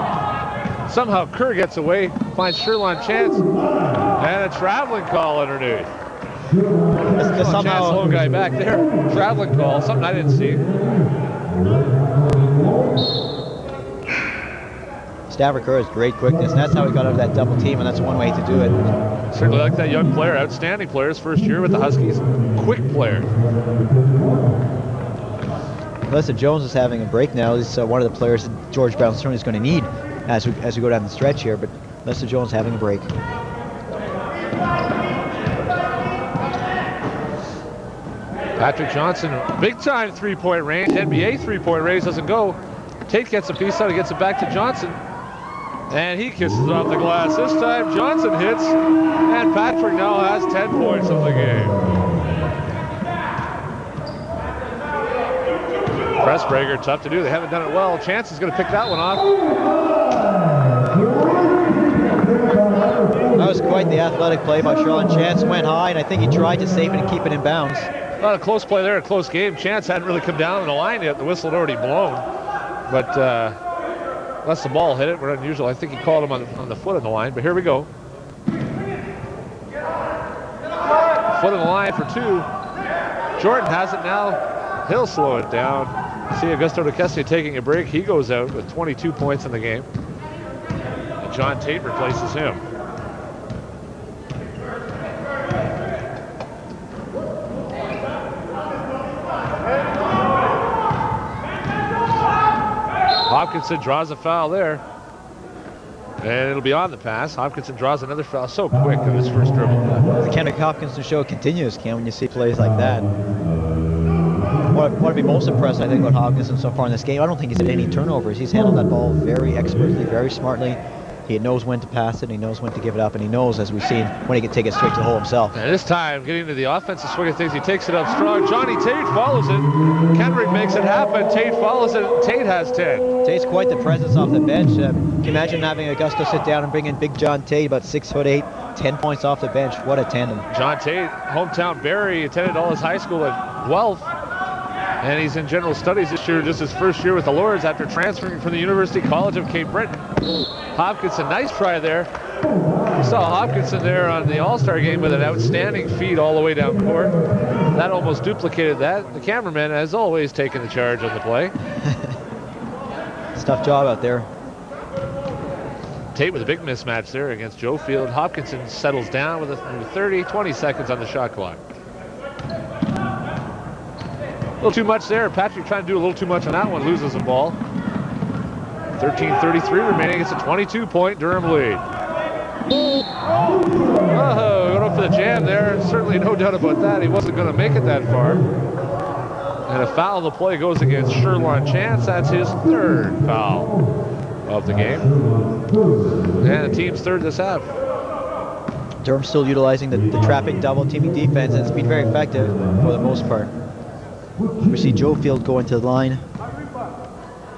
Somehow Kerr gets away, finds Sherlon Chance, and a traveling call underneath. Somehow, Chance, low guy back there. Traveling call, something I didn't see. Stavro Kerr has great quickness, and that's how he got out of that double team, and that's one way to do it. Certainly like that young player, outstanding player, his first year with the Huskies. Quick player. Lester Jones is having a break now. He's one of the players that George Brown certainly is going to need as we go down the stretch here, but Lester Jones having a break. Patrick Johnson, big time three-point range. NBA three-point range doesn't go. Tate gets a piece out, he gets it back to Johnson. And he kisses it off the glass. This time Johnson hits, and Patrick now has 10 points of the game. Press breaker, tough to do. They haven't done it well. Chance is going to pick that one off. That was quite the athletic play by Sherlon Chance. Went high, and I think he tried to save it and keep it in bounds. Not a close play there, a close game. Chance hadn't really come down on the line yet. The whistle had already blown. But unless the ball hit it, we're unusual. I think he called him on the foot on the line, but here we go. Foot on the line for 2. Jordan has it now. He'll slow it down. See Augusto DeCessi taking a break. He goes out with 22 points in the game. And John Tate replaces him. Hopkinson draws a foul there. And it'll be on the pass. Hopkinson draws another foul so quick in his first dribble. The Kendrick Hopkinson show continues, Ken, when you see plays like that. What I'd be most impressed, I think, about Hopkinson so far in this game, I don't think he's had any turnovers. He's handled that ball very expertly, very smartly. He knows when to pass it, he knows when to give it up, and he knows, as we've seen, when he can take it straight to the hole himself. And this time, getting to the offensive swing of things, he takes it up strong. Johnny Tate follows it. Kendrick makes it happen. Tate follows it. Tate has 10. Tate's quite the presence off the bench. Can you imagine having Augusto sit down and bring in big John Tate, about 6'8", 10 points off the bench? What a tandem. John Tate, hometown Barrie, attended all his high school at Guelph. And he's in general studies this year, just his first year with the Lords after transferring from the University College of Cape Breton. Hopkinson, nice try there. We saw Hopkinson there on the All-Star game with an outstanding feed all the way down court. That almost duplicated that. The cameraman, as always, taking the charge on the play. It's a tough job out there. Tate with a big mismatch there against Joe Field. Hopkinson settles down with 20 seconds on the shot clock. A little too much there. Patrick trying to do a little too much on that one, loses the ball. 13:33 remaining. It's a 22-point Durham lead. Oh, going up for the jam there. Certainly no doubt about that. He wasn't going to make it that far. And a foul of the play goes against Sherlon Chance. That's his third foul of the game. And the team's third this half. Durham still utilizing the trapping double teaming defense, and it's been very effective for the most part. We see Joe Field going to the line.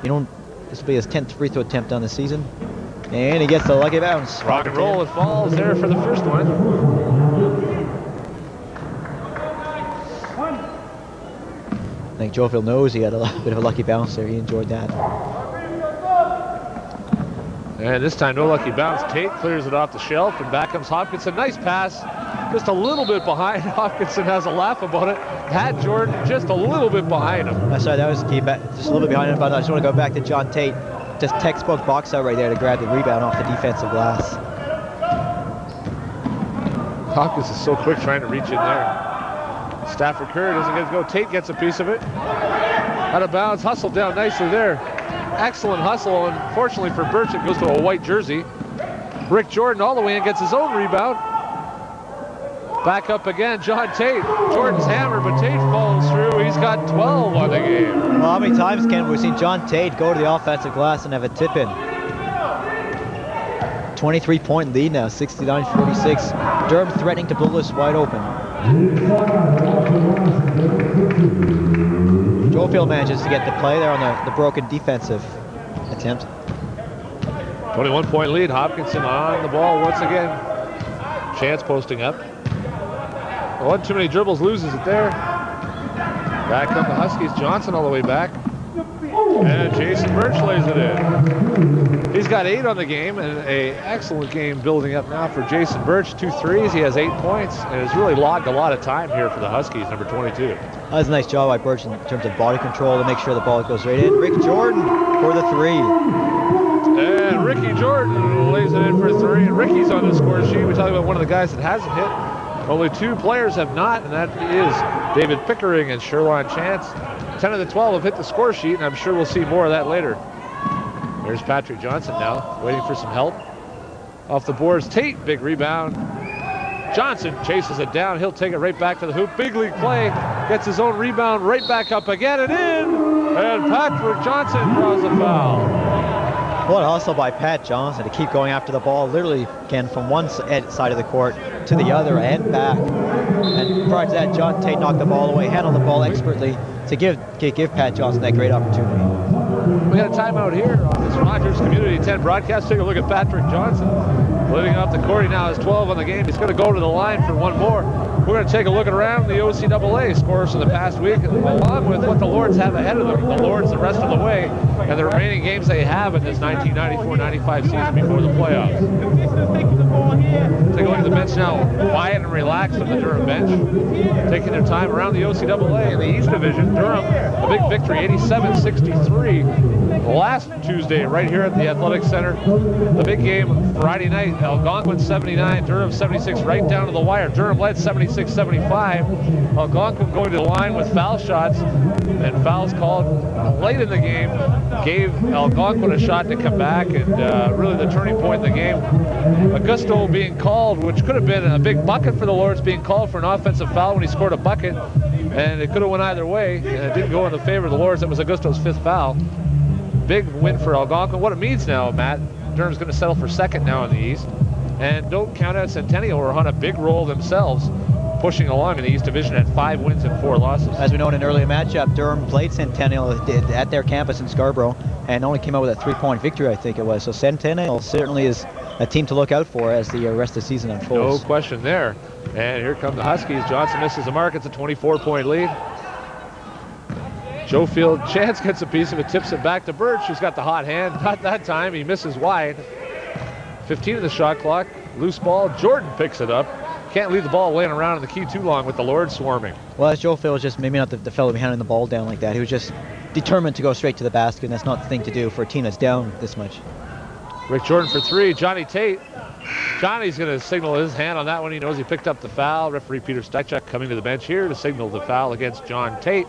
This will be his 10th free throw attempt on the season. And he gets the lucky bounce. Rock and roll, it falls there for the first one. I think Joe Field knows he had a bit of a lucky bounce there. He enjoyed that. And this time, no lucky bounce. Tate clears it off the shelf, and back comes Hopkinson. Nice pass. Just a little bit behind. Hopkinson has a laugh about it. Pat Jordan just a little bit behind him. That's right, that was the key. Just a little bit behind him, but I just want to go back to John Tate. Just textbook box out right there to grab the rebound off the defensive glass. Hopkins is so quick trying to reach in there. Stafford Curry doesn't get to go. Tate gets a piece of it. Out of bounds, hustled down nicely there. Excellent hustle. Unfortunately for Birch, it goes to a white jersey. Rick Jordan all the way in, gets his own rebound. Back up again, John Tate. Jordan's hammer, but Tate follows through. He's got 12 on the game. Well, how many times, Ken, we've seen John Tate go to the offensive glass and have a tip-in? 23-point lead now, 69-46. Durham threatening to blow this wide open. Joe Field manages to get the play there on the broken defensive attempt. 21-point lead. Hopkinson on the ball once again. Chance posting up. One too many dribbles, loses it there. Back up the Huskies. Johnson all the way back. And Jason Birch lays it in. He's got 8 on the game, and an excellent game building up now for Jason Birch. 2 threes, he has 8 points, and has really logged a lot of time here for the Huskies, number 22. That was a nice job by Birch in terms of body control to make sure the ball goes right in. Rick Jordan for the 3. And Ricky Jordan lays it in for 3, and Ricky's on the score sheet. We talk about one of the guys that hasn't hit. Only 2 players have not, and that is David Pickering and Sherlon Chance. 10 of the 12 have hit the score sheet, and I'm sure we'll see more of that later. There's Patrick Johnson now, waiting for some help. Off the boards, Tate, big rebound. Johnson chases it down. He'll take it right back to the hoop. Big league play. Gets his own rebound right back up again and in. And Patrick Johnson draws a foul. What a hustle by Pat Johnson to keep going after the ball, literally, Ken, from one side of the court to the other and back. And prior to that, John Tate knocked the ball away, handled the ball expertly to give Pat Johnson that great opportunity. We got a timeout here on this Rogers Community 10 broadcast. Take a look at Patrick Johnson. Living off the court, he now has 12 on the game. He's going to go to the line for one more. We're going to take a look around the OCAA scores for the past week, along with what the Lords have ahead of them. The Lords the rest of the way, and the remaining games they have in this 1994-95 season before the playoffs. Take a look at the bench now. Quiet and relaxed on the Durham bench. Taking their time around the OCAA in the East Division. Durham, a big victory, 87-63. Last Tuesday, right here at the Athletic Center. The big game Friday night, Algonquin 79, Durham 76, right down to the wire. Durham led 76-75. Algonquin going to the line with foul shots, and fouls called late in the game gave Algonquin a shot to come back, and really the turning point in the game. Augusto being called, which could have been a big bucket for the Lords, being called for an offensive foul when he scored a bucket, and it could have went either way, and it didn't go in the favor of the Lords. That was Augusto's 5th foul. Big win for Algonquin. What it means now, Matt, Durham's going to settle for 2nd now in the East. And don't count out Centennial, who are on a big roll themselves, pushing along in the East Division at 5 wins and 4 losses. As we know in an earlier matchup, Durham played Centennial at their campus in Scarborough and only came out with a 3-point victory, I think it was. So Centennial certainly is a team to look out for as the rest of the season unfolds. No question there. And here come the Huskies. Johnson misses the mark. It's a 24-point lead. Joe Field, Chance gets a piece of it, tips it back to Birch, who's got the hot hand. Not that time, he misses wide. 15 of the shot clock, loose ball, Jordan picks it up. Can't leave the ball laying around in the key too long with the Lords swarming. Well, as Joe Field was just maybe not the fellow handing the ball down like that. He was just determined to go straight to the basket, and that's not the thing to do for a team that's down this much. Rick Jordan for three. Johnny Tate. Johnny's going to signal his hand on that one. He knows he picked up the foul. Referee Peter Stechuk coming to the bench here to signal the foul against John Tate.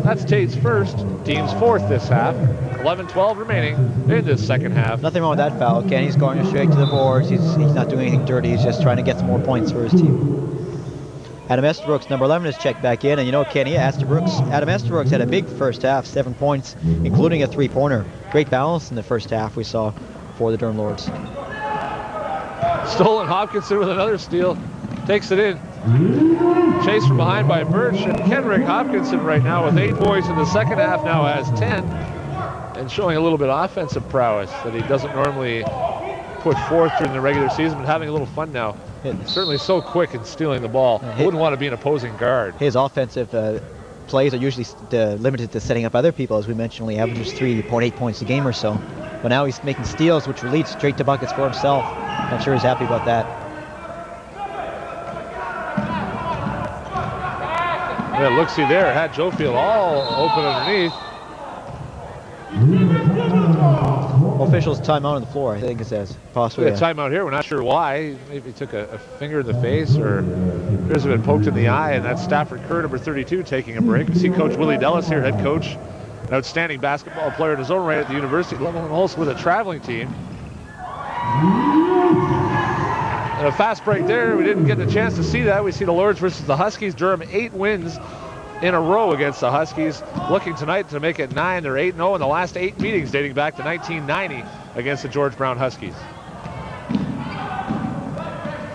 That's Tate's first, team's fourth this half. 11-12 remaining in this second half. Nothing wrong with that foul, Ken. He's going straight to the boards. He's not doing anything dirty. He's just trying to get some more points for his team. Adam Estabrooks, number 11, is checked back in. And you know, Kenny, Adam Estabrooks had a big first half, 7 points, including a three-pointer. Great balance in the first half we saw for the Durham Lords. Stolen Hopkinson with another steal. Takes it in. Chased from behind by Birch. And Kenrick Hopkinson right now with 8 points in the second half, now has 10. And showing a little bit of offensive prowess that he doesn't normally put forth during the regular season, but having a little fun now. Certainly so quick in stealing the ball. Wouldn't want to be an opposing guard. His offensive plays are usually limited to setting up other people. As we mentioned, only averages 3.8 points a game or so. But now he's making steals, which will lead straight to buckets for himself. I'm sure he's happy about that. Yeah, look-see there. Had Jofield all open underneath. Officials timeout on the floor, I think it says. Possibly. A timeout here. We're not sure why. Maybe he took a finger in the face or appears to have been poked in the eye. And that's Stafford Kerr, number 32, taking a break. We see Coach Willie Dellis here, head coach. An outstanding basketball player in his own right at the university level and also with a traveling team. And a fast break there. We didn't get the chance to see that. We see the Lords versus the Huskies. Durham 8 wins in a row against the Huskies. Looking tonight to make it 9. They're 8-0 in the last 8 meetings dating back to 1990 against the George Brown Huskies.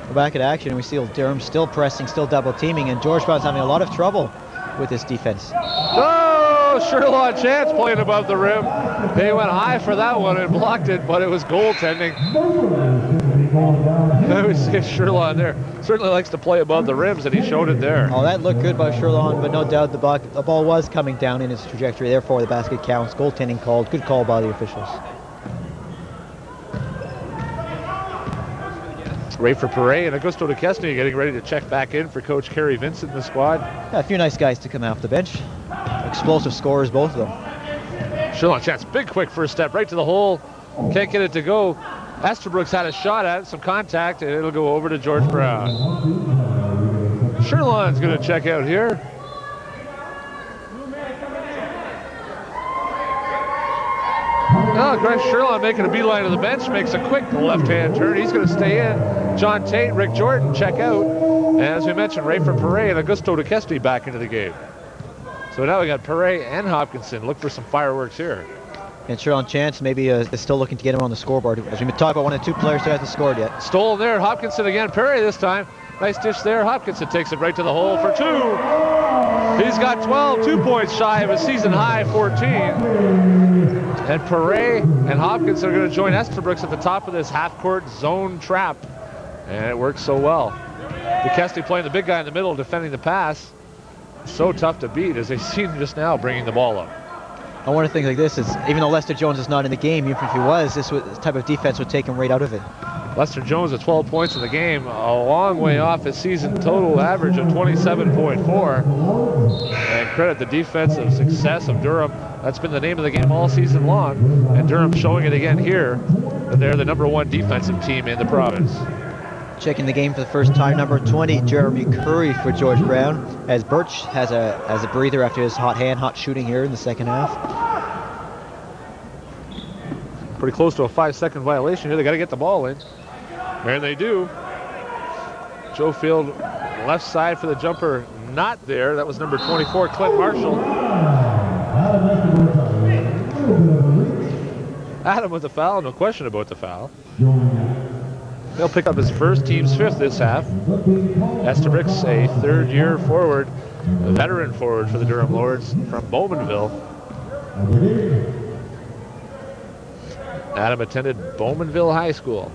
We're back at action. We see Durham still pressing, still double teaming, and George Brown's having a lot of trouble with this defense. Oh, Sherlon Chance playing above the rim. They went high for that one and blocked it, but it was goaltending. We see Sherlon there. Certainly likes to play above the rims, and he showed it there. Oh, that looked good by Sherlon, but no doubt the ball was coming down in its trajectory. Therefore, the basket counts. Goaltending called. Good call by the officials. Rayford Perret and Augusto DeKesney getting ready to check back in for Coach Kerry Vincent in the squad. Yeah, a few nice guys to come off the bench. Explosive scorers, both of them. Sherlon Chance, big quick first step right to the hole. Can't get it to go. Estabrooks had a shot at it, some contact, and it'll go over to George Brown. Sherlon's going to check out here. Oh, Greg Sherlon making a beeline to the bench, makes a quick left-hand turn. He's going to stay in. John Tate, Rick Jordan check out. And as we mentioned, Rayford Perret and Augusto DeKesney back into the game. So now we got Perret and Hopkinson. Look for some fireworks here. And Sherlon Chance maybe is still looking to get him on the scoreboard. As we talk about one of the 2 players who hasn't scored yet. Stolen there. Hopkinson again. Perret this time. Nice dish there. Hopkinson takes it right to the hole for 2. He's got 12, 2 points shy of a season high 14. And Perret and Hopkinson are going to join Estabrooks at the top of this half-court zone trap. And it works so well. DeKesney playing the big guy in the middle, defending the pass. So tough to beat, as they seen just now bringing the ball up. And one of the things like this is, even though Lester Jones is not in the game, even if he was, this type of defense would take him right out of it. Lester Jones with 12 points in the game, a long way off his season total average of 27.4. And credit the defensive success of Durham. That's been the name of the game all season long. And Durham showing it again here, that they're the #1 defensive team in the province. Checking the game for the first time, number 20, Jeremy Curry for George Brown, as Birch has a breather after his hot shooting here in the second half. Pretty close to a 5-second violation here. They got to get the ball in. And they do. Jofield left side for the jumper, not there. That was number 24, Clint Marshall. Adam with the foul, no question about the foul. He'll pick up his first, team's 5th this half. Estabrooks, a 3rd-year forward, a veteran forward for the Durham Lords from Bowmanville. Adam attended Bowmanville High School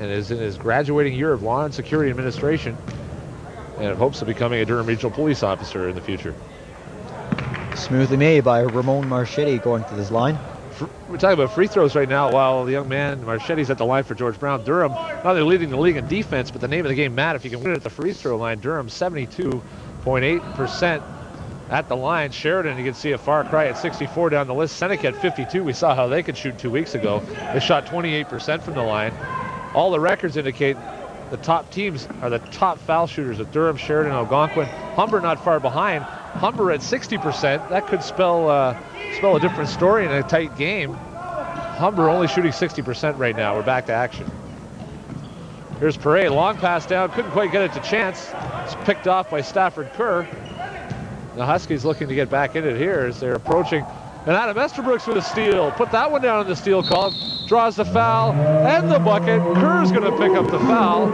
and is in his graduating year of Law and Security Administration and hopes of becoming a Durham Regional Police Officer in the future. Smoothly made by Ramon Marchetti going to this line. We're talking about free throws right now while the young man Marchetti's at the line for George Brown. Durham not only leading the league in defense, but the name of the game, Matt, if you can win it at the free throw line, Durham 72.8% at the line. Sheridan, you can see a far cry at 64 down the list. Seneca at 52. We saw how they could shoot 2 weeks ago. They shot 28% from the line. All the records indicate the top teams are the top foul shooters at Durham, Sheridan, Algonquin. Humber not far behind. Humber at 60%. That could spell a different story in a tight game. Humber only shooting 60% right now. We're back to action. Here's Perret, long pass down, couldn't quite get it to Chance. It's picked off by Stafford Kerr. The Huskies looking to get back in it here as they're approaching. And Adam Estabrooks with a steal. Put that one down in the steal column. Draws the foul and the bucket. Kerr's going to pick up the foul.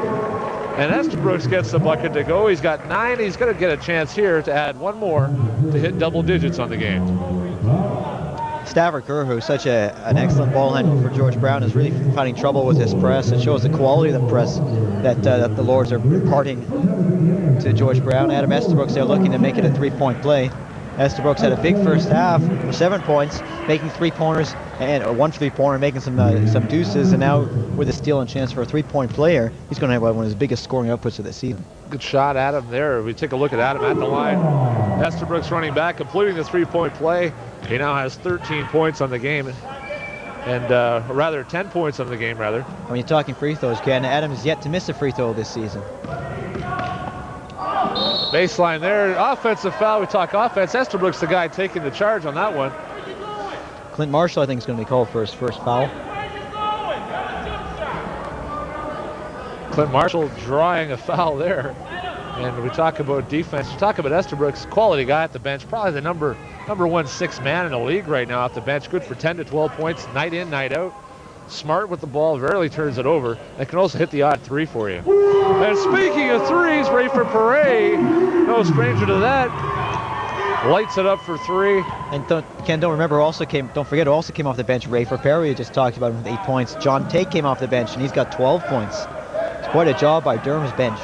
And Estabrooks gets the bucket to go. He's got 9. He's going to get a chance here to add one more to hit double digits on the game. Stafford Kerr, who's such an excellent ball handler for George Brown, is really finding trouble with his press. It shows the quality of the press that the Lords are imparting to George Brown. Adam Estabrooks, they're looking to make it a 3-point play. Estabrooks had a big first half for 7 points, making 3-pointers and one 3-pointer, making some deuces, and now with a steal and chance for a 3-point player, he's going to have one of his biggest scoring outputs of the season. Good shot, Adam, there. We take a look at Adam at the line. Estabrooks running back, completing the 3-point play. He now has 13 points on the game, and rather 10 points on the game, rather. When you're talking free throws, Ken, Adam is yet to miss a free throw this season. Baseline there, offensive foul. We talk offense. Estabrooks the guy taking the charge on that one. Clint Marshall, I think, is going to be called for his first foul. Clint Marshall drawing a foul there. And we talk about defense. We talk about Estabrooks, quality guy at the bench. Probably the number 1 6 man in the league right now off the bench. Good for 10 to 12 points, night in, night out. Smart with the ball, rarely turns it over. And can also hit the odd 3 for you. And speaking of threes, Rafer Perret, no stranger to that. Lights it up for 3. And don't forget, who also came off the bench. Rafer Perret, we just talked about him with 8 points. John Tate came off the bench, and he's got 12 points. It's quite a job by Durham's bench.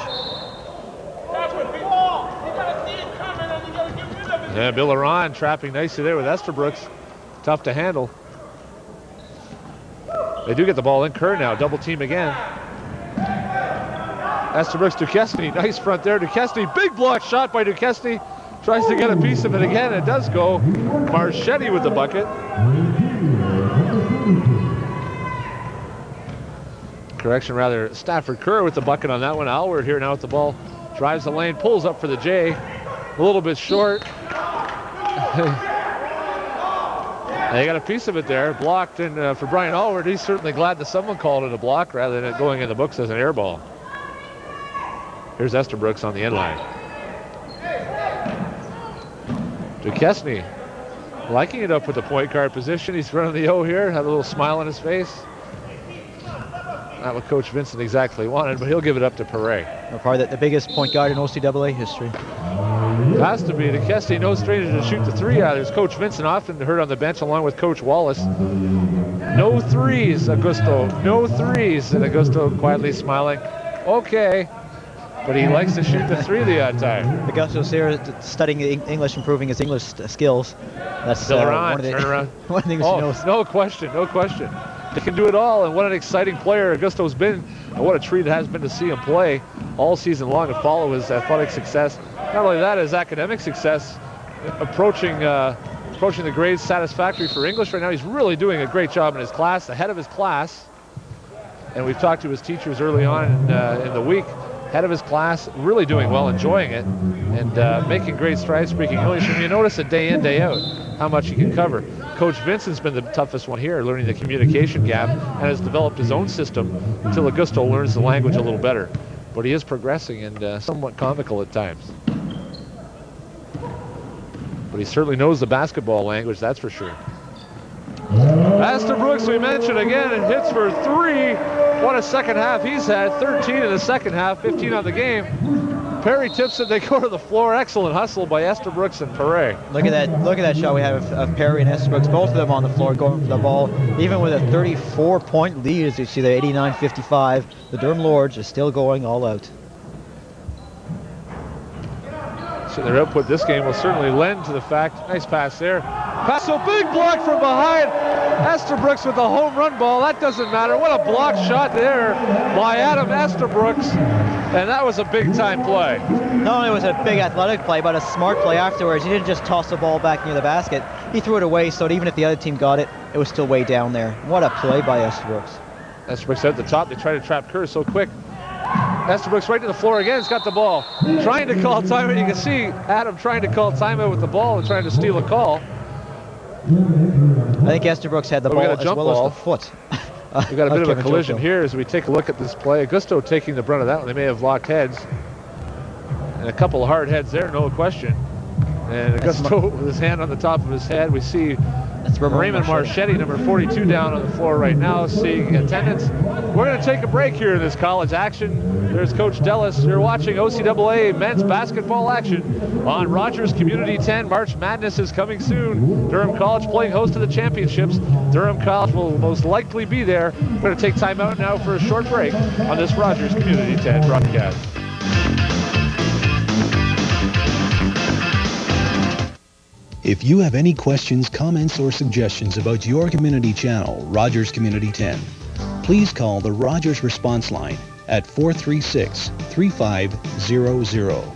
Yeah, Bill Aron trapping nicely there with Estabrooks. Tough to handle. They do get the ball in. Kerr now, double team again. Estabrooks, Duquesne, nice front there. Duquesne, big block shot by Duquesne. Tries to get a piece of it again. It does go. Marchetti with the bucket. Correction, rather, Stafford Kerr with the bucket on that one. Alward here now with the ball. Drives the lane, pulls up for the J. A little bit short. They got a piece of it there, blocked, and for Brian Allward, he's certainly glad that someone called it a block rather than it going in the books as an air ball. Here's Estabrooks on the end line. Duquesne liking it up with the point guard position. He's running the O here, had a little smile on his face. Not what Coach Vincent exactly wanted, but he'll give it up to Perret. Probably the biggest point guard in OCAA history. Has to be. Duquesne, no stranger to shoot the 3 out. There's Coach Vincent, often heard on the bench along with Coach Wallace. No threes, Augusto. No threes. And Augusto quietly smiling. Okay. But he likes to shoot the 3 the odd time. Augusto's here studying English, improving his English skills. That's still around. Turn around. One of the things he knows. No question. No question. He can do it all, and what an exciting player Augusto's been, and what a treat it has been to see him play all season long and follow his athletic success. Not only that, his academic success, approaching the grades satisfactory for English right now. He's really doing a great job in his class, ahead of his class. And we've talked to his teachers early on in the week, head of his class, really doing well, enjoying it, and making great strides speaking English. And you notice it day in, day out, how much he can cover. Coach Vincent's been the toughest one here, learning the communication gap, and has developed his own system until Augusto learns the language a little better. But he is progressing and somewhat comical at times. But he certainly knows the basketball language, that's for sure. Estabrooks, we mentioned again, and hits for 3. What a second half he's had. 13 in the second half, 15 on the game. Perry tips it, they go to the floor. Excellent hustle by Estabrooks and Perret. Look at that shot we have of Perry and Estabrooks, both of them on the floor going for the ball. Even with a 34-point lead, as you see there, 89-55, the Durham Lords are still going all out. So their output this game will certainly lend to the fact, nice pass there, Pass, so big block from behind. Estabrooks with the home run ball. That doesn't matter. What a block shot there by Adam Estabrooks. And that was a big time play. Not only was it a big athletic play, but a smart play afterwards. He didn't just toss the ball back near the basket. He threw it away so that even if the other team got it, it was still way down there. What a play by Estabrooks. Estabrooks at the top. They try to trap Kerr so quick. Estabrooks right to the floor again. He's got the ball. Trying to call timeout. You can see Adam trying to call timeout with the ball and trying to steal a call. I think Estabrooks had the ball as well ball. as the foot. We've got a bit of a collision here as we take a look at this play. Augusto taking the brunt of that one. They may have locked heads. And a couple of hard heads there, no question. And Augusto with his hand on the top of his head. We see Raymond Marchetti, number 42, down on the floor right now, seeing attendance. We're going to take a break here in this college action. There's Coach Dellis. You're watching OCAA men's basketball action on Rogers Community 10. March Madness is coming soon. Durham College playing host to the championships. Durham College will most likely be there. We're going to take time out now for a short break on this Rogers Community 10 broadcast. If you have any questions, comments, or suggestions about your community channel, Rogers Community 10, please call the Rogers response line at 436-3500.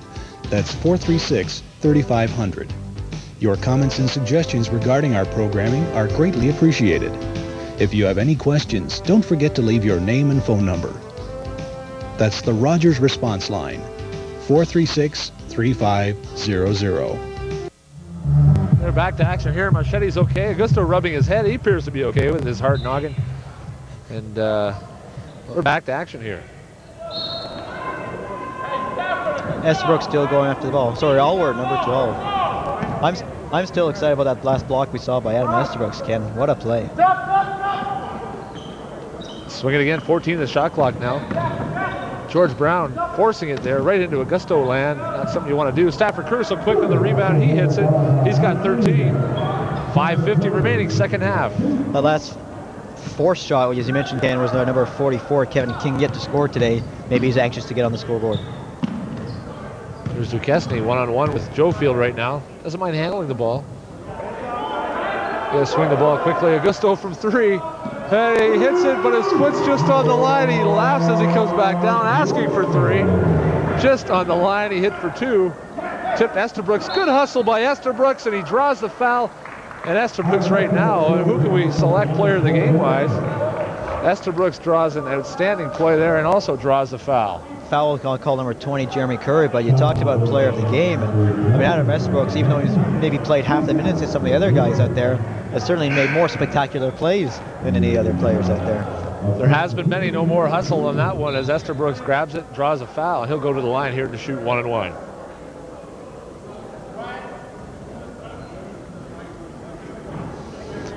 That's 436-3500. Your comments and suggestions regarding our programming are greatly appreciated. If you have any questions, don't forget to leave your name and phone number. That's the Rogers response line, 436-3500. They're back to action here. Marchetti's okay. Augusto rubbing his head. He appears to be okay with his hard noggin. And we're back to action here. Estabrooks still going after the ball. Sorry, Allward, number 12. I'm still excited about that last block we saw by Adam Estabrooks, Ken. What a play. Swing it again. 14 the shot clock now. George Brown forcing it there right into Augusto land. Not something you want to do. Stafford Kerr so quick on the rebound. He hits it. He's got 13. 5:50 remaining, second half. The last forced shot, as you mentioned, Ken, was number 44, Kevin King, yet to score today. Maybe he's anxious to get on the scoreboard. There's Duquesne one-on-one with Jofield right now. Doesn't mind handling the ball. Gonna swing the ball quickly. Augusto from three. Hey, he hits it, but his foot's just on the line. He laughs as he comes back down, asking for three. Just on the line, he hit for two. Tipped Estabrooks. Good hustle by Estabrooks, and he draws the foul. And Estabrooks right now, who can we select player of the game-wise? Estabrooks draws an outstanding play there and also draws the foul. Foul call number 20, Jeremy Curry, but you talked about player of the game. And, I mean, Adam Estabrooks, even though he's maybe played half the minutes as some of the other guys out there, has certainly made more spectacular plays than any other players out there. There has been many, no more hustle on that one as Estabrooks grabs it, draws a foul. He'll go to the line here to shoot 1-and-1.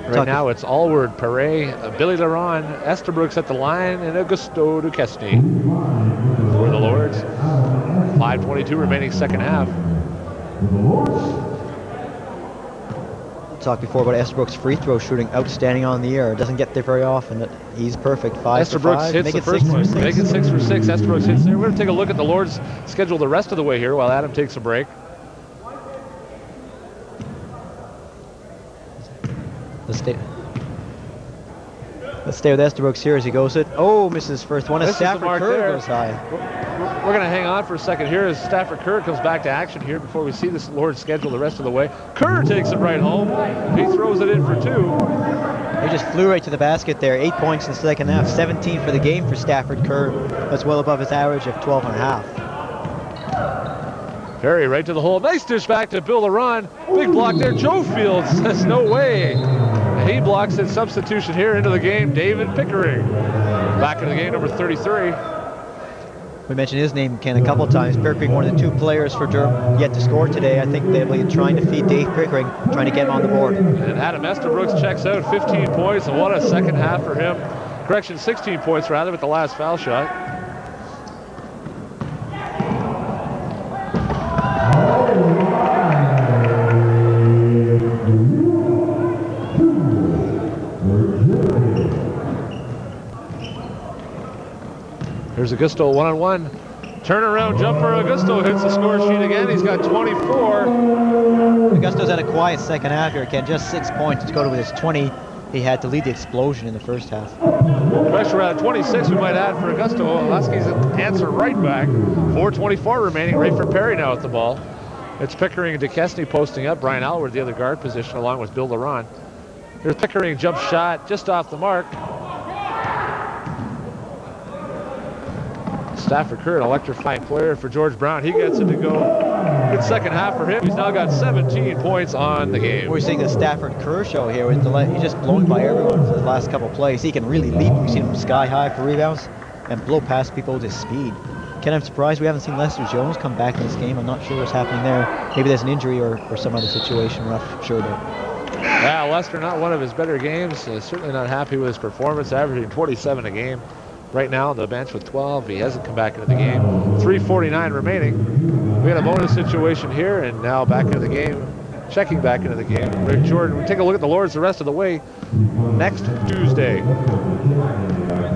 Right now it's Allward, Perret, Billy Laron, Estabrooks at the line, and Augusto Duquesne for the Lords. 5:22 remaining, second half. Talked before about Estabrooks' free throw shooting, outstanding on the air. Doesn't get there very often. He's perfect. 5 for 5. Hits the first one. Make it 6 for 6. Estabrooks hits there. We're going to take a look at the Lords' schedule the rest of the way here while Adam takes a break. Let's stay with Estabrooks here as he goes it. Oh, misses first one. As Stafford Kerr goes high. We're going to hang on for a second here as Stafford Kerr comes back to action here before we see this Lord's schedule the rest of the way. Kerr takes it right home. He throws it in for two. He just flew right to the basket there. 8 points in the second half. 17 for the game for Stafford Kerr. That's well above his average of 12.5. Perry right to the hole. Nice dish back to Bill Laron. Big block there. Jofield says no way. He blocks it. Substitution here into the game. David Pickering back into the game, number 33. We mentioned his name, Ken, a couple of times. Pickering, one of the two players for Durham yet to score today. I think they'll be trying to feed Dave Pickering, trying to get him on the board. And Adam Estabrooks checks out, 15 points, and what a second half for him. Correction, 16 points rather with the last foul shot. Here's Augusto one-on-one. Turnaround jumper, Augusto hits the score sheet again. He's got 24. Augusto's had a quiet second half here, Ken. Just 6 points to go to his 20. He had to lead the explosion in the first half. Pressure at 26 we might add for Augusto. Huskies answer right back. 4:24 remaining. Right for Perry now at the ball. It's Pickering and DeKesney posting up. Brian Alward, the other guard position, along with Bill Laurent. Here's Pickering, jump shot just off the mark. Stafford Kerr, an electrifying player for George Brown. He gets it to go. Good second half for him. He's now got 17 points on the game. We're seeing the Stafford Kerr show here. With he's just blown by everyone for the last couple plays. He can really leap. We've seen him sky high for rebounds and blow past people with his speed. Ken, I'm surprised we haven't seen Lester Jones come back in this game. I'm not sure what's happening there. Maybe there's an injury or some other situation. We're not sure about. Yeah, Lester, not one of his better games. Certainly not happy with his performance, averaging 27 a game. Right now on the bench with 12. He hasn't come back into the game. 3:49 remaining. We had a bonus situation here, and now back into the game. Checking back into the game. Rick Jordan, we take a look at the Lords the rest of the way. Next Tuesday,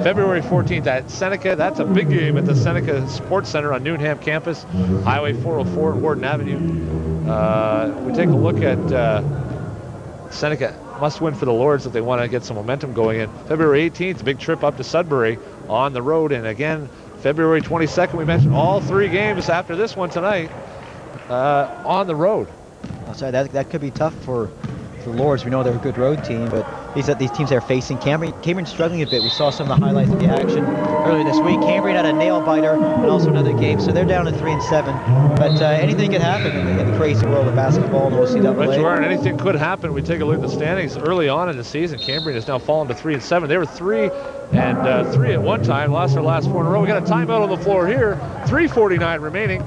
February 14th at Seneca. That's a big game at the Seneca Sports Center on Newnham campus. Highway 404 and Warden Avenue. We take a look at Seneca. Must win for the Lords if they want to get some momentum going in. February 18th, big trip up to Sudbury on the road. And again, February 22nd, we mentioned all 3 games after this one tonight on the road. Oh, sorry, that could be tough for the Lords. We know they're a good road team, but these teams they're facing, Cambrian struggling a bit. We saw some of the highlights of the action earlier this week. Cambrian had a nail biter and also another game, so they're down to 3-7. But anything could happen in the crazy world of basketball and OCAA. But you are, and anything could happen. We take a look at the standings early on in the season. Cambrian has now fallen to 3-7. They were 3 and 3 at one time, lost their last 4 in a row. We got a timeout on the floor here. 3:49 remaining.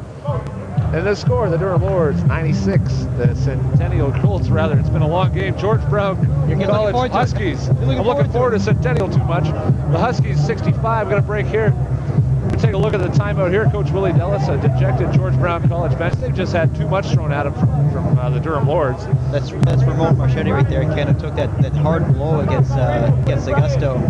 And the score, the Durham Lords, 96. The Centennial Colts, rather. It's been a long game. George Brown College Huskies. I'm looking forward to Centennial too much. The Huskies, 65. Got a break here. We take a look at the timeout here. Coach Willie Dellis, a dejected George Brown College bench. They've just had too much thrown at them from the Durham Lords. That's Ramon Marchetti right there. Ken, who took that hard blow against Augusto.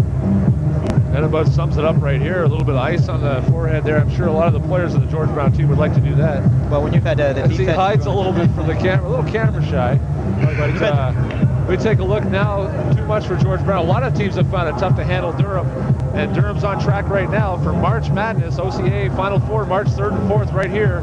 That about sums it up right here. A little bit of ice on the forehead there. I'm sure a lot of the players of the George Brown team would like to do that. Well, when you've had the defense, he hides a little bit from the camera, a little camera shy. But we take a look now. Too much for George Brown. A lot of teams have found it tough to handle Durham, and Durham's on track right now for March Madness. OCAA Final Four, March 3rd and 4th, right here.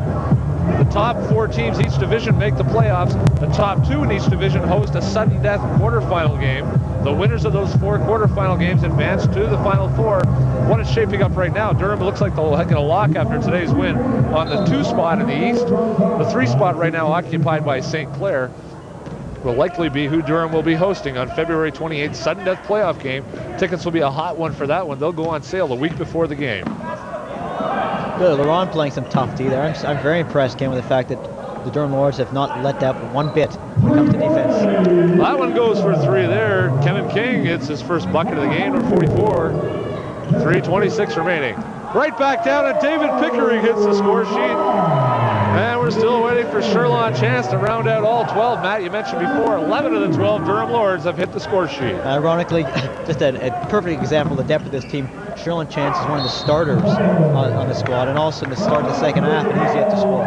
The top 4 teams each division make the playoffs. The top 2 in each division host a sudden death quarterfinal game. The winners of those 4 quarterfinal games advance to the Final Four. What is shaping up right now? Durham looks like they'll get a lock after today's win on the 2 spot in the East. The 3 spot right now occupied by St. Clair will likely be who Durham will be hosting on February 28th, sudden death playoff game. Tickets will be a hot one for that one. They'll go on sale the week before the game. Good, Laurent playing some tough D there. I'm very impressed, Ken, with the fact that the Durham Lords have not let that one bit when it comes to defense. That one goes for 3 there. Kevin King hits his first bucket of the game, number 44. 3:26 remaining. Right back down, and David Pickering hits the score sheet. And we're still waiting for Sherlon Chance to round out all 12. Matt, you mentioned before, 11 of the 12 Durham Lords have hit the score sheet. Ironically, just a perfect example of the depth of this team. Sherlon Chance is one of the starters on the squad, and also in the start of the second half, and he's yet to score.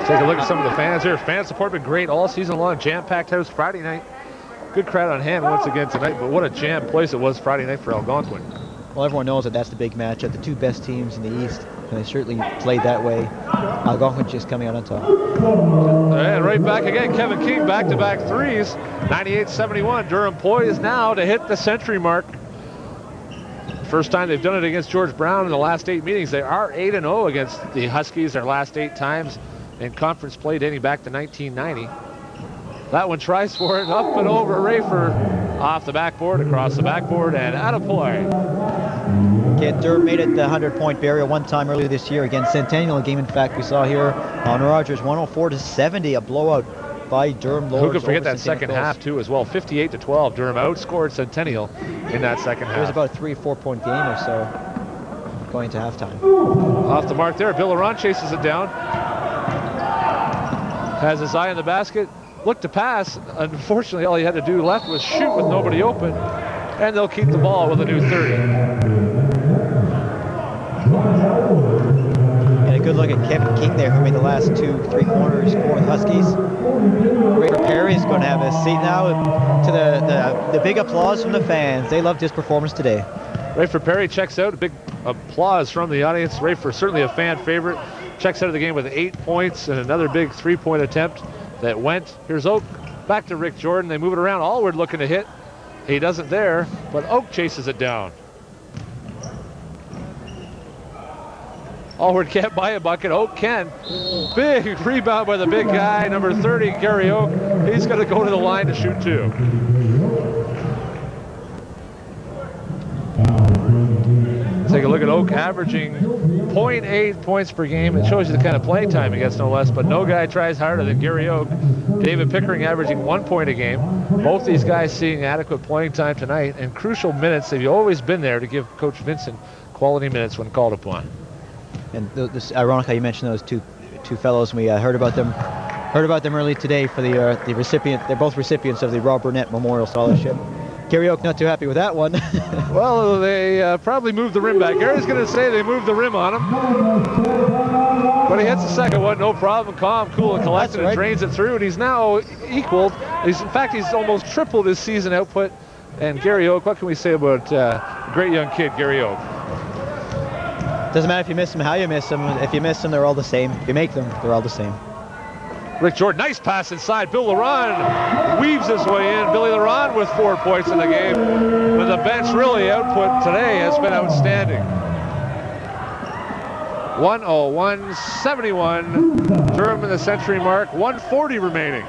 Take a look at some of the fans here. Fan support been great all season long. Jam-packed house Friday night. Good crowd on hand once again tonight, but what a jam place it was Friday night for Algonquin. Well, everyone knows that that's the big matchup. The 2 best teams in the East, and they certainly played that way. Algonquin just coming out on top. And right back again, Kevin King, back-to-back 3s. 98-71. Durham poised now to hit the century mark. First time they've done it against George Brown in the last 8 meetings. They are 8-0 against the Huskies their last 8 times in conference play dating back to 1990. That one tries for it, up and over Rafer, off the backboard, across the backboard, and out of play. Durham made it the 100-point barrier one time earlier this year against Centennial, a game in fact we saw here on Rogers, 104-70, a blowout by Durham Lords. Who could forget that second half too as well, 58-12. Durham outscored Centennial in that second half. It was about a 3 or 4 point game or so going to halftime. Off the mark there, Bill Laurent chases it down. Has his eye on the basket, looked to pass. Unfortunately, all he had to do left was shoot with nobody open, and they'll keep the ball with a new 30. And a good look at Kevin King there, who made the last 2-3 corners for the Huskies. Ray Perry is going to have a seat now to the big applause from the fans. They loved his performance today. Rayford Perry checks out. A big applause from the audience. Rayford certainly a fan favorite. Checks out of the game with 8 points and another big 3-point attempt that went. Here's Oak back to Rick Jordan. They move it around. Allward looking to hit. He doesn't there, but Oak chases it down. Allward can't buy a bucket. Oak can. Big rebound by the big guy, number 30, Gary Oak. He's going to go to the line to shoot 2. Take a look at Oak averaging 0.8 points per game. It shows you the kind of playing time he gets, no less, but no guy tries harder than Gary Oak. David Pickering averaging 1 point a game. Both these guys seeing adequate playing time tonight and crucial minutes. They've always been there to give Coach Vincent quality minutes when called upon. And this ironic how you mentioned those two fellows. We heard about them early today for the recipient. They're both recipients of the Rob Burnett Memorial Scholarship. Gary Oak not too happy with that one. Well, they probably moved the rim back. Gary's going to say they moved the rim on him. But he hits the second one, no problem. Calm, cool, and collected, and drains it through. And he's now equaled. In fact, he's almost tripled his season output. And Gary Oak, what can we say about great young kid, Gary Oak? Doesn't matter if you miss them, how you miss them. If you miss them, they're all the same. If you make them, they're all the same. Rick Jordan, nice pass inside. Bill Laron weaves his way in. Billy Laron with 4 points in the game. But the bench really output today has been outstanding. 101-71. Durham in the century mark. 140 remaining.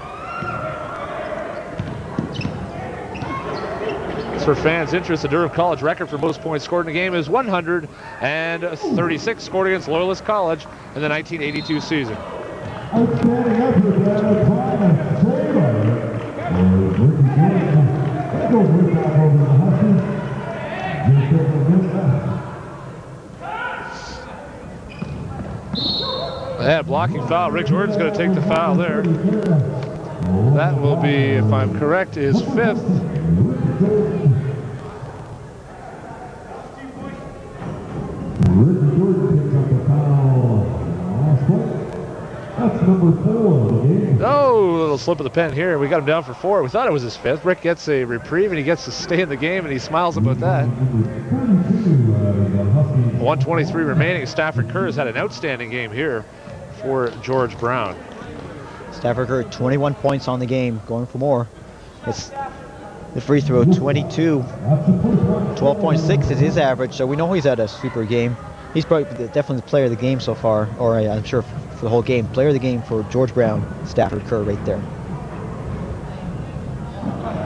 For fans' interest, the Durham College record for most points scored in a game is 136, scored against Loyalist College in the 1982 season. Outstanding effort there, Prime Trainer. Go with that over the Huskies. Yeah, blocking foul. Rick Jordan's going to take the foul there. That will be, if I'm correct, his 5th. Rick Jordan picks up the foul. Last point. That's number 4 of the game. Oh, a little slip of the pen here. We got him down for 4. We thought it was his 5th. Rick gets a reprieve and he gets to stay in the game, and he smiles about that. 123 remaining. Stafford Kerr has had an outstanding game here for George Brown. Stafford Kerr, 21 points on the game, going for more. It's the free throw, 22. 12.6 is his average, so we know he's had a super game. He's probably definitely the player of the game so far, or I'm sure for the whole game. Player of the game for George Brown, Stafford Kerr right there.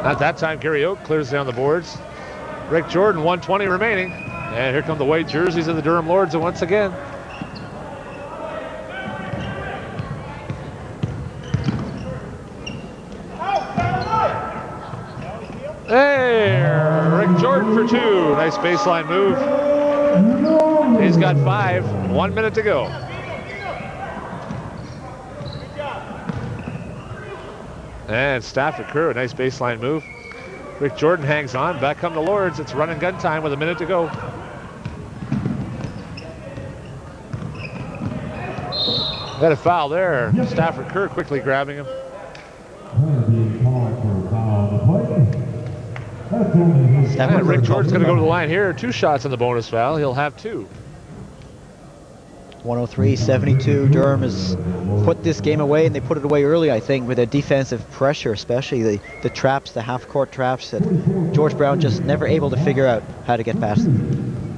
At that time, Gary Oak clears down the boards. Rick Jordan, 120 remaining. And here come the white jerseys of the Durham Lords once again. There, Rick Jordan for 2. Nice baseline move. He's got 5. 1 minute to go. And Stafford Kerr, a nice baseline move. Rick Jordan hangs on. Back come the Lords. It's run and gun time with a minute to go. Got a foul there. Stafford Kerr quickly grabbing him. And Rick Jordan's going to go to the line here. 2 shots on the bonus foul. He'll have 2. 103-72. Durham has put this game away, and they put it away early, I think, with their defensive pressure, especially the traps, the half-court traps that George Brown just never able to figure out how to get past them.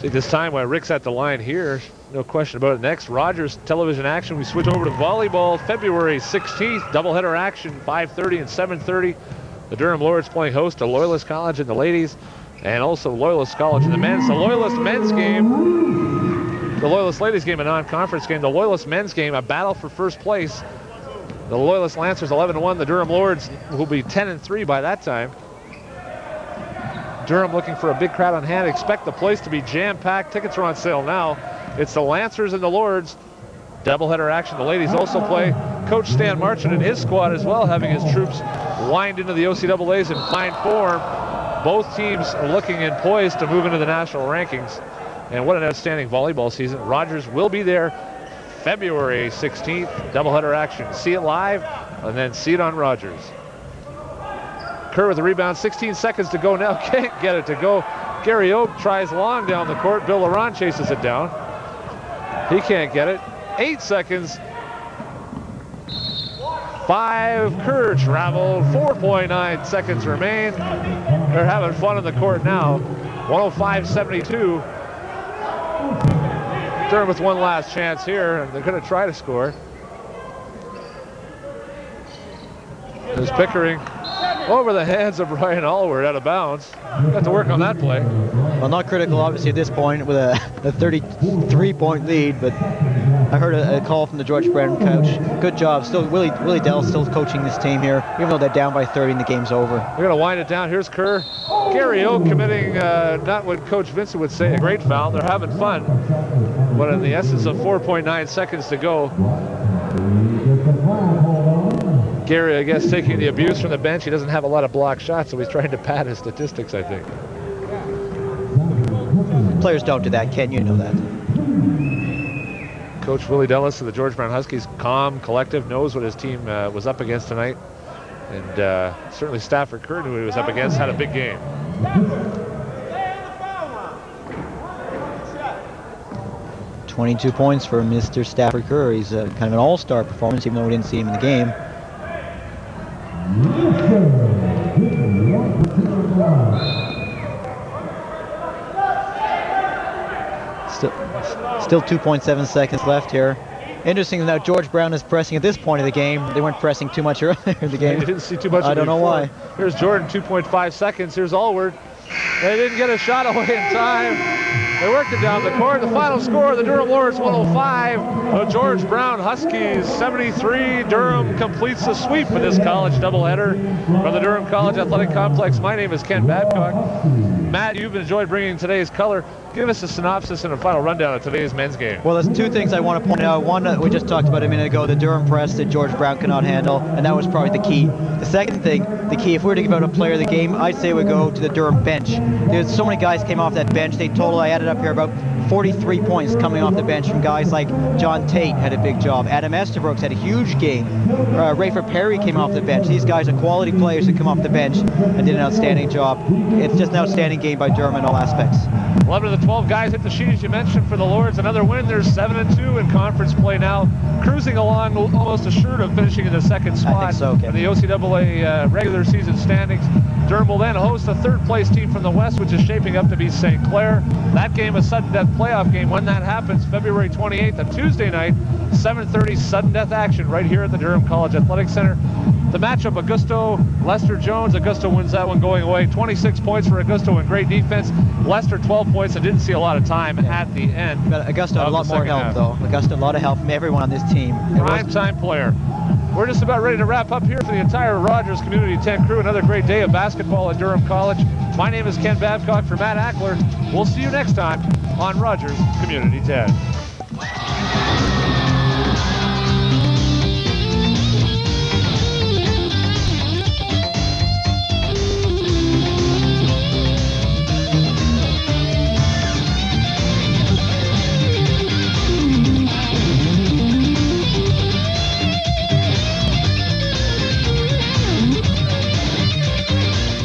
See, this time while Rick's at the line here, no question about it. Next, Rogers television action. We switch over to volleyball. February 16th, doubleheader action, 5:30 and 7:30. The Durham Lords playing host to Loyalist College in the ladies, and also Loyalist College in the men's. The Loyalist men's game, the Loyalist ladies game, a non-conference game. The Loyalist men's game, a battle for first place. The Loyalist Lancers 11-1. The Durham Lords will be 10-3 by that time. Durham looking for a big crowd on hand. Expect the place to be jam-packed. Tickets are on sale now. It's the Lancers and the Lords. Doubleheader action. The ladies also play Coach Stan Marchand and his squad as well, having his troops wind into the OCAAs in fine form. Both teams are looking and poised to move into the national rankings. And what an outstanding volleyball season. Rogers will be there February 16th, doubleheader action. See it live and then see it on Rogers. Kerr with the rebound, 16 seconds to go now. Can't get it to go. Gary Oak tries long down the court. Bill Laurent chases it down. He can't get it. 8 seconds. 5, Kerr traveled. 4.9 seconds remain. They're having fun on the court now. 105-72. Durham with one last chance here, and they're going to try to score. There's Pickering over the hands of Ryan Allward, out of bounds. Got to work on that play. Well, not critical, obviously, at this point with a 33-point lead, but I heard a call from the George Brown coach. Good job. Still, Willie Dell's still coaching this team here, even though they're down by 30 and the game's over. They're going to wind it down. Here's Kerr. Gary Oak committing, not what Coach Vincent would say, a great foul. They're having fun. But in the essence of 4.9 seconds to go, Gary, I guess, taking the abuse from the bench. He doesn't have a lot of block shots, so he's trying to pad his statistics, I think. Players don't do that, Ken. You know that. Coach Willie Dellis of the George Brown Huskies, calm, collective, knows what his team was up against tonight. And certainly Stafford Kerr knew who he was up against, had a big game. $22 points for Mr. Stafford Kerr. He's kind of an all-star performance, even though we didn't see him in the game. Still 2.7 seconds left here. Interesting that George Brown is pressing at this point of the game. They weren't pressing too much earlier in the game. You didn't see too much. I don't know why. Here's Jordan, 2.5 seconds. Here's Allward. They didn't get a shot away in time. They worked it down the court. The final score, the Durham Lords 105. The George Brown Huskies 73. Durham completes the sweep with this college doubleheader from the Durham College Athletic Complex. My name is Ken Babcock. Matt, you've enjoyed bringing today's color. Give us a synopsis and a final rundown of today's men's game. Well, there's two things I want to point out. One, we just talked about a minute ago, the Durham press that George Brown cannot handle, and that was probably the key. The second thing, the key, if we were to give out a player of the game, I'd say we go to the Durham bench. There's so many guys came off that bench. They total, I added up here, about 43 points coming off the bench from guys like John Tate had a big job. Adam Estabrooks had a huge game. Rayford Perry came off the bench. These guys are quality players who come off the bench and did an outstanding job. It's just an outstanding game by Durham in all aspects. 11 of the 12 guys hit the sheet, as you mentioned, for the Lords. Another win. They're 7-2 in conference play now, cruising along, almost assured of finishing in the second spot. I think so, Kevin. In the OCAA regular season standings. Durham will then host the third-place team from the West, which is shaping up to be St. Clair. That game, a sudden death playoff game. When that happens, February 28th, on Tuesday night, 7:30 sudden death action right here at the Durham College Athletic Center. The matchup, Augusto, Lester Jones. Augusto wins that one going away. 26 points for Augusto and great defense. Lester 12 points and didn't see a lot of time at the end. But Augusto had a lot more help, though. Augusto, a lot of help from everyone on this team. Prime time player. We're just about ready to wrap up here for the entire Rogers Community 10 crew. Another great day of basketball at Durham College. My name is Ken Babcock for Matt Ackler. We'll see you next time on Rogers Community 10.